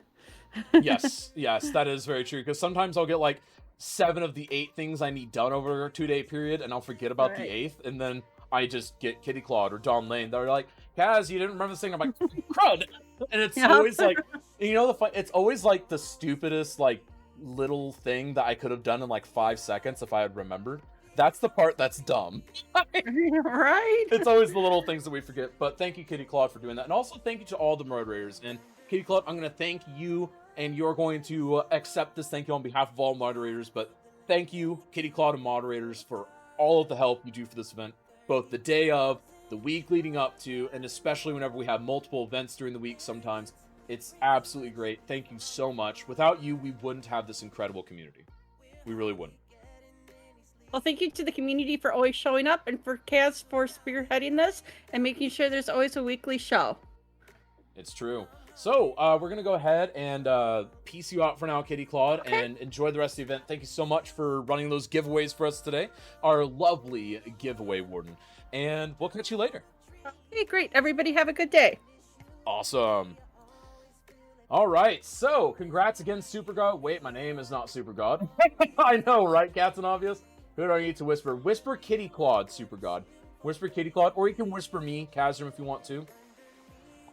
Yes, that is very true. Because sometimes I'll get like 7 of the 8 things I need done over a 2-day period, and I'll forget about the Right. 8th, and then I just get Kitty Claude or Don Lane. They're like, Kaz, you didn't remember this thing. I'm like, crud. And it's Yeah. always like, you know, it's always like the stupidest, like, little thing that I could have done in like 5 seconds if I had remembered. That's the part that's dumb. Right? It's always the little things that we forget. But thank you, Kitty Claude, for doing that. And also thank you to all the moderators. And Kitty Claude, I'm going to thank you, and you're going to accept this thank you on behalf of all moderators. But thank you, Kitty Claude and moderators, for all of the help you do for this event, both the day of, the week leading up to, and especially whenever we have multiple events during the week sometimes. It's absolutely great. Thank you so much. Without you, we wouldn't have this incredible community. We really wouldn't. Well, thank you to the community for always showing up, and for Kaz for spearheading this and making sure there's always a weekly show. It's true. So, we're going to go ahead and peace you out for now, Kitty Claude, Okay. and enjoy the rest of the event. Thank you so much for running those giveaways for us today, our lovely giveaway warden. And we'll catch you later. Okay, great. Everybody have a good day. Awesome. All right, so congrats again, Super God. Wait, my name is not Super God. I know, right, Captain Obvious? Who do I need to whisper? Whisper Kitty Claude, Super God. Whisper Kitty Claude, or you can whisper me, Kazrim, if you want to.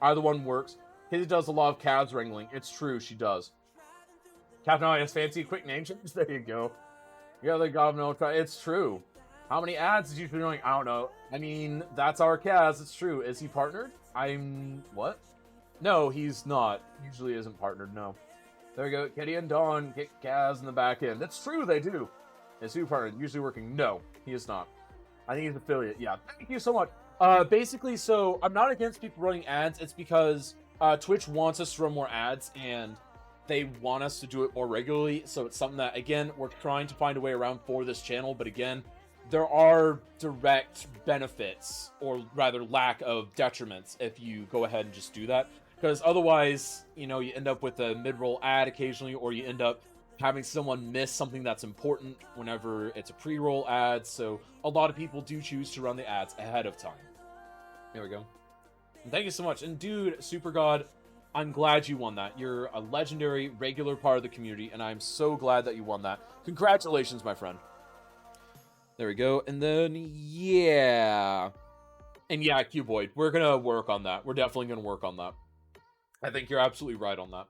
Either one works. Kitty does a lot of Kaz wrangling. It's true, she does. Captain Obvious, fancy quick name change? There you go. Yeah, the governor. It's true. How many ads did you be doing? I don't know. I mean, that's our Kaz. It's true. Is he partnered? What? No, he's not. Usually isn't partnered, no. There we go. Kitty and Dawn get Kaz in the back end. That's true, they do. Is he partnered? Usually working. No, he is not. I think he's an affiliate. Yeah, thank you so much. Basically, so I'm not against people running ads. It's because Twitch wants us to run more ads, and they want us to do it more regularly. So it's something that, again, we're trying to find a way around for this channel. But again, there are direct benefits, or rather lack of detriments, if you go ahead and just do that. Because otherwise, you know, you end up with a mid-roll ad occasionally, or you end up having someone miss something that's important whenever it's a pre-roll ad. So a lot of people do choose to run the ads ahead of time. There we go. And thank you so much. And dude, Super God, I'm glad you won that. You're a legendary, regular part of the community, and I'm so glad that you won that. Congratulations, my friend. There we go. And then, yeah. And yeah, Cuboid, we're going to work on that. We're definitely going to work on that. I think you're absolutely right on that.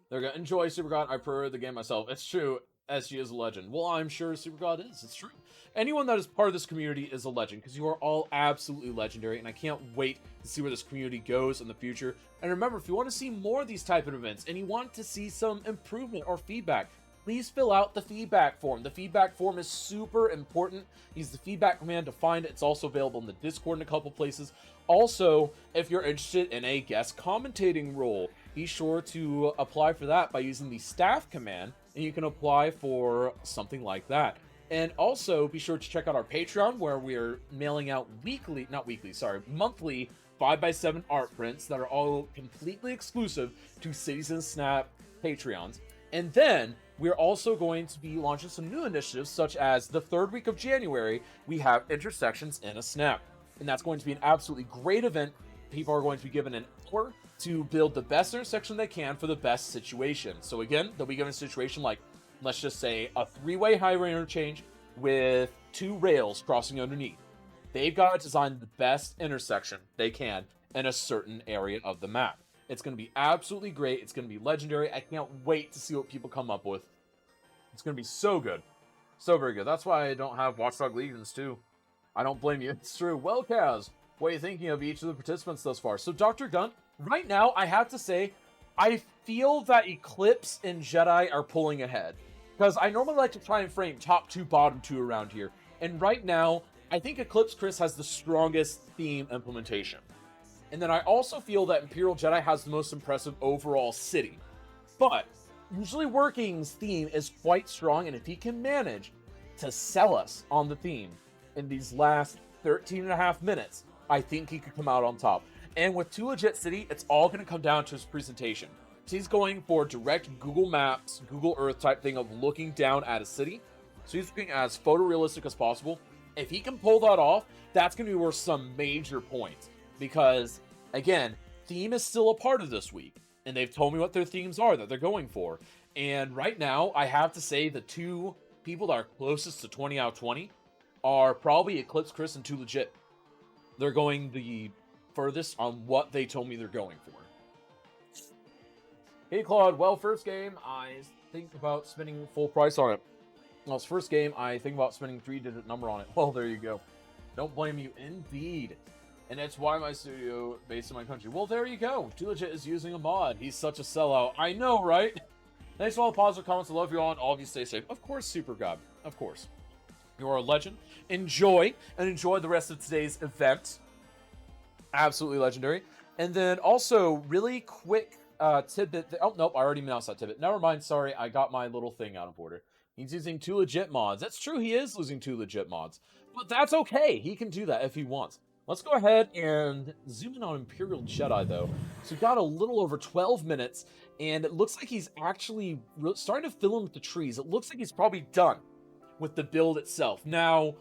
There we go. Enjoy, Super God. I prefer the game myself. It's true. SG is a legend. Well, I'm sure Super God is. It's true. Anyone that is part of this community is a legend, because you are all absolutely legendary, and I can't wait to see where this community goes in the future. And remember, if you want to see more of these type of events, and you want to see some improvement or feedback, please fill out the feedback form. The feedback form is super important. Use the feedback command to find it. It's also available in the Discord in a couple places. Also, if you're interested in a guest commentating role, be sure to apply for that by using the staff command, and you can apply for something like that. And also, be sure to check out our Patreon, where we're mailing out monthly 5x7 art prints that are all completely exclusive to Cities in Snap Patreons. And then, we're also going to be launching some new initiatives, such as the 3rd week of January, we have Intersections in a Snap. And that's going to be an absolutely great event. People are going to be given an hour to build the best intersection they can for the best situation. So again, they'll be given a situation like, let's just say, a 3-way highway interchange with 2 rails crossing underneath. They've got to design the best intersection they can in a certain area of the map. It's going to be absolutely great. It's going to be legendary. I can't wait to see what people come up with. It's going to be so good. So very good. That's why I don't have Watchdog Legions too. I don't blame you. It's true. Well, Kaz, what are you thinking of each of the participants thus far? So, Dr. Gunn, right now, I have to say, I feel that Eclipse and Jedi are pulling ahead. Because I normally like to try and frame top 2, bottom 2 around here. And right now, I think Eclipse Chris has the strongest theme implementation. And then I also feel that Imperial Jedi has the most impressive overall city. But Usually Working's theme is quite strong, and if he can manage to sell us on the theme in these last 13 and a half minutes, I think he could come out on top. And with Too Legit City, it's all going to come down to his presentation. So he's going for direct Google Maps, Google Earth type thing of looking down at a city. So he's looking as photorealistic as possible. If he can pull that off, that's going to be worth some major points. Because, again, theme is still a part of this week. And they've told me what their themes are that they're going for. And right now, I have to say the two people that are closest to 20 out of 20 are probably Eclipse Chris and Too Legit. They're going the furthest on what they told me they're going for. Hey, Claude. Well, first game, I think about spending full price on it. Well, it's first game, I think about spending 3-digit number on it. Well, there you go. Don't blame you, indeed. And that's why my studio based in my country. Well, there you go. Too Legit is using a mod. He's such a sellout. I know, right? Thanks for all the positive comments. I love you all, and all of you stay safe. Of course, Super God. Of course. You are a legend. Enjoy, and enjoy the rest of today's event. Absolutely legendary. And then also, really quick tidbit. Oh, nope, I already announced that tidbit. Never mind, sorry. I got my little thing out of order. He's using 2 legit mods. That's true, he is using 2 legit mods. But that's okay. He can do that if he wants. Let's go ahead and zoom in on Imperial Jedi, though. So we've got a little over 12 minutes, and it looks like he's actually starting to fill in with the trees. It looks like he's probably done with the build itself. Now,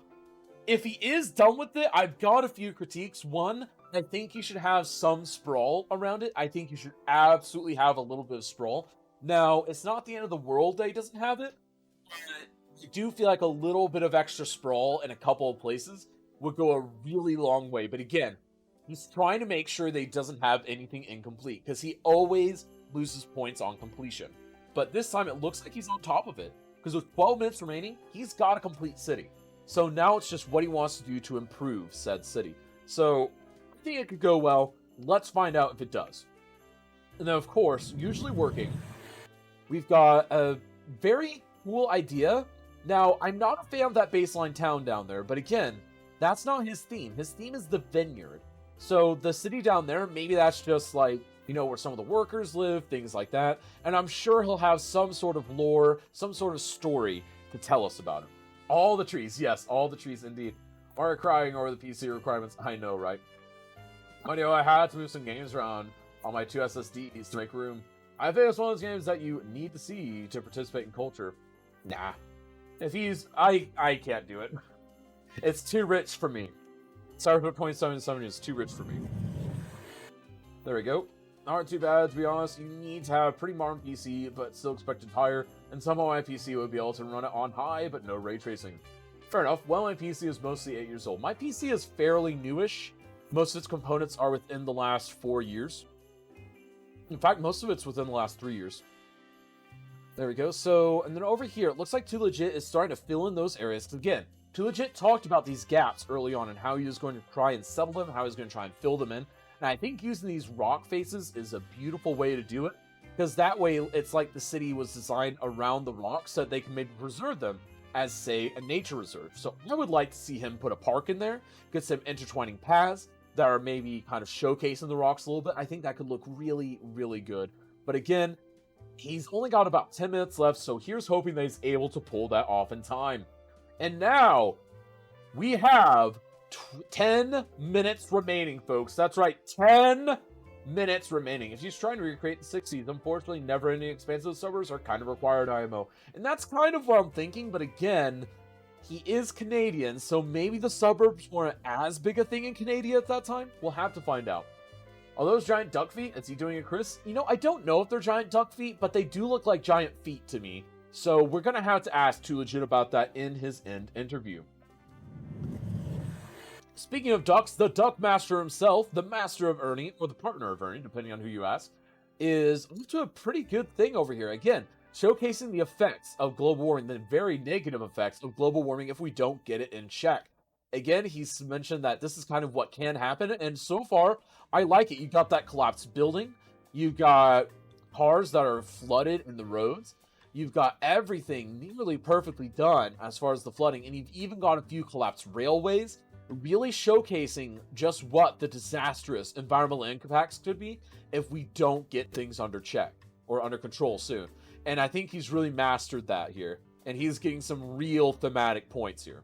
if he is done with it, I've got a few critiques. One, I think he should have some sprawl around it. I think he should absolutely have a little bit of sprawl. Now, it's not the end of the world that he doesn't have it. I do feel like a little bit of extra sprawl in a couple of places would go a really long way. But again, he's trying to make sure that he doesn't have anything incomplete, because he always loses points on completion. But this time it looks like he's on top of it, because with 12 minutes remaining, he's got a complete city. So now it's just what he wants to do to improve said city. So I think it could go well. Let's find out if it does. And then, of course, Usually Working, we've got a very cool idea. Now, I'm not a fan of that baseline town down there, but again, that's not his theme. His theme is the vineyard. So the city down there, maybe that's just like, you know, where some of the workers live, things like that. And I'm sure he'll have some sort of lore, some sort of story to tell us about him. All the trees, yes, all the trees indeed. Are crying over the PC requirements. I know, right? I know I had to move some games around on my 2 SSDs to make room. I think it's one of those games that you need to see to participate in culture. Nah. If he's... I can't do it. It's too rich for me. Cyberpunk 2077 is too rich for me. There we go. Aren't too bad, to be honest. You need to have a pretty modern PC, but still expected higher. And somehow my PC would be able to run it on high, but no ray tracing. Fair enough. Well, my PC is mostly 8 years old. My PC is fairly newish. Most of its components are within the last 4 years. In fact, most of it's within the last 3 years. There we go. So, and then over here, it looks like Too Legit is starting to fill in those areas. Again, Too Legit talked about these gaps early on and how he was going to try and settle them, how he was going to try and fill them in. And I think using these rock faces is a beautiful way to do it, because that way it's like the city was designed around the rocks so that they can maybe preserve them as, say, a nature reserve. So I would like to see him put a park in there, get some intertwining paths that are maybe kind of showcasing the rocks a little bit. I think that could look really, really good. But again, he's only got about 10 minutes left, so here's hoping that he's able to pull that off in time. And now, we have 10 minutes remaining, folks. That's right, 10 minutes remaining. If he's trying to recreate the 60s, unfortunately, never-ending expansive servers are kind of required IMO. And that's kind of what I'm thinking, but again, he is Canadian, so maybe the suburbs weren't as big a thing in Canada at that time? We'll have to find out. Are those giant duck feet? Is he doing it, Chris? You know, I don't know if they're giant duck feet, but they do look like giant feet to me. So we're going to have to ask Too Legit about that in his end interview. Speaking of ducks, the duck master himself, the master of Ernie, or the partner of Ernie, depending on who you ask, is up to a pretty good thing over here. Again, showcasing the effects of global warming, the very negative effects of global warming if we don't get it in check. again, he's mentioned that this is kind of what can happen, and so far, I like it. You got that collapsed building, you got cars that are flooded in the roads, you've got everything nearly perfectly done as far as the flooding, and you've even got a few collapsed railways, really showcasing just what the disastrous environmental impacts could be if we don't get things under check or under control soon. And I think he's really mastered that here, and he's getting some real thematic points here.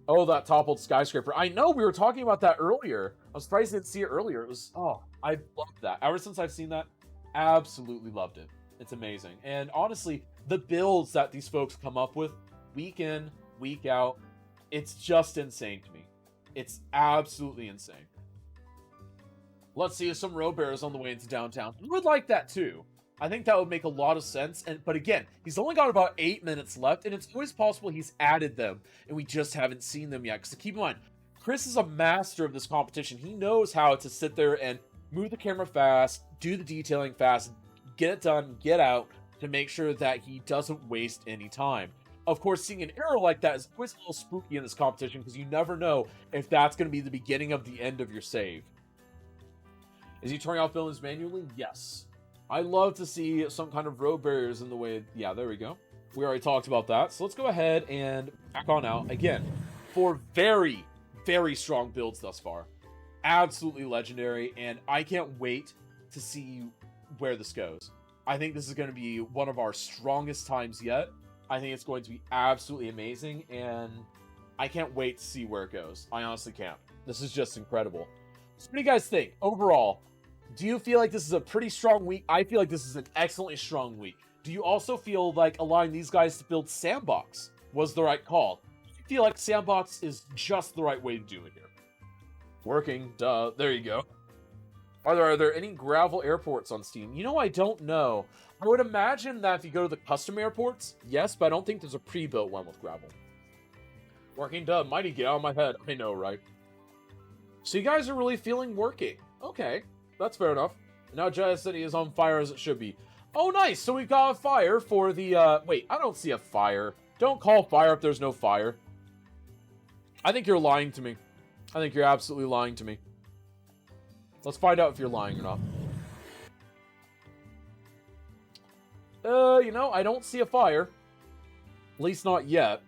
Oh, that toppled skyscraper. I know, we were talking about that earlier. I was surprised I didn't see it earlier. It was, oh, I loved that. Ever since I've seen that, absolutely loved it. It's amazing. And honestly, the builds that these folks come up with week in, week out, it's just insane to me. It's absolutely insane. Let's see some road barriers on the way into downtown. I would like that too. I think that would make a lot of sense. But again, he's only got about 8 minutes left, and it's always possible he's added them, and we just haven't seen them yet. Because keep in mind, Chris is a master of this competition. He knows how to sit there and move the camera fast, do the detailing fast, get it done, get out, to make sure that he doesn't waste any time. Of course, seeing an error like that is always a little spooky in this competition, because you never know if that's going to be the beginning of the end of your save. Is he turning off buildings manually? Yes. I love to see some kind of road barriers in the way. Yeah, there we go. We already talked about that. So let's go ahead and back on out. Again, 4 very, very strong builds thus far. Absolutely legendary, and I can't wait to see where this goes. I think this is going to be one of our strongest times yet. I think it's going to be absolutely amazing, and I can't wait to see where it goes. I honestly can't. This is just incredible. So what do you guys think? Overall, do you feel like this is a pretty strong week? I feel like this is an excellently strong week. Do you also feel like allowing these guys to build Sandbox was the right call? Do you feel like Sandbox is just the right way to do it here? Working, duh, there you go. Are there any gravel airports on Steam? You know, I don't know. I would imagine that if you go to the custom airports, yes, but I don't think there's a pre-built one with gravel. Working, duh, mighty, get out of my head. I know, right? So you guys are really feeling working. Okay, that's fair enough. Now Jaya City is on fire as it should be. Oh, nice, so we've got a fire for the, wait, I don't see a fire. Don't call fire if there's no fire. I think you're lying to me. I think you're absolutely lying to me. Let's find out if you're lying or not. You know, I don't see a fire. At least not yet.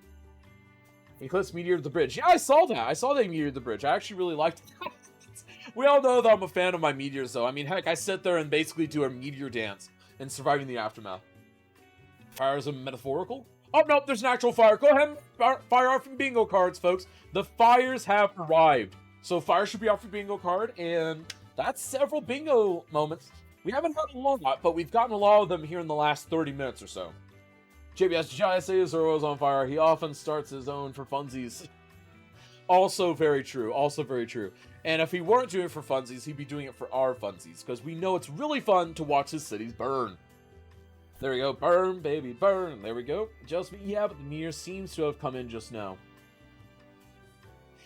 Eclipse meteored the bridge. Yeah, I saw that. I saw they meteored the bridge. I actually really liked it. We all know that I'm a fan of my meteors, though. I mean, heck, I sit there and basically do a meteor dance in Surviving the Aftermath. Fire is a metaphorical? Oh, no, there's an actual fire. Go ahead and fire off from bingo cards, folks. The fires have arrived. So fire should be off your bingo card, and that's several bingo moments. We haven't had a lot, but we've gotten a lot of them here in the last 30 minutes or so. JBS Jaya Zero is on fire. He often starts his own for funsies. Also very true. Also very true. And if he weren't doing it for funsies, he'd be doing it for our funsies, because we know it's really fun to watch his cities burn. There we go. Burn, baby, burn. There we go. Just me. Yeah, but the meteor seems to have come in just now.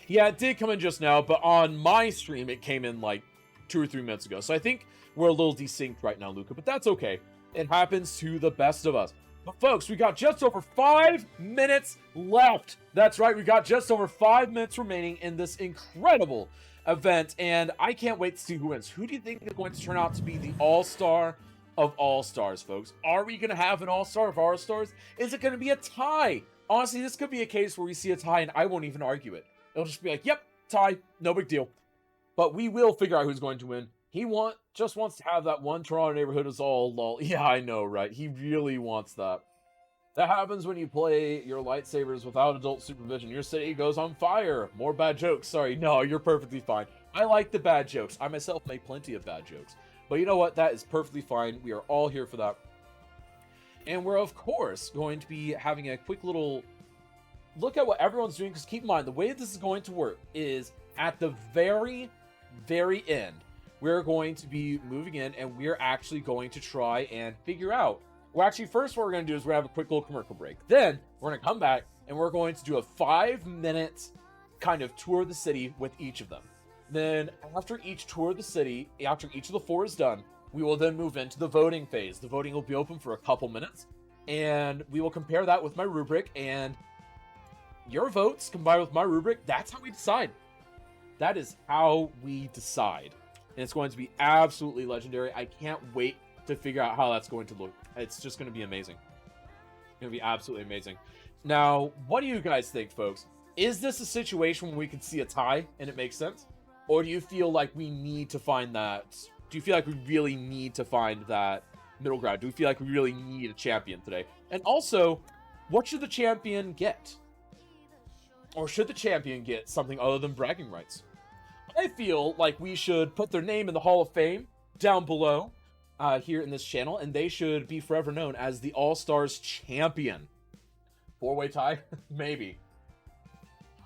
Yeah, it did come in just now, but on my stream, it came in like 2 or 3 minutes ago. So I think we're a little desynced right now, Luca, but that's okay. It happens to the best of us. But folks, we got just over 5 minutes left. That's right, we got just over 5 minutes remaining in this incredible event, and I can't wait to see who wins. Who do you think is going to turn out to be the all-star of all-stars, folks? Are we going to have an all-star of all-stars? Is it going to be a tie? Honestly, this could be a case where we see a tie and I won't even argue it. It'll just be like, yep, tie, no big deal. But we will figure out who's going to win. He just wants to have that one Toronto neighborhood is all lol. Yeah, I know, right? He really wants that. That happens when you play your lightsabers without adult supervision. Your city goes on fire. More bad jokes. Sorry, no, you're perfectly fine. I like the bad jokes. I myself make plenty of bad jokes. But you know what? That is perfectly fine. We are all here for that. And we're, of course, going to be having a quick little look at what everyone's doing. Because keep in mind, the way this is going to work is at the very, very end, we're going to be moving in and we're actually going to try and figure out. Well, actually, first what we're going to do is we're going to have a quick little commercial break. Then we're going to come back and we're going to do a 5-minute kind of tour of the city with each of them. Then after each tour of the city, after each of the 4 is done, we will then move into the voting phase. The voting will be open for a couple minutes and we will compare that with my rubric, and your votes combined with my rubric, that's how we decide. That is how we decide. And it's going to be absolutely legendary. I can't wait to figure out how that's going to look. It's just going to be amazing. It's going to be absolutely amazing. Now, what do you guys think, folks? Is this a situation where we could see a tie and it makes sense? Or do you feel like we need to find that? Do you feel like we really need to find that middle ground? Do we feel like we really need a champion today? And also, what should the champion get? Or should the champion get something other than bragging rights? I feel like we should put their name in the Hall of Fame down below here in this channel, and they should be forever known as the All-Stars champion. Four-way tie? Maybe.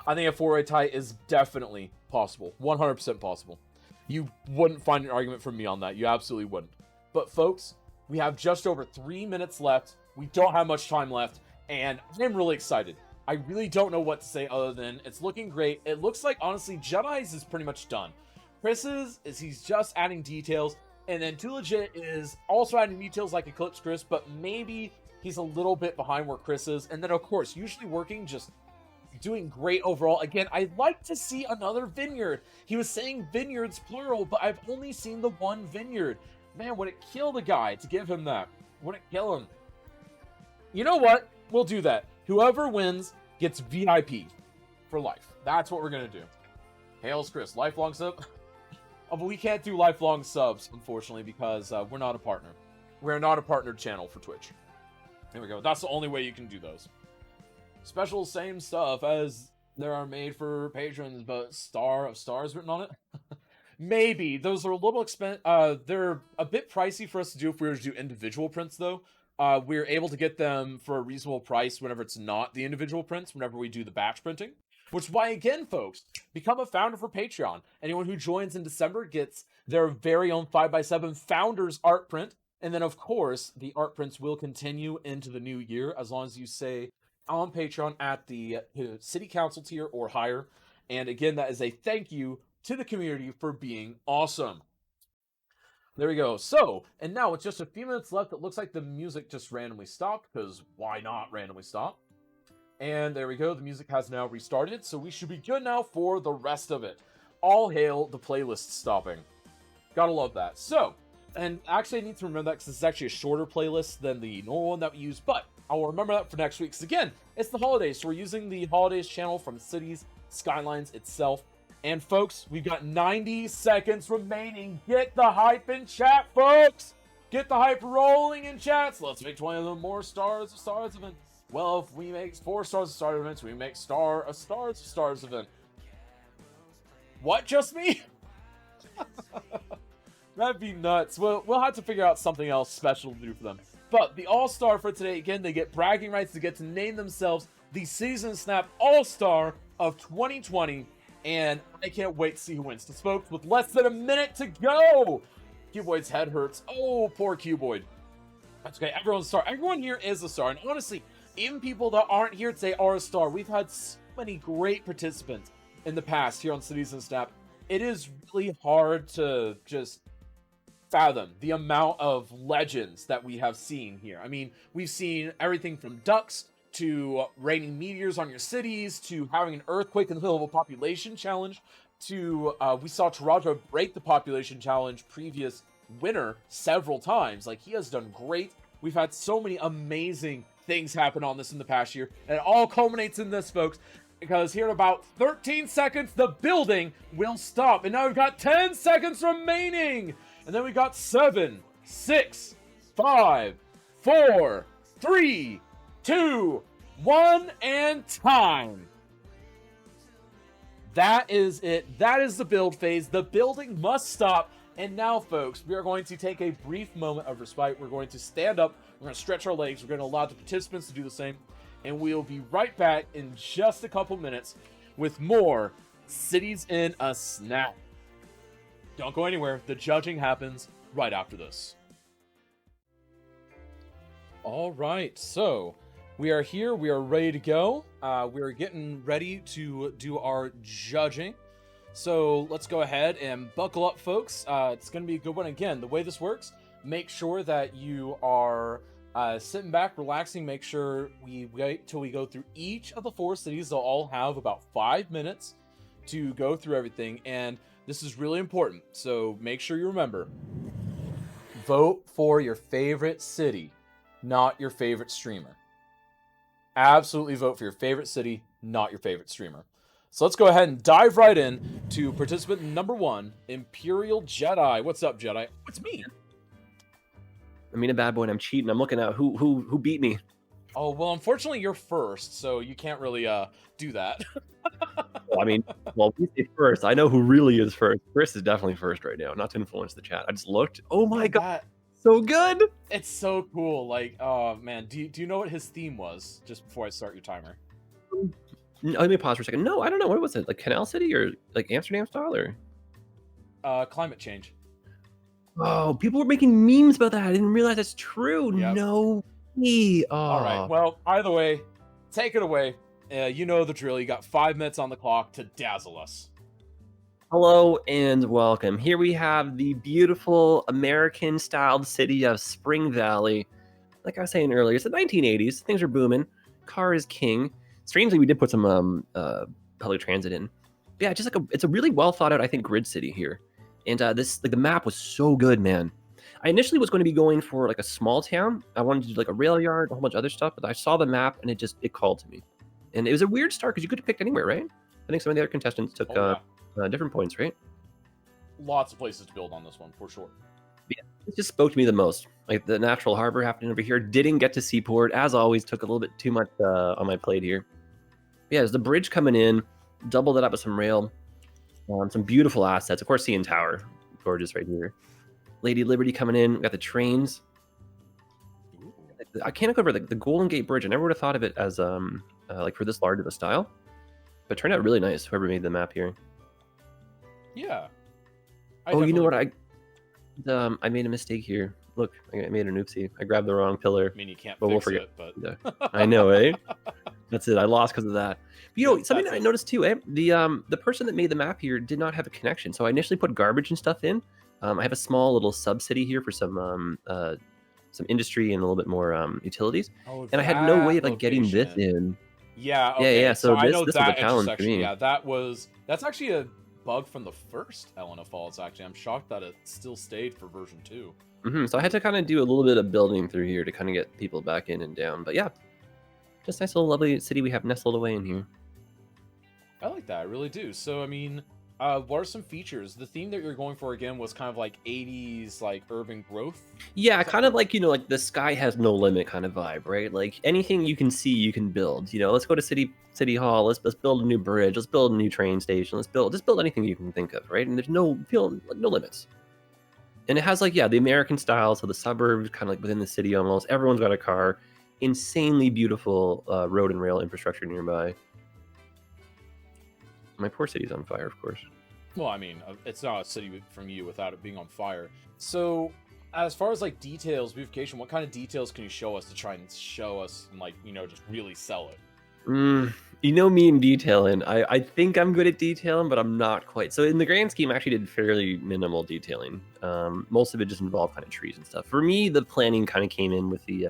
I think a four-way tie is definitely possible. 100% possible. You wouldn't find an argument from me on that. You absolutely wouldn't. But folks, we have just over 3 minutes left. We don't have much time left, and I'm really excited. I really don't know what to say other than it's looking great. It looks like, honestly, Jedi's is pretty much done. Chris's is he's just adding details, and then Too Legit is also adding details like Eclipse Chris, but maybe he's a little bit behind where Chris is. And then, of course, usually working, just doing great overall. Again, I'd like to see another vineyard. He was saying vineyards plural, but I've only seen the one vineyard. Man, would it kill the guy to give him that? Would it kill him? You know what? We'll do that. Whoever wins gets VIP for life. That's what we're going to do. Hails Chris, lifelong sub. Oh, but we can't do lifelong subs, unfortunately, because we're not a partner. We're not a partnered channel for Twitch. There we go. That's the only way you can do those. Special same stuff as there are made for patrons, but Star of Stars written on it. Maybe. Those are a little expensive. They're a bit pricey for us to do if we were to do individual prints, though. We're able to get them for a reasonable price whenever it's not the individual prints, whenever we do the batch printing. Which is why, again, folks, become a founder for Patreon. Anyone who joins in December gets their very own 5x7 Founders art print. And then, of course, the art prints will continue into the new year as long as you say on Patreon at the City Council tier or higher. And again, that is a thank you to the community for being awesome. There we go. So, and now with just a few minutes left, it looks like the music just randomly stopped, because why not randomly stop? And there we go. The music has now restarted, so we should be good now for the rest of it. All hail the playlist stopping. Gotta love that. So, and actually I need to remember that because it's actually a shorter playlist than the normal one that we use, but I will remember that for next week. Because again, it's the holidays, so we're using the holidays channel from Cities Skylines itself. And folks, we've got 90 seconds remaining. Get the hype in chat, folks! Get the hype rolling in chat. So let's make 20 of them more Stars of Stars event. Well, if we make 4 Stars of Stars events, we make Star of Stars event. What, just me? That'd be nuts. We'll have to figure out something else special to do for them. But the All-Star for today, again, they get bragging rights to get to name themselves the Season Snap All-Star of 2020. And I can't wait to see who wins. Because, folks, with less than a minute to go, Cuboid's head hurts. Oh, poor Cuboid. That's okay. Everyone's a star. Everyone here is a star. And honestly, even people that aren't here today are a star. We've had so many great participants in the past here on Cities and Snap. It is really hard to just fathom the amount of legends that we have seen here. I mean, we've seen everything from ducks to raining meteors on your cities, to having an earthquake in the middle of a population challenge, to we saw Toronto break the population challenge previous winner several times. Like, he has done great. We've had so many amazing things happen on this in the past year, and it all culminates in this, folks, because here in about 13 seconds, the building will stop, and now we've got 10 seconds remaining, and then we got 7, 6, 5, 4, 3, 2, 1, and time. That is it. That is the build phase. The building must stop. And now, folks, we are going to take a brief moment of respite. We're going to stand up. We're going to stretch our legs. We're going to allow the participants to do the same. And we'll be right back in just a couple minutes with more Cities in a Snap. Don't go anywhere. The judging happens right after this. All right, so we are here. We are ready to go. We are getting ready to do our judging. So let's go ahead and buckle up, folks. It's going to be a good one. Again, the way this works, make sure that you are Sitting back, relaxing, make sure we wait till we go through each of the 4 cities. They'll all have about 5 minutes to go through everything, and this is really important, so make sure you remember. Vote for your favorite city, not your favorite streamer. Absolutely vote for your favorite city, not your favorite streamer. So let's go ahead and dive right in to participant number 1, Imperial Jedi. What's up, Jedi? It's me. I mean, a bad boy, and I'm cheating. I'm looking at who beat me. Oh, well, unfortunately, you're first, so you can't really do that. Well, I mean, well, we say first. I know who really is first. Chris is definitely first right now. Not to influence the chat. I just looked. Oh my god, That- so good. It's so cool. Like, oh man, do you know what his theme was? Just before I start your timer. Let me pause for a second. No, I don't know. What was it? Like Canal City or like Amsterdam style or? Climate change. Oh, people were making memes about that. I didn't realize that's true. Yep. No way. Oh. All right. Well, either way, take it away. You know the drill. You got 5 minutes on the clock to dazzle us. Hello and welcome. Here we have the beautiful American-styled city of Spring Valley. Like I was saying earlier, it's the 1980s. Things are booming. Car is king. Strangely, we did put some public transit in. But yeah, just like it's a really well thought out, I think, grid city here. And this, like, the map was so good, man. I initially was going to be going for like a small town. I wanted to do like a rail yard, a whole bunch of other stuff. But I saw the map and it called to me. And it was a weird start because you could have picked anywhere, right? I think some of the other contestants took Oh, yeah. different points, right? Lots of places to build on this one, for sure. It just spoke to me the most. Like the natural harbor happening over here. Didn't get to Seaport. As always, took a little bit too much on my plate here. Yeah, there's the bridge coming in. Doubled it up with some rail. Some beautiful assets. Of course, CN Tower. Gorgeous right here. Lady Liberty coming in. We got the trains. I can't go over the Golden Gate Bridge. I never would have thought of it as like for this large of a style. But it turned out really nice, whoever made the map here. Yeah. Oh, you know what? I made a mistake here. Look, I made an oopsie. I grabbed the wrong pillar. I mean, you can't But we'll fix forget. it, but I know, eh? That's it. I lost because of that. But, you know, something That's that I it. noticed too, eh? The person that made the map here did not have a connection. So I initially put garbage and stuff in. I have a small little sub city here for some industry and a little bit more utilities. Oh, And I had no way of that like getting this location. in. Yeah, okay. yeah, so I this- know this was a that challenge for intersection. me. Yeah, that's actually a bug from the first Elena Falls. Actually, I'm shocked that it still stayed for version 2. So I had to kind of do a little bit of building through here to kind of get people back in and down. But yeah, just nice little lovely city we have nestled away in here. I like that. I really do. So, I mean, what are some features? The theme that you're going for again was kind of like 80s, like urban growth. Yeah, kind of like, you know, like the sky has no limit kind of vibe, right? Like anything you can see, you can build. You know, let's go to City Hall. Let's build a new bridge. Let's build a new train station. Let's build anything you can think of, right? And there's no limits. And it has like, yeah, the American style, so the suburbs kind of like within the city almost. Everyone's got a car. Insanely beautiful road and rail infrastructure nearby. My poor city's on fire, of course. Well, I mean, it's not a city from you without it being on fire. So, as far as like details, beautification, what kind of details can you show us to try and show us and like, you know, just really sell it? You know me in detailing. I think I'm good at detailing, but I'm not quite. So in the grand scheme, I actually did fairly minimal detailing. Most of it just involved kind of trees and stuff. For me, the planning kind of came in with the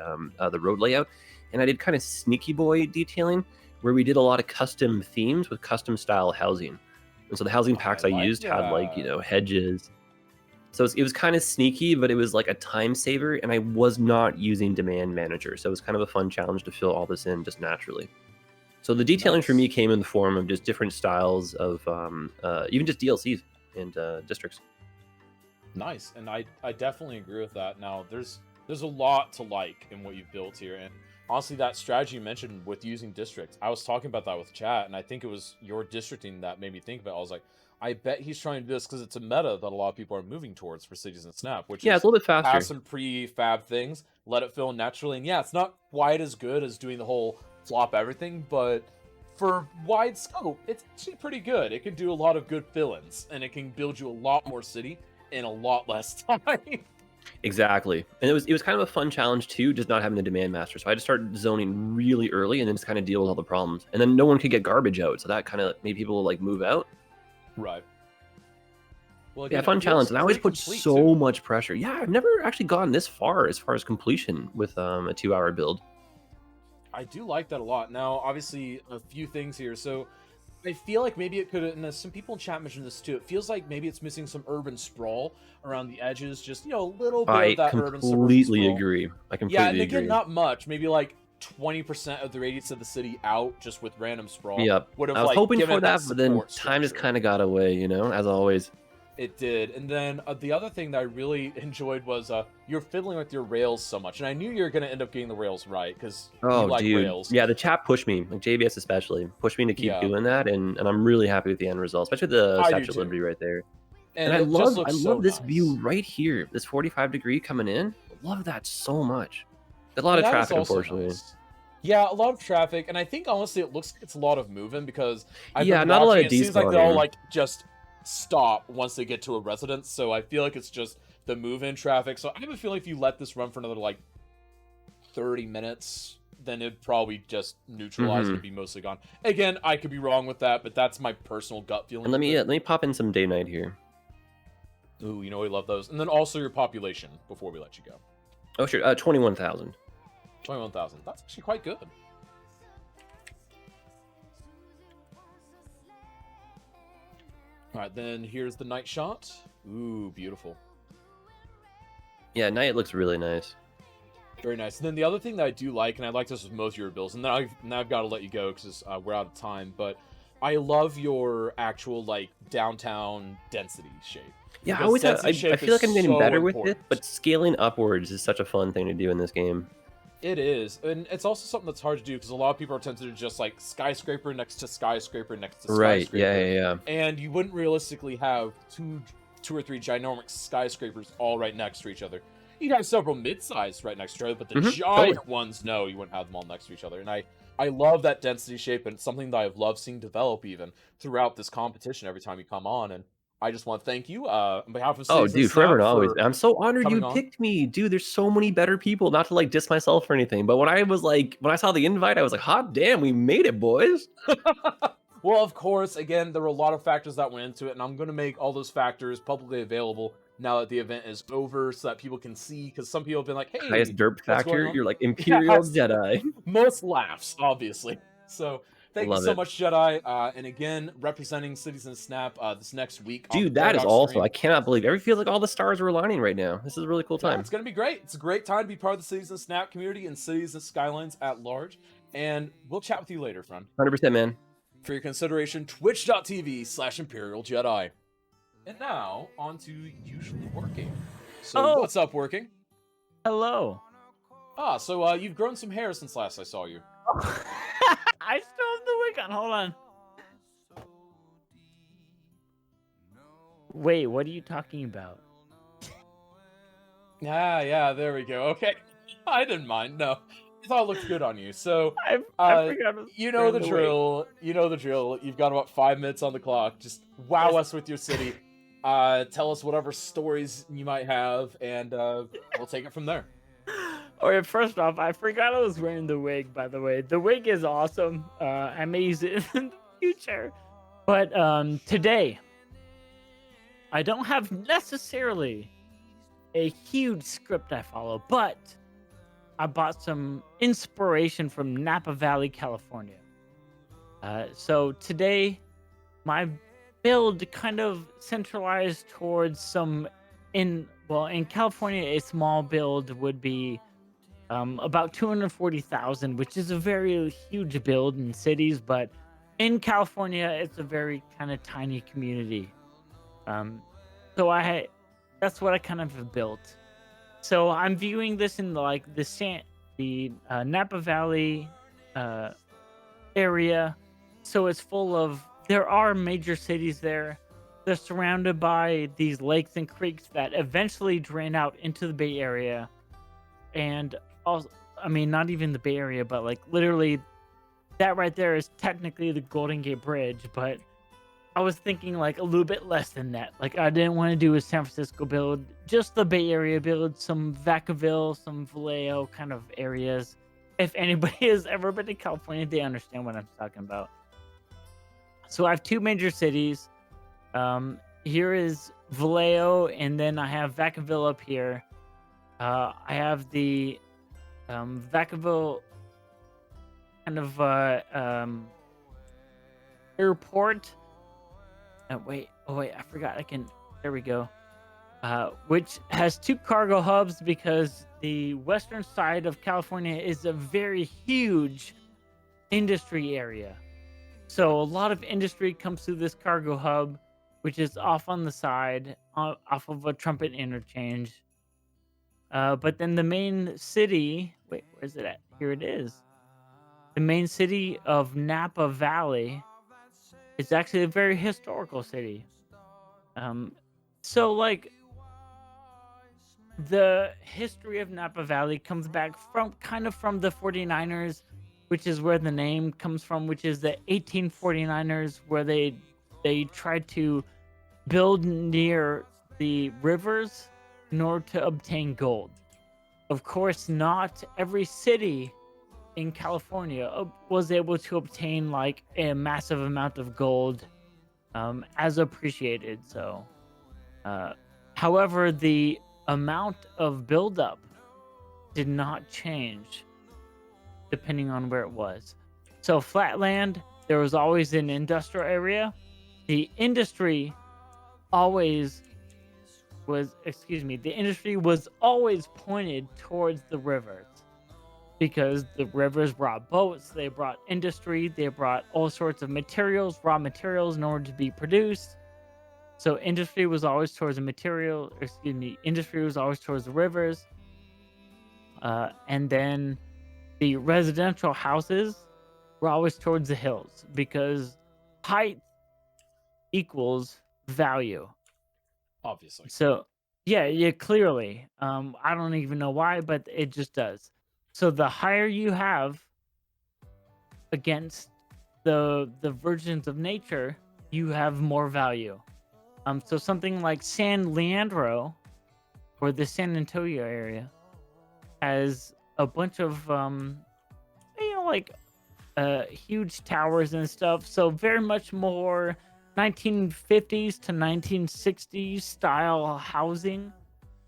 road layout, and I did kind of sneaky boy detailing, where we did a lot of custom themes with custom style housing. And so the housing packs I like used had like, you that. know, hedges. So it was kind of sneaky, but it was like a time saver, and I was not using Demand Manager. So it was kind of a fun challenge to fill all this in just naturally. So the detailing for Nice. me came in the form of just different styles of even just DLCs and districts. Nice, and I definitely agree with that. Now, there's a lot to like in what you've built here, and honestly, that strategy you mentioned with using districts, I was talking about that with chat, and I think it was your districting that made me think about it. I was like, I bet he's trying to do this because it's a meta that a lot of people are moving towards for Cities and Snap, which Yeah, is it's a little bit faster. have some prefab things, let it fill naturally, and yeah, it's not quite as good as doing the whole flop everything, but for wide scope, it's actually pretty good. It can do a lot of good fill-ins, and it can build you a lot more city in a lot less time. Exactly. And it was kind of a fun challenge too, just not having the demand master. So I just started zoning really early and then just kind of deal with all the problems. And then no one could get garbage out. So that kind of made people like move out. Right. Well, Yeah, again, fun it feels challenge, and I always pretty put complete, so too. much pressure. Yeah, I've never actually gotten this far as completion with a 2-hour build. I do like that a lot. Now, obviously, a few things here. So, I feel like maybe it could, and some people in chat mentioned this too. It feels like maybe it's missing some urban sprawl around the edges. Just a little bit I of that urban suburban completely sprawl. agree. I Yeah, completely and again, agree. not much. Maybe like 20% of the radius of the city out, just with random sprawl. Yep. Would have I was like hoping given for it that that, but then support time just structure. kind of got away, as always. It did. And then the other thing that I really enjoyed was you're fiddling with your rails so much. And I knew you were going to end up getting the rails right because you Oh, like dude. rails. Yeah, the chat pushed me, like JBS especially, pushed me to keep Yeah. doing that, and I'm really happy with the end result, especially the I do Statue of too. Liberty right there. And And it just looks I so love this view nice. right here, this 45-degree coming in. Love that so much. A lot And of that is traffic, also unfortunately. nice. Yeah, a lot of traffic, and I think honestly it looks like it's a lot of moving because I've Yeah, been not a lot watching. of It seems like they all despawning. like just stop once they get to a residence. So I feel like it's just the move-in traffic. So I have a feeling if you let this run for another like 30 minutes, then it'd probably just neutralize and be mostly gone. Again, I could be wrong with that, but that's my personal gut feeling. And let with me pop in some day night here. it. Ooh, we love those. And then also your population before we let you go. Oh sure, 21,000. 21,000. That's actually quite good. All right, then here's the night shot. Ooh, beautiful. Yeah, night looks really nice. Very nice. And then the other thing that I do like, and I like this with most of your builds, and then I've got to let you go because we're out of time, but I love your actual like downtown density shape. Yeah, I Because always have, density shape I feel like I'm is getting so better with it, important. but scaling upwards is such a fun thing to do in this game. It is, and it's also something that's hard to do because a lot of people are tempted to just like skyscraper next to skyscraper next to Right, skyscraper. yeah. And you wouldn't realistically have two or three ginormous skyscrapers all right next to each other. You'd have several mid-sized right next to each other, but the Mhm, giant totally. ones, no, you wouldn't have them all next to each other. And I love that density shape, and it's something that I've loved seeing develop even throughout this competition every time you come on. And I just want to thank you on behalf of Oh, Citizen dude, forever Snap and always. for I'm so honored coming you on. picked me. Dude, there's so many better people. Not to like diss myself or anything, but when I saw the invite, I was like, hot damn, we made it, boys. Well, of course, again, there were a lot of factors that went into it, and I'm going to make all those factors publicly available now that the event is over so that people can see, because some people have been like, hey, Highest derp what's going factor. on? You're like Imperial Yes. Jedi. Most laughs, obviously. So thank you Love so it. much, Jedi. And again, representing Citizen Snap this next week. on Dude, that is Paradox awesome. stream. I cannot believe it feels like all the stars are aligning right now. This is a really cool Yeah, time. it's going to be great. It's a great time to be part of the Citizen Snap community and Citizen Skylines at large. And we'll chat with you later, friend. 100%, man. For your consideration, twitch.tv/Imperial Jedi. And now, on to usually working. So, Oh. what's up, working? Hello. So you've grown some hair since last I saw you. I still have the wig on. Hold on. Wait, what are you talking about? Yeah, there we go. Okay. I didn't mind. No. I thought it looked good on you. So, I forgot. you know the the wig. drill. You know the drill. You've got about 5 minutes on the clock. Just wow us with your city. Tell us whatever stories you might have, and we'll take it from there. Okay, first off, I forgot I was wearing the wig, by the way. The wig is awesome. I may use it in the future. But today, I don't have necessarily a huge script I follow, but I bought some inspiration from Napa Valley, California. So today, my build kind of centralized towards some in California, a small build would be about 240,000, which is a very huge build in cities, but in California, it's a very kind of tiny community. So that's what I kind of have built. So I'm viewing this in like the Napa Valley area. So it's full of, there are major cities there. They're surrounded by these lakes and creeks that eventually drain out into the Bay Area. And also, I mean, not even the Bay Area, but like literally that right there is technically the Golden Gate Bridge, but I was thinking like a little bit less than that. Like I didn't want to do a San Francisco build, just the Bay Area build, some Vacaville, some Vallejo kind of areas. If anybody has ever been to California, they understand what I'm talking about. So I have two major cities. here is Vallejo, and then I have Vacaville up here. I have the Vacaville kind of airport. Oh wait, I forgot. There we go. Which has 2 cargo hubs because the western side of California is a very huge industry area. So a lot of industry comes through this cargo hub, which is off on the side, off of a Trumpet interchange. But then the main city, wait, where's it at? Here it is. The main city of Napa Valley is actually a very historical city. So like the history of Napa Valley comes back from the 49ers, which is where the name comes from, which is the 1849ers, where they tried to build near the rivers in order to obtain gold. Of course, not every city in California was able to obtain like a massive amount of gold as appreciated. So, however, the amount of buildup did not change depending on where it was. So flatland, there was always an industrial area. The industry was always pointed towards the rivers because the rivers brought boats, they brought industry, they brought all sorts of materials, raw materials in order to be produced. So industry was always towards industry was always towards the rivers. And then the residential houses were always towards the hills because height equals value. Obviously. So yeah, clearly. I don't even know why, but it just does. So the higher you have against the virgins of nature, you have more value. So something like San Leandro, or the San Antonio area, has a bunch of huge towers and stuff. So very much more 1950s to 1960s style housing,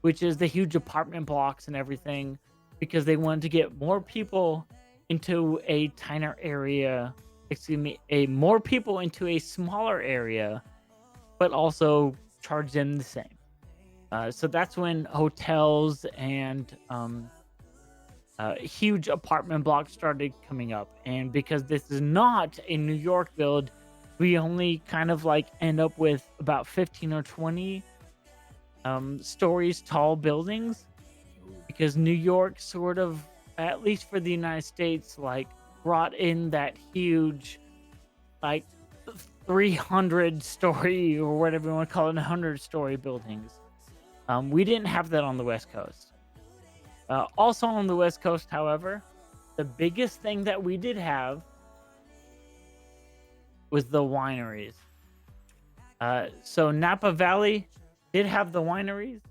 which is the huge apartment blocks and everything, because they wanted to get more people into a tinier area. More people into a smaller area, but also charge them the same. So that's when hotels and huge apartment blocks started coming up. And because this is not a New York build, we only kind of like end up with about 15 or 20 stories tall buildings, because New York sort of, at least for the United States, like brought in that huge, like 300-story or whatever you want to call it, 100-story buildings. We didn't have that on the West Coast. Also on the West Coast, however, the biggest thing that we did have was the wineries. So Napa Valley did have the wineries.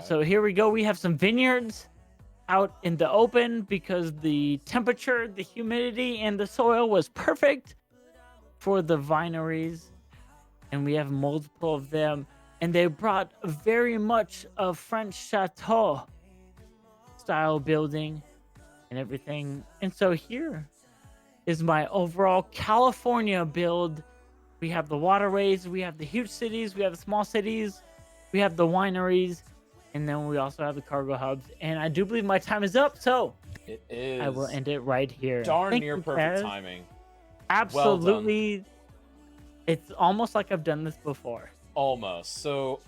So here we go. We have some vineyards out in the open because the temperature, the humidity, and the soil was perfect for the wineries. And we have multiple of them. And they brought very much a French chateau style building and everything. And so here is my overall California build. We have the waterways, we have the huge cities, we have the small cities, we have the wineries, and then we also have the cargo hubs. And I do believe my time is up, so It is. I will end it right here. Darn Thank near you, perfect Kaz. timing. Absolutely. It's almost like I've done this before. Almost. So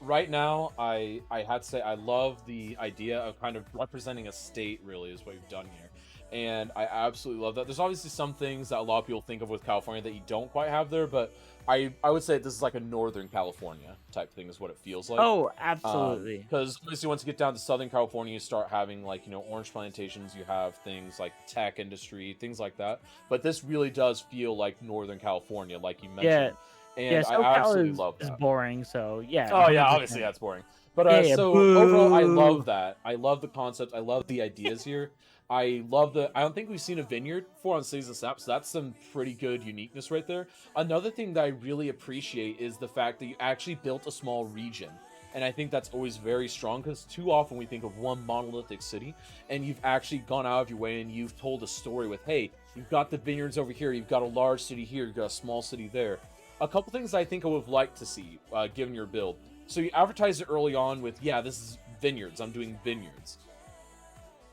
right now, I had to say I love the idea of kind of representing a state, really, is what you've done here. And I absolutely love that. There's obviously some things that a lot of people think of with California that you don't quite have there, but I would say this is like a Northern California type thing is what it feels like. Oh, absolutely. Because obviously once you get down to Southern California, you start having like, orange plantations, you have things like tech industry, things like that. But this really does feel like Northern California, like you mentioned. And Yeah, I SoCal absolutely is, love is that. boring, so yeah. Oh yeah, 100%. obviously that's boring. But Yeah, so boo. overall, I love that. I love the concept. I love the ideas here. I love the. I don't think we've seen a vineyard before on Cities and Snap, so that's some pretty good uniqueness right there. Another thing that I really appreciate is the fact that you actually built a small region. And I think that's always very strong because too often we think of one monolithic city, and you've actually gone out of your way and you've told a story with, hey, you've got the vineyards over here, you've got a large city here, you've got a small city there. A couple things I think I would have liked to see, given your build. So you advertised it early on with, yeah, this is vineyards, I'm doing vineyards.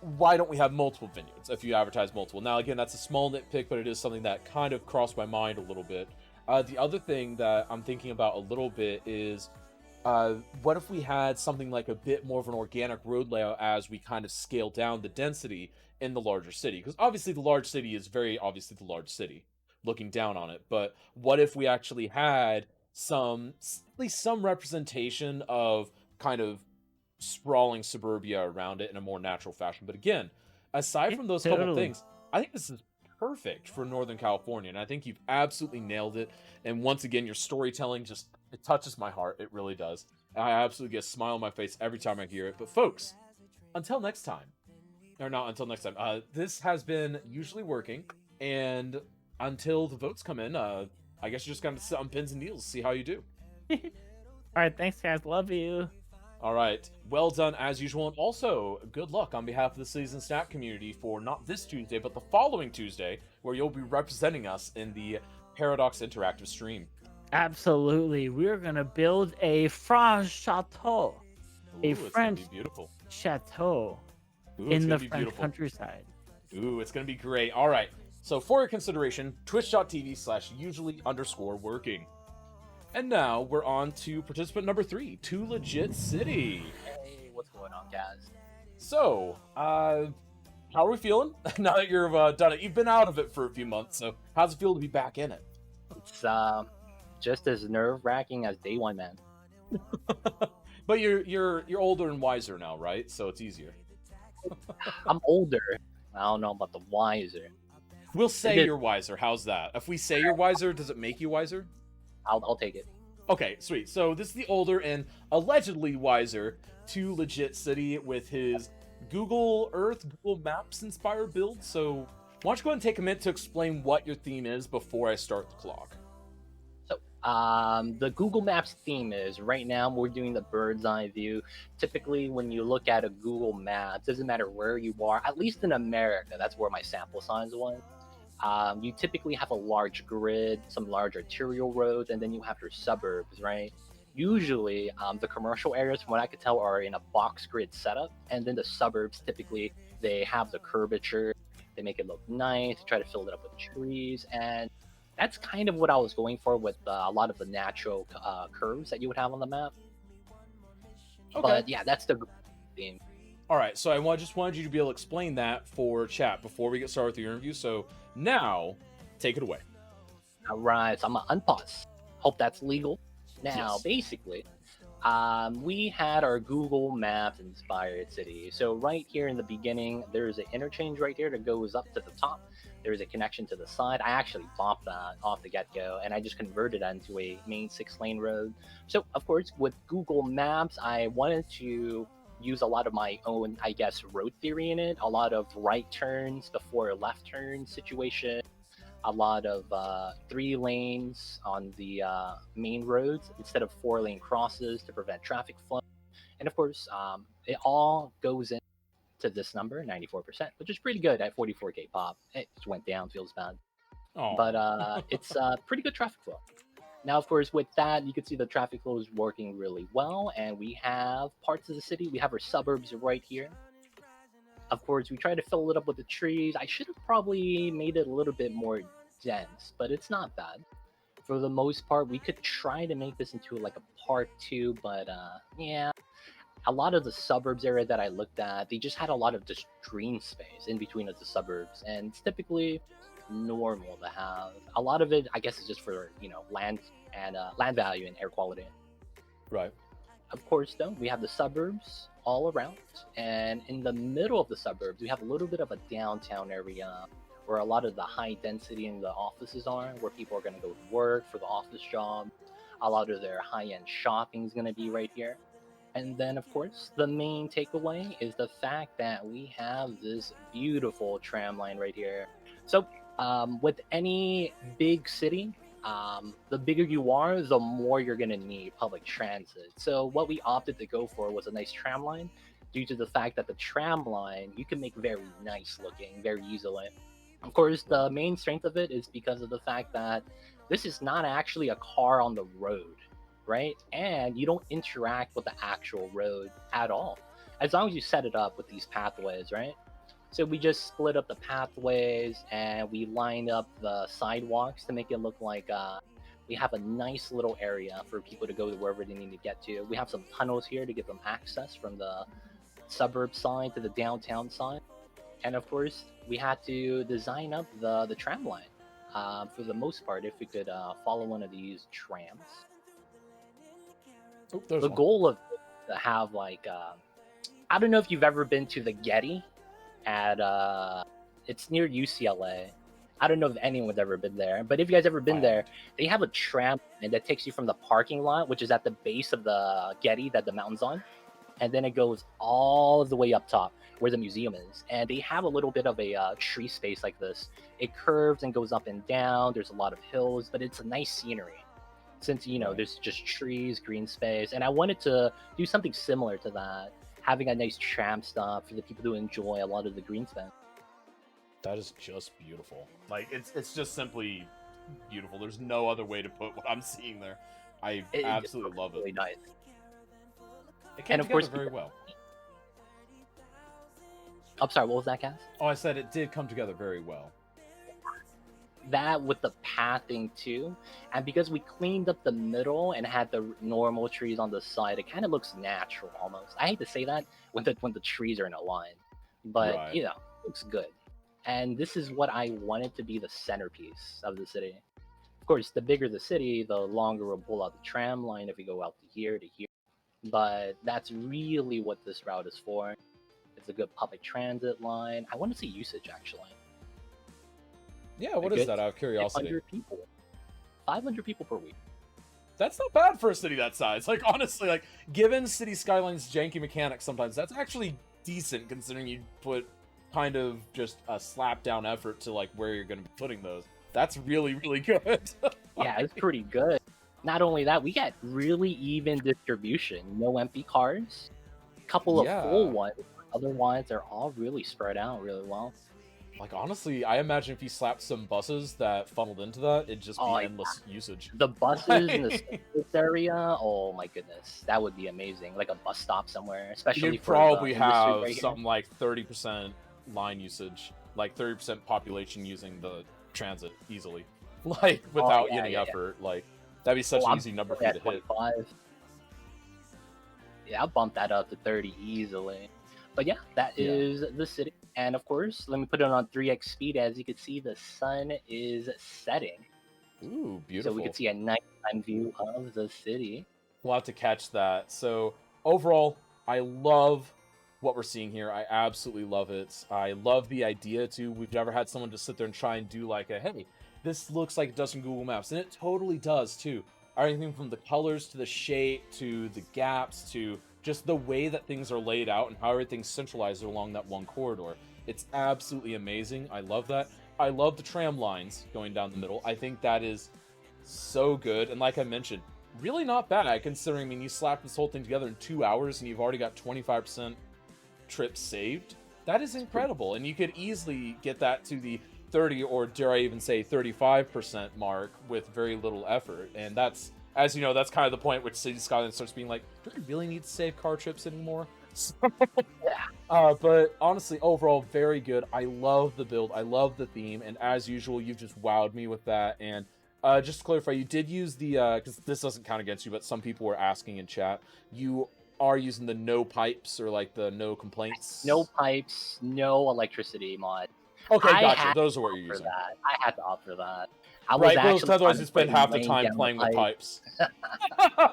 Why don't we have multiple vineyards if you advertise multiple? Now, again, that's a small nitpick, but it is something that kind of crossed my mind a little bit. The other thing that I'm thinking about a little bit is, what if we had something like a bit more of an organic road layout as we kind of scale down the density in the larger city? Because obviously the large city is very obviously the large city, looking down on it. But what if we actually had at least some representation of kind of sprawling suburbia around it in a more natural fashion? But again, aside from those couple Totally. things, I think this is perfect for Northern California, and I think you've absolutely nailed it. And once again, your storytelling just it touches my heart. It really does. I absolutely get a smile on my face every time I hear it. But folks, until next time, or not until next time, this has been Usually Working, and until the votes come in, I guess you're just gonna sit on pins and needles, see how you do. All right, thanks, guys. Love you. All right, well done as usual, and also good luck on behalf of the Cities and Snap community for not this Tuesday, but the following Tuesday, where you'll be representing us in the Paradox Interactive stream. Absolutely. We're going to build a French chateau. Ooh, A it's gonna French be beautiful. chateau Ooh, it's in the gonna be French beautiful. countryside. Ooh, it's gonna be great. All right, so for your consideration, twitch.tv/usually_working. And now we're on to participant number 3, Too Legit City. Hey, what's going on, guys? So, how are we feeling now that you've done it? You've been out of it for a few months, so how's it feel to be back in it? It's just as nerve-wracking as day one, man. But you're older and wiser now, right? So it's easier. I'm older. I don't know about the wiser. We'll say did- you're wiser. How's that? If we say you're wiser, does it make you wiser? I'll take it. Okay, sweet. So this is the older and allegedly wiser Too Legit City with his Google Earth, Google Maps inspired build. So why don't you go ahead and take a minute to explain what your theme is before I start the clock? So, the Google Maps theme is right now we're doing the bird's eye view. Typically, when you look at a Google Maps, doesn't matter where you are, at least in America, that's where my sample size was. You typically have a large grid, some large arterial roads, and then you have your suburbs, right? Usually, the commercial areas, from what I could tell, are in a box grid setup, and then the suburbs typically they have the curvature, they make it look nice, try to fill it up with trees, and that's kind of what I was going for with a lot of the natural curves that you would have on the map. Okay. But yeah, that's the theme. All right, so just wanted you to be able to explain that for chat before we get started with the interview. So now, take it away. All right, so I'm gonna unpause. Hope that's legal. Now, Yes. basically, we had our Google Maps inspired city. So right here in the beginning, there's an interchange right here that goes up to the top. There's a connection to the side. I actually bought that off the get-go, and I just converted that into a main 6-lane road. So, of course, with Google Maps, I wanted to use a lot of my own, I guess, road theory in it. A lot of right turns before left turn situation. A lot of 3 lanes on the main roads instead of 4-lane crosses to prevent traffic flow. And of course, it all goes into this number, 94%, which is pretty good at 44k pop. It just went down, feels bad. Oh, But it's pretty good traffic flow. Now, of course, with that, you can see the traffic flow is working really well, and we have parts of the city. We have our suburbs right here. Of course, we try to fill it up with the trees. I should have probably made it a little bit more dense, but it's not bad. For the most part, we could try to make this into like a part 2, but yeah. A lot of the suburbs area that I looked at, they just had a lot of just green space in between of the suburbs, and it's typically normal to have. A lot of it, I guess, is just for, land and land value and air quality. right. Of course, though, we have the suburbs all around, and in the middle of the suburbs, we have a little bit of a downtown area where a lot of the high density in the offices are, where people are going to go to work for the office job. A lot of their high-end shopping is going to be right here. And then, of course, the main takeaway is the fact that we have this beautiful tram line right here. So, with any big city, the bigger you are, the more you're going to need public transit. So, what we opted to go for was a nice tram line due to the fact that the tram line you can make very nice looking very easily. Of course, the main strength of it is because of the fact that this is not actually a car on the road, right? And you don't interact with the actual road at all, as long as you set it up with these pathways, right? So we just split up the pathways and we lined up the sidewalks to make it look like we have a nice little area for people to go to wherever they need to get to. We have some tunnels here to give them access from the suburb side to the downtown side. And of course, we had to design up the tram line. For the most part, if we could follow one of these trams. Oh, there's The one. goal of it to have like I don't know if you've ever been to the Getty at it's near UCLA. I don't know if anyone's ever been there, but if you guys ever been I there, they have a tram line that takes you from the parking lot, which is at the base of the Getty that the mountain's on, and then it goes all the way up top where the museum is. And they have a little bit of a tree space like this. It curves and goes up and down. There's a lot of hills, but it's a nice scenery since, you know, Right. there's just trees, green space. And I wanted to do something similar to that, having a nice tram stop for the people who enjoy a lot of the green space. That is just beautiful. Like it's just simply beautiful. There's no other way to put what I'm seeing there. I It absolutely looks love really it. nice. It came And of together course, very well. I'm sorry, what was that, Cass? Oh, I said it did come together very well. That with the pathing too, and because we cleaned up the middle and had the normal trees on the side, it kind of looks natural almost. I hate to say that when the trees are in a line, but Right. you know, it looks good. And this is what I wanted to be the centerpiece of the city. Of course, the bigger the city, the longer we'll pull out the tram line if we go out to here to here. But that's really what this route is for. It's a good public transit line. I want to see usage actually. Yeah, what Like is that out of curiosity? 500 people. 500 people per week. That's not bad for a city that size. Like honestly, like given City Skylines janky mechanics sometimes, that's actually decent considering you put kind of just a slap down effort to like where you're gonna be putting those. That's really, really good. Yeah, it's pretty good. Not only that, we got really even distribution. No empty cars. Couple of Yeah. full ones. Otherwise, they're all really spread out really well. Like honestly, I imagine if you slapped some buses that funneled into that, it'd just be Oh, yeah. endless usage. The buses in the service area, oh my goodness, that would be amazing. Like a bus stop somewhere, especially You'd for the probably industry have right here. something like 30% line usage, like 30% population using the transit easily, like without yeah, any yeah. effort. Like that'd be such Oh, an I'm easy number for at you to hit. 25. Yeah, I'll bump that up to 30 easily. But yeah, that Yeah. is the city. And of course, let me put it on 3x speed. As you can see, the sun is setting. Ooh, beautiful. So we can see a nighttime view of the city. We'll have to catch that. So overall, I love what we're seeing here. I absolutely love it. I love the idea too. We've never had someone just sit there and try and do like a, hey, this looks like it does in Google Maps, and it totally does too. Everything from the colors to the shape to the gaps to just the way that things are laid out and how everything's centralized along that one corridor. It's absolutely amazing. I love that. I love the tram lines going down the middle. I think that is so good. And like I mentioned, really not bad considering, I mean, you slap this whole thing together in 2 hours and you've already got 25% trips saved. That is incredible. And you could easily get that to the 30 or dare I even say 35% mark with very little effort. And that's, as you know, that's kind of the point which City Skylines starts being like, do we really need to save car trips anymore? So, but honestly, overall, very good. I love the build. I love the theme. And as usual, you've just wowed me with that. And just to clarify, you did use the, because this doesn't count against you, but some people were asking in chat, you are using the no pipes or like the no complaints? No pipes, no electricity mod. Okay, I gotcha. had Those are what you're For using. that, I had to opt for that. I was Right, because actually otherwise you spend half the time laying down playing the with pipe. pipes.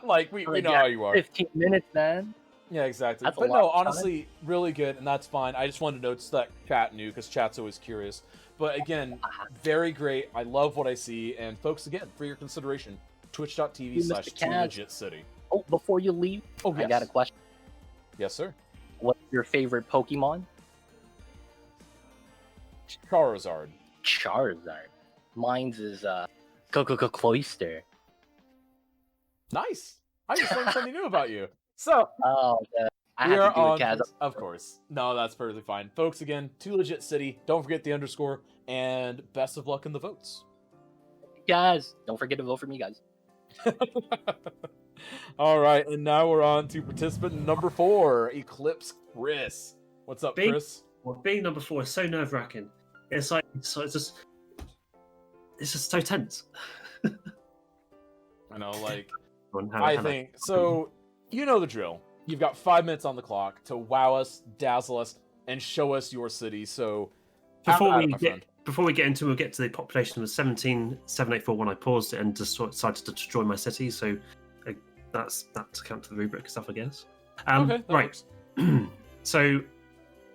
Like, we Like, know yeah, how you are. 15 minutes, man. Yeah, exactly. That's a But lot no, of time. honestly, really good, and that's fine. I just wanted to notice that chat knew, because chat's always curious. But again, very great. I love what I see. And folks, again, for your consideration, You, twitch.tv Mr. slash Kaz. legit city. Oh, before you leave, Oh, I got a question. Yes, sir. What's your favorite Pokemon? Charizard. Charizard. Mine's is Cloyster. Nice. I just learned something new about you. So, Oh, I we have are to do on. it, Kaz. Of course. No, that's perfectly fine. Folks, again, Too Legit City. Don't forget the underscore. And best of luck in the votes. Guys, don't forget to vote for me, guys. All right. And now we're on to participant number 4, Eclipse Chris. What's up, Big- Chris? Well, being number 4 is so nerve-wracking. It's like it's just so tense. I know, like, How I think so. You know the drill. You've got 5 minutes on the clock to wow us, dazzle us, and show us your city. So, Before have at it, we my get friend. before we get into, we'll get to the population was 17,784 when I paused it and decided to destroy my city. So that's to count to the rubric stuff, I guess. Okay, that Right. works. So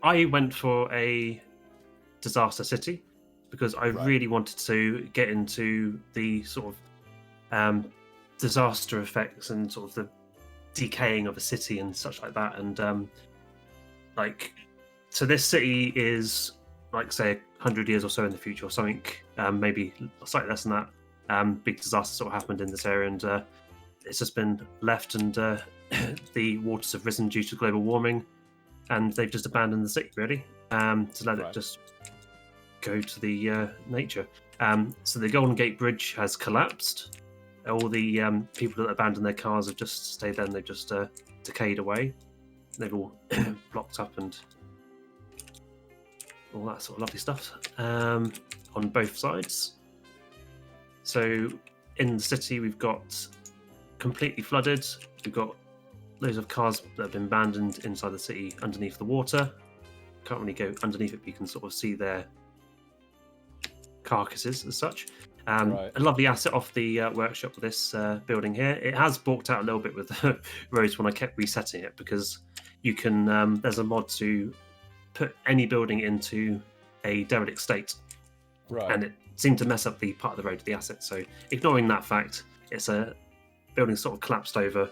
I went for a disaster city because I Right. really wanted to get into the sort of disaster effects and sort of the decaying of a city and such like that. And so this city is like, say, 100 years or so in the future or something, maybe slightly less than that. Big disaster sort of happened in this area, and it's just been left, and the waters have risen due to global warming, and they've just abandoned the city really, to let Right. it just go to the nature. So the Golden Gate Bridge has collapsed. All the people that abandoned their cars have just stayed there, and they've just decayed away. They've all blocked up and all that sort of lovely stuff on both sides. So in the city, we've got completely flooded. We've got loads of cars that have been abandoned inside the city underneath the water. Can't really go underneath it, but you can sort of see their carcasses as such. Right. A lovely asset off the workshop with this building here. It has balked out a little bit with the roads when I kept resetting it, because you can there's a mod to put any building into a derelict state, Right. and it seemed to mess up the part of the road with the asset. So ignoring that fact, it's a building sort of collapsed over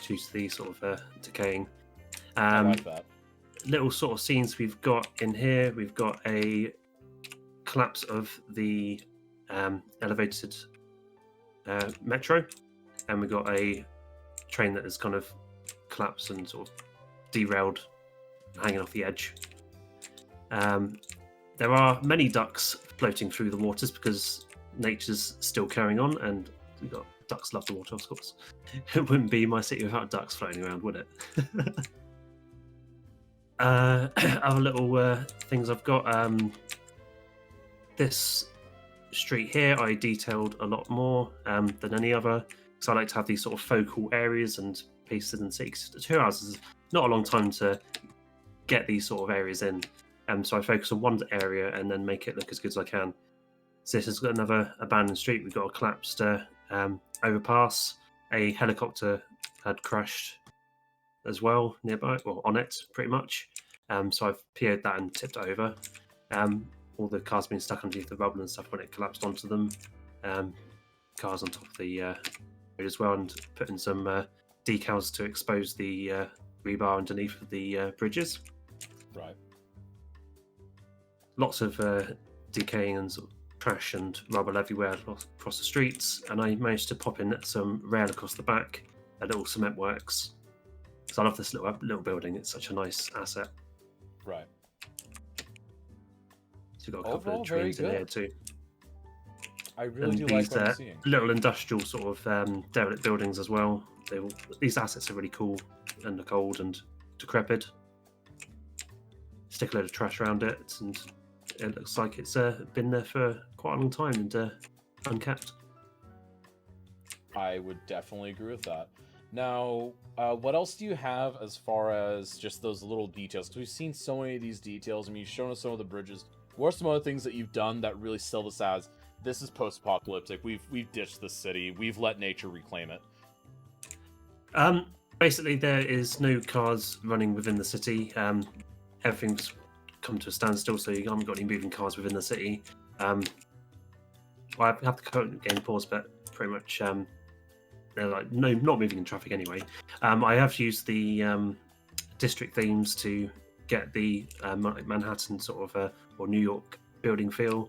due to the sort of decaying. I like that. Little sort of scenes we've got in here. We've got a collapse of the elevated metro, and we've got a train that has kind of collapsed and sort of derailed, hanging off the edge. There are many ducks floating through the waters because nature's still carrying on, and we've got ducks love the water, of course. It wouldn't be my city without ducks floating around, would it? Other little things I've got. This street here I detailed a lot more than any other, because I like to have these sort of focal areas and pieces in cities. 2 hours is not a long time to get these sort of areas in, so I focus on one area and then make it look as good as I can. So this has got another abandoned street. We've got a collapsed overpass. A helicopter had crashed as well nearby, or on it pretty much. So I've PO'd that and tipped it over. All the cars being stuck underneath the rubble and stuff when it collapsed onto them. Cars on top of the road as well, and putting some decals to expose the rebar underneath the bridges. Right. Lots of decaying and sort of trash and rubble everywhere across the streets, and I managed to pop in some rail across the back, a little cement works. So I love this little building. It's such a nice asset. Right. So you've got a couple Overall, of very trees in here good. too. I really And do like these what I'm seeing. little industrial sort of derelict buildings as well. These assets are really cool and look old and decrepit. Stick a load of trash around it, and it looks like it's been there for quite a long time and unkept. I would definitely agree with that. Now, what else do you have as far as just those little details? Because we've seen so many of these details. I mean, you've shown us some of the bridges. What are some other things that you've done that really sell this as, this is post-apocalyptic, we've ditched the city, we've let nature reclaim it? Basically, there is no cars running within the city. Everything's come to a standstill, so you haven't got any moving cars within the city. Well, I have to game pause, but pretty much they're like not moving in traffic anyway. I have used the district themes to get the Manhattan sort of or New York building feel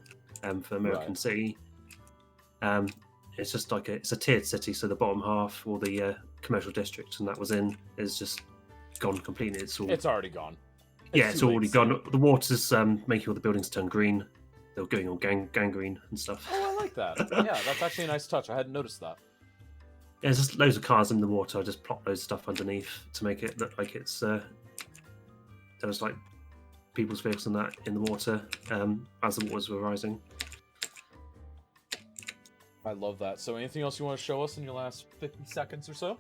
for American Right. City. It's just like it's a tiered city, so the bottom half, or the commercial district, and that was in, is just gone completely. It's all It's already gone. it's too late already to gone. The water's making all the buildings turn green. They're going all gangrene and stuff. Oh, I like that. Yeah, that's actually a nice touch. I hadn't noticed that. Yeah, there's just loads of cars in the water. I just plop loads of stuff underneath to make it look like it's there was like people's vehicles and that in the water as the waters were rising. I love that. So anything else you want to show us in your last 50 seconds or so?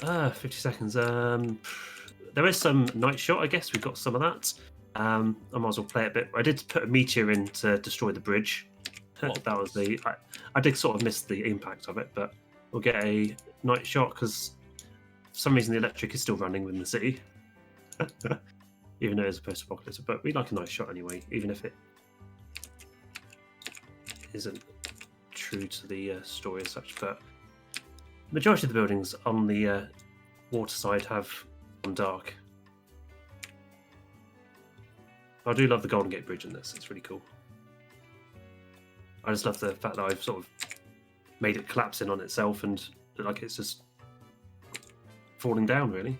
50 seconds. There is some night shot, I guess. We've got some of that. I might as well play it a bit. I did put a meteor in to destroy the bridge. Well, That was I did sort of miss the impact of it, but we'll get a night shot because for some reason the electric is still running within the city. Even though it's a post-apocalyptic, but we like a nice shot anyway, even if it isn't true to the story as such. But majority of the buildings on the water side have gone dark. I do love the Golden Gate Bridge in this; it's really cool. I just love the fact that I've sort of made it collapse in on itself and like it's just falling down, really.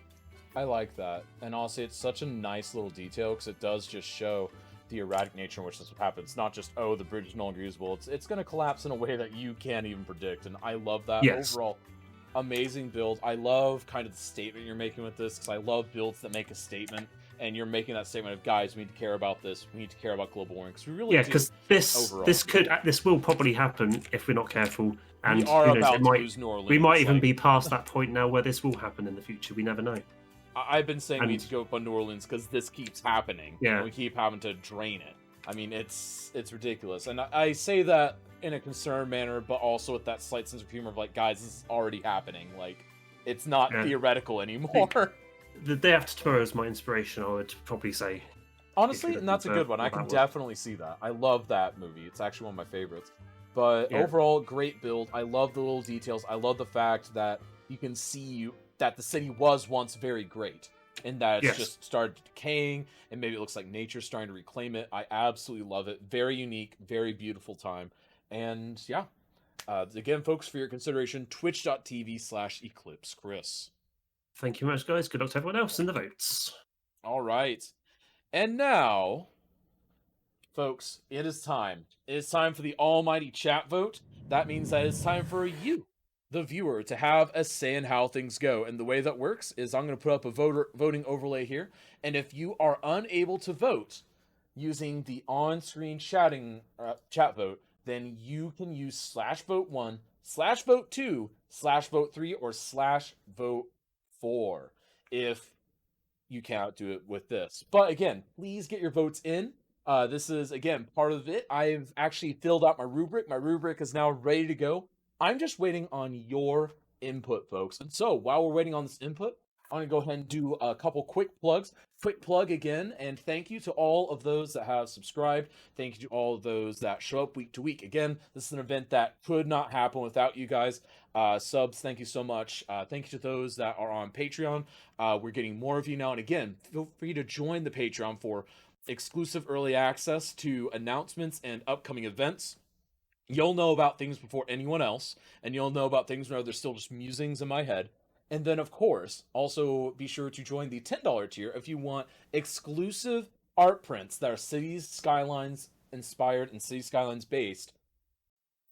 I like that. And honestly, it's such a nice little detail because it does just show the erratic nature in which this would happen. It's not just, oh, the bridge is no longer usable. It's going to collapse in a way that you can't even predict. And I love that. Yes. Overall, amazing build. I love kind of the statement you're making with this because I love builds that make a statement. And you're making that statement of, guys, we need to care about this. We need to care about global warming because we really Yeah, do. because overall. this will probably happen if we're not careful, and We are who knows, about it to might, lose New Orleans. we might even like, be past that point now where this will happen in the future. We never know. I've been saying we need And- to go up on New Orleans because this keeps happening. Yeah. And we keep having to drain it. I mean, it's ridiculous. And I say that in a concerned manner, but also with that slight sense of humor of like, guys, this is already happening. Like, it's not Yeah. theoretical anymore. The Day After Tomorrow is my inspiration, I would probably say. Honestly, you're and that's a looking good one. for I can that one. definitely see that. I love that movie. It's actually one of my favorites. But Yeah. overall, great build. I love the little details. I love the fact that you can see that the city was once very great. And that it's Yes. just started decaying, and maybe it looks like nature's starting to reclaim it. I absolutely love it. Very unique, very beautiful time. And yeah, again, folks, for your consideration, twitch.tv/Eclipse Chris. Thank you very much, guys. Good luck to everyone else in the votes. All right. And now, folks, it is time. It is time for the almighty chat vote. That means that it's time for you, the viewer, to have a say in how things go. And the way that works is I'm going to put up a voting overlay here. And if you are unable to vote using the on-screen chat vote, then you can use /vote1, /vote2, /vote3, or /vote4 if you cannot do it with this. But again, please get your votes in. This is, again, part of it. I've actually filled out my rubric. My rubric is now ready to go. I'm just waiting on your input, folks. And so while we're waiting on this input, I'm going to go ahead and do a couple quick plugs. Quick plug again, and thank you to all of those that have subscribed. Thank you to all of those that show up week to week. Again, this is an event that could not happen without you guys. Subs, thank you so much. Thank you to those that are on Patreon. We're getting more of you now. And again, feel free to join the Patreon for exclusive early access to announcements and upcoming events. You'll know about things before anyone else, and you'll know about things where there's still just musings in my head. And then, of course, also be sure to join the $10 tier if you want exclusive art prints that are cities, skylines inspired and city skylines based,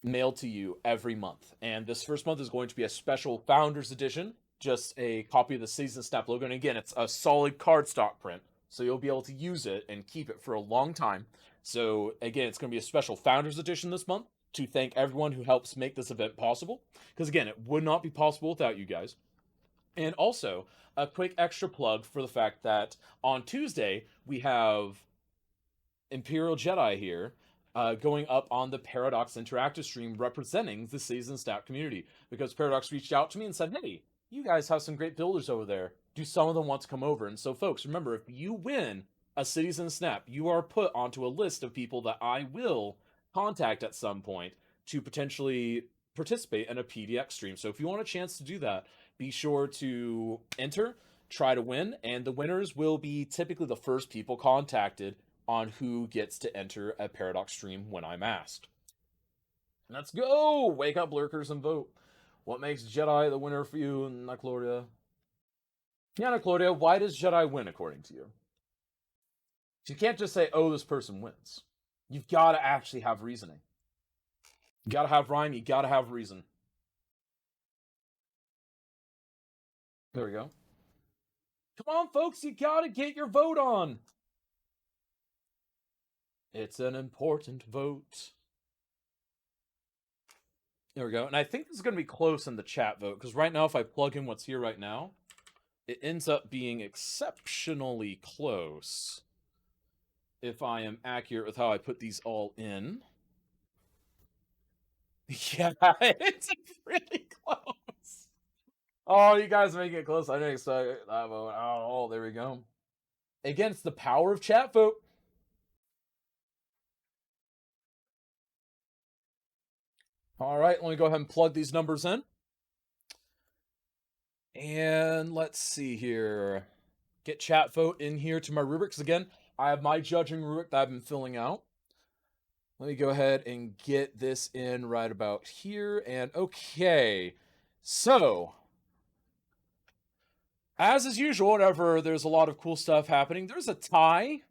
mailed to you every month. And this first month is going to be a special Founders Edition, just a copy of the Cities and Snap logo. And again, it's a solid cardstock print, so you'll be able to use it and keep it for a long time. So again, it's going to be a special Founders Edition this month to thank everyone who helps make this event possible. Because again, it would not be possible without you guys. And also, a quick extra plug for the fact that on Tuesday, we have Imperial Jedi here going up on the Paradox Interactive stream representing the Cities and Snap community. Because Paradox reached out to me and said, hey, you guys have some great builders over there. Do some of them want to come over? And so, folks, remember, if you win a Cities and Snap, you are put onto a list of people that I will contact at some point to potentially participate in a PDX stream. So if you want a chance to do that, be sure to enter, try to win, and the winners will be typically the first people contacted on who gets to enter a Paradox stream when I'm asked. Let's go! Wake up, lurkers, and vote. What makes Jedi the winner for you, Claudia? Yeah, Claudia, why does Jedi win according to you? You can't just say, oh, this person wins. You've got to actually have reasoning. You got to have rhyme, you got to have reason. There we go. Come on, folks, you got to get your vote on. It's an important vote. There we go. And I think this is going to be close in the chat vote, because right now, if I plug in what's here right now, it ends up being exceptionally close. If I am accurate with how I put these all in. Yeah, it's really close. Oh, you guys are making it close. I didn't expect that vote. Oh, there we go. Again, it's the power of chat vote. All right, let me go ahead and plug these numbers in. And let's see here. Get chat vote in here to my rubrics. Again, I have my judging rubric that I've been filling out. Let me go ahead and get this in right about here. And okay, so as is usual, whenever there's a lot of cool stuff happening, there's a tie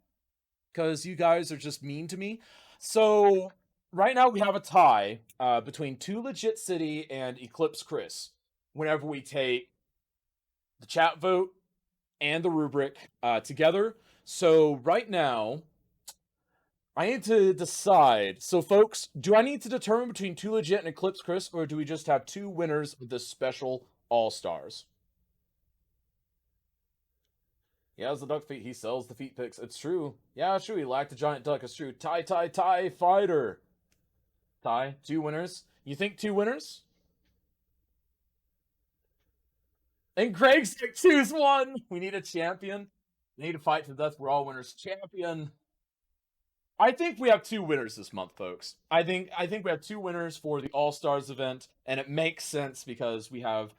because you guys are just mean to me. So right now we have a tie between Too Legit City and Eclipse Chris. Whenever we take the chat vote and the rubric together. So right now, I need to decide. So folks, do I need to determine between Too Legit and Eclipse Chris, or do we just have two winners of this special All-Stars? He has the duck feet, he sells the feet pics. It's true. Yeah, it's true, he lacked a giant duck. It's true. Tie fighter. Tie, two winners. You think two winners? And Greg's like, choose one. We need a champion. We need to fight to the death. We're all winners. Champion. I think we have two winners this month, folks. I think we have two winners for the All-Stars event, and it makes sense because we have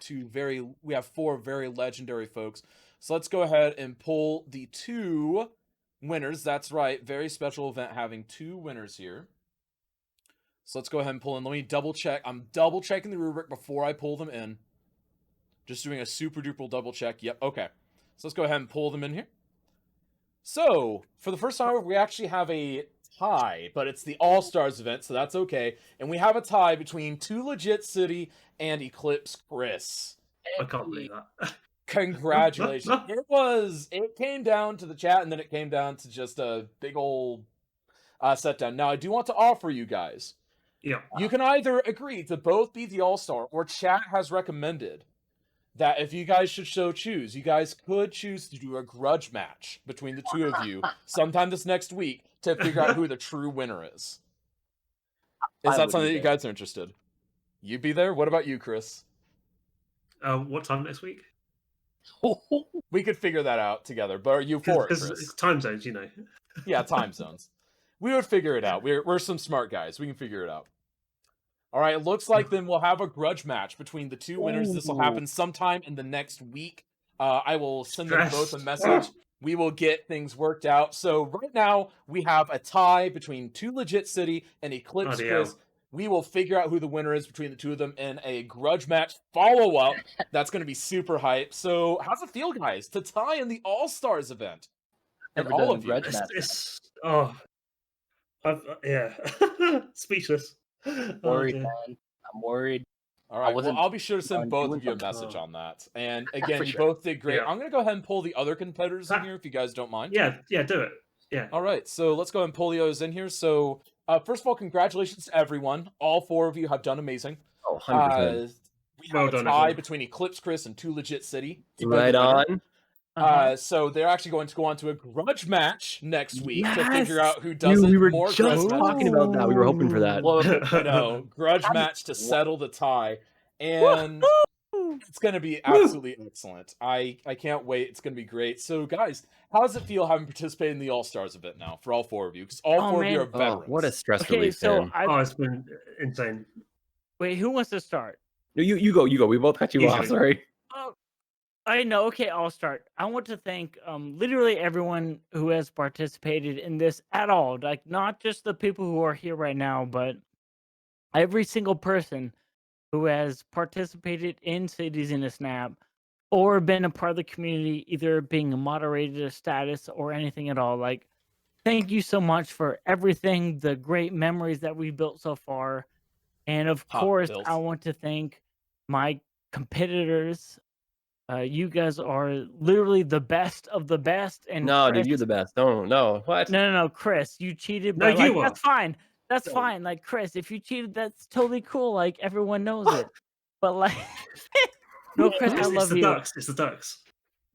four very legendary folks. So let's go ahead and pull the two winners. That's right, very special event having two winners here. So let's go ahead and pull in. Let me double check. I'm double checking the rubric before I pull them in. Just doing a super duper double check. Yep, okay. So let's go ahead and pull them in here. So, for the first time, we actually have a tie, but it's the All-Stars event, so that's okay. And we have a tie between Too Legit City and Eclipse Chris. I can't believe that. Congratulations. It came down to the chat, and then it came down to just a big old set down. Now, I do want to offer you guys. Yeah. You can either agree to both be the All-Star, or chat has recommended that if you guys should so choose, you guys could choose to do a grudge match between the two of you sometime this next week to figure out who the true winner is. Is that something that you guys are interested? You be there? What about you, Chris? What time next week? We could figure that out together, but are you for it, Chris? It's time zones, you know. Yeah, time zones. We would figure it out. We're some smart guys. We can figure it out. All right, it looks like then we'll have a grudge match between the two winners. This will happen sometime in the next week. I will send them both a message. We will get things worked out. So right now, we have a tie between Too Legit City and Eclipse Chris. We will figure out who the winner is between the two of them in a grudge match follow-up. That's going to be super hype. So how's it feel, guys, to tie in the All-Stars event? And all of you. Yeah. Speechless. Worried, man. I'm worried. All right, well, I'll be sure to send both of you a message on that. And again, you both did great. Yeah. I'm going to go ahead and pull the other competitors in here if you guys don't mind. Yeah, do it. Yeah. All right, so let's go ahead and pull the others in here. So, first of all, congratulations to everyone. All four of you have done amazing. Oh, 100%. We have a tie between Eclipse Chris and Too Legit City. Right on. So they're actually going to go on to a grudge match next week to figure out who does we were more just talking about that. We were hoping for that. Well, no, grudge match to settle the tie. And it's going to be absolutely excellent. I can't wait. It's going to be great. So, guys, how does it feel having participated in the All-Stars event now for all four of you? Because all four of you are veterans. What a stress relief. It's been insane. Wait, who wants to start? No, you go. We both cut you off. Usually. Sorry. Oh, I know. Okay, I'll start. I want to thank literally everyone who has participated in this at all. Like not just the people who are here right now, but every single person who has participated in Cities in a Snap or been a part of the community, either being a moderator status or anything at all. Like, thank you so much for everything, the great memories that we built so far. And of Pop course, built. I want to thank my competitors. You guys are literally the best of the best. And No, dude, Chris, you're the best. No. What? no, Chris, you cheated. No, But you like, are. that's fine. That's No. fine. Like, Chris, if you cheated, that's totally cool. Like, everyone knows it. But like, no, Chris, I It's love the you. ducks. It's the ducks.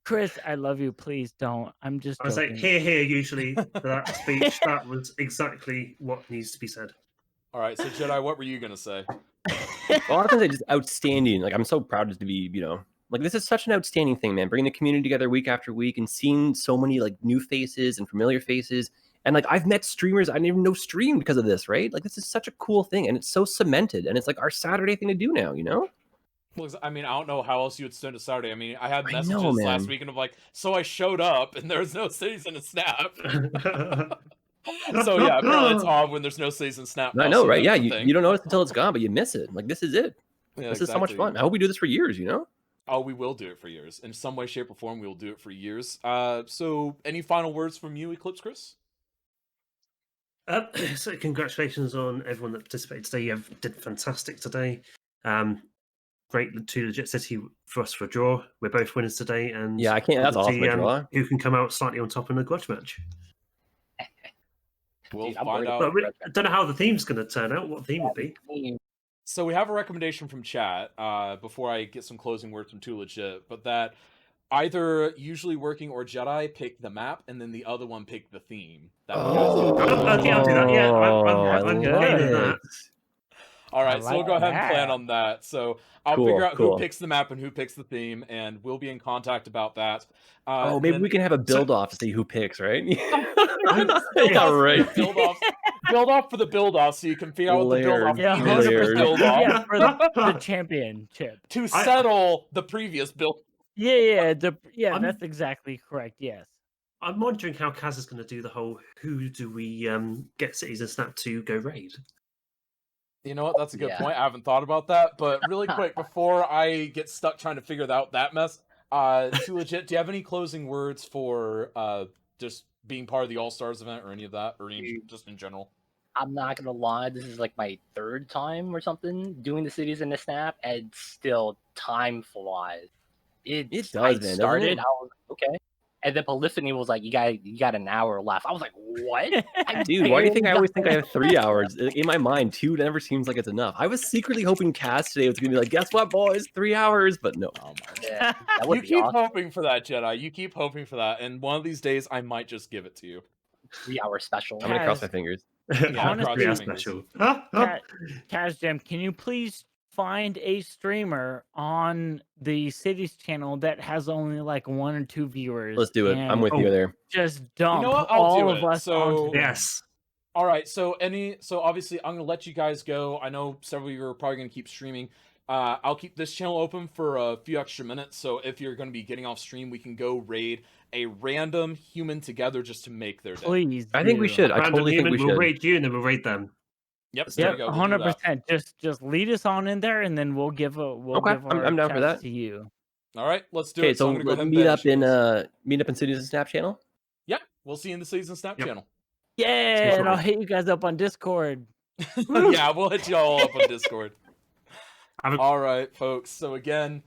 Chris, I love you. Please don't. I'm just I say joking. here usually for that speech. That was exactly what needs to be said. All right, so Jedi, what were you gonna say? Well, I was gonna say just outstanding. Like I'm so proud to be, like this is such an outstanding thing, man. Bringing the community together week after week and seeing so many like new faces and familiar faces. And like I've met streamers I didn't even know streamed because of this, right? Like this is such a cool thing, and it's so cemented, and it's like our Saturday thing to do now, Well, I mean, I don't know how else you would spend a Saturday. I mean, I had I messages know, last man. weekend of like, so I showed up and there was no Cities in a Snap. So yeah, apparently it's odd when there's no Cities in a Snap. I now, know, so right? that's Yeah, the thing. you don't notice until it's gone, but you miss it. Like this is it. Yeah, This is so much exactly. fun. I hope we do this for years, Oh, we will do it for years. In some way, shape, or form, we will do it for years. So any final words from you, Eclipse Chris? So congratulations on everyone that participated today. You did fantastic today. Great to Legit City for us for a draw. We're both winners today, and Yeah, I can't. That's we'll awesome. see, A draw. who can come out slightly on top in the grudge match. We'll Dude, I'm find worried out. But I don't know how the theme's going to turn out. What the theme would be? So we have a recommendation from chat before I get some closing words from Too Legit, but that either Usually Working or Jedi pick the map, and then the other one pick the theme. That we guys do. Okay, I'll do that. Yeah, That's I'm good. game with that. All I right, so we'll like go ahead and plan that. on that. So I'll Cool, figure out cool. who picks the map and who picks the theme, and we'll be in contact about that. Oh, maybe then- we can have a build off to see who picks, right? build Yeah, off for right. the build off. Build off for the build off, so you can figure out what the build off Layered, Yeah, theme is for the layered. build off Yeah, for the championship. to settle the previous build. Yeah, I'm- that's exactly correct. Yes. I'm wondering how Kaz is going to do the whole who do we get Cities and Snap to go raid? You know what? That's a good Yeah. point. I haven't thought about that. But really quick, before I get stuck trying to figure out that mess, Too Legit, do you have any closing words for just being part of the All Stars event or any of that, or just in general? I'm not gonna lie, this is like my third time or something doing the Cities in the Snap, and still time flies. It does, I man, doesn't started, it? I was okay, and then Polyphony was like, "You got an hour left." I was like, "What?" Dude, why do you think I always think I have 3 hours? In my mind, 2 never seems like it's enough. I was secretly hoping Cass today was going to be like, guess what, boys? 3 hours. But no. Oh my Yeah, that would You be keep awesome. hoping for that, Jedi. You keep hoping for that, and one of these days I might just give it to you. 3-hour special. I'm going to cross Kaz, my fingers. honestly, Yeah, special. Huh? Kaz Jam, can you please find a streamer on the Cities channel that has only like 1 or 2 viewers? Let's do it. I'm and with you there. just dump what? I'll all do of it. us So- onto them. Yes. All right, so obviously I'm gonna let you guys go. I know several of you are probably gonna keep streaming. I'll keep this channel open for a few extra minutes, so if you're gonna be getting off stream, we can go raid a random human together just to make their day. Please. I think we do. should. I Random totally think human, we we'll should. raid you and then we'll raid them. Yep, there Yep, you go. We'll do that. 100%. Just lead us on in there, and then we'll give Okay, our I'm down for chats that. to you. All right, let's do Okay, it. So so I'm gonna go let's ahead and meet up banish in this. Cities and Snap channel. Yeah, we'll see you in the Season Snap Yep. channel. Yeah, and I'll sorry. hit you guys up on Discord. Yeah, we'll hit you all up on Discord. Have a- All right, folks. So again,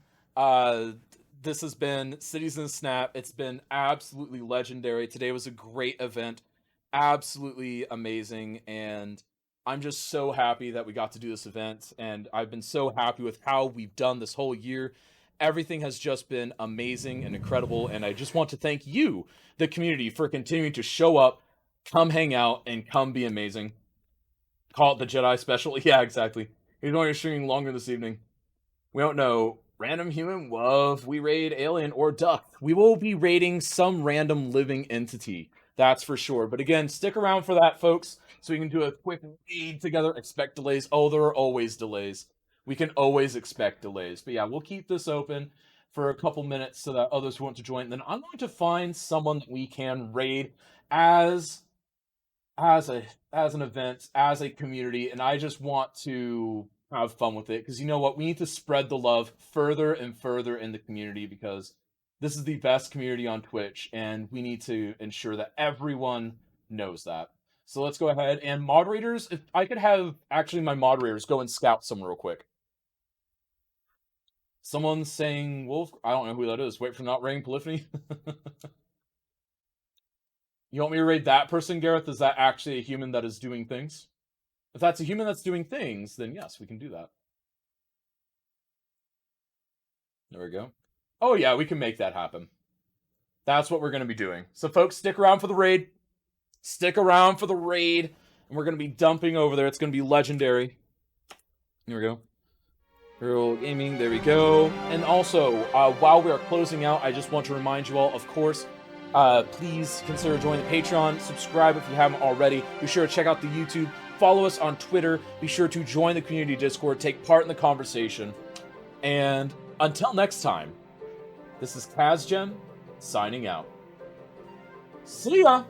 this has been Cities in Snap. It's been absolutely legendary. Today was a great event, absolutely amazing, and I'm just so happy that we got to do this event. And I've been so happy with how we've done this whole year. Everything has just been amazing and incredible, and I just want to thank you, the community, for continuing to show up, come hang out, and come be amazing. Call it the Jedi special. Yeah, exactly. Even though you're streaming longer this evening. We don't know. Random human, wolf, we raid alien, or duck. We will be raiding some random living entity. That's for sure. But again, stick around for that, folks, so we can do a quick raid together. Expect delays. Oh, there are always delays. we can always expect delays. But yeah, we'll keep this open for a couple minutes so that others who want to join. Then I'm going to find someone that we can raid as an event, as a community, and I just want to have fun with it because you know what? We need to spread the love further and further in the community because this is the best community on Twitch, and we need to ensure that everyone knows that. So let's go ahead and moderators. If I could have actually my moderators go and scout someone real quick. Someone's saying Wolf. I don't know who that is. Wait for not raiding Polyphony. You want me to raid that person, Gareth? Is that actually a human that is doing things? If that's a human that's doing things, then yes, we can do that. There we go. Oh yeah, we can make that happen. That's what we're going to be doing. So folks, stick around for the raid. Stick around for the raid. And we're going to be dumping over there. It's going to be legendary. Here we go. Real Gaming, there we go. And also, while we are closing out, I just want to remind you all, of course, please consider joining the Patreon. Subscribe if you haven't already. Be sure to check out the YouTube. Follow us on Twitter. Be sure to join the community Discord. Take part in the conversation. And until next time, this is KazGem signing out. See ya!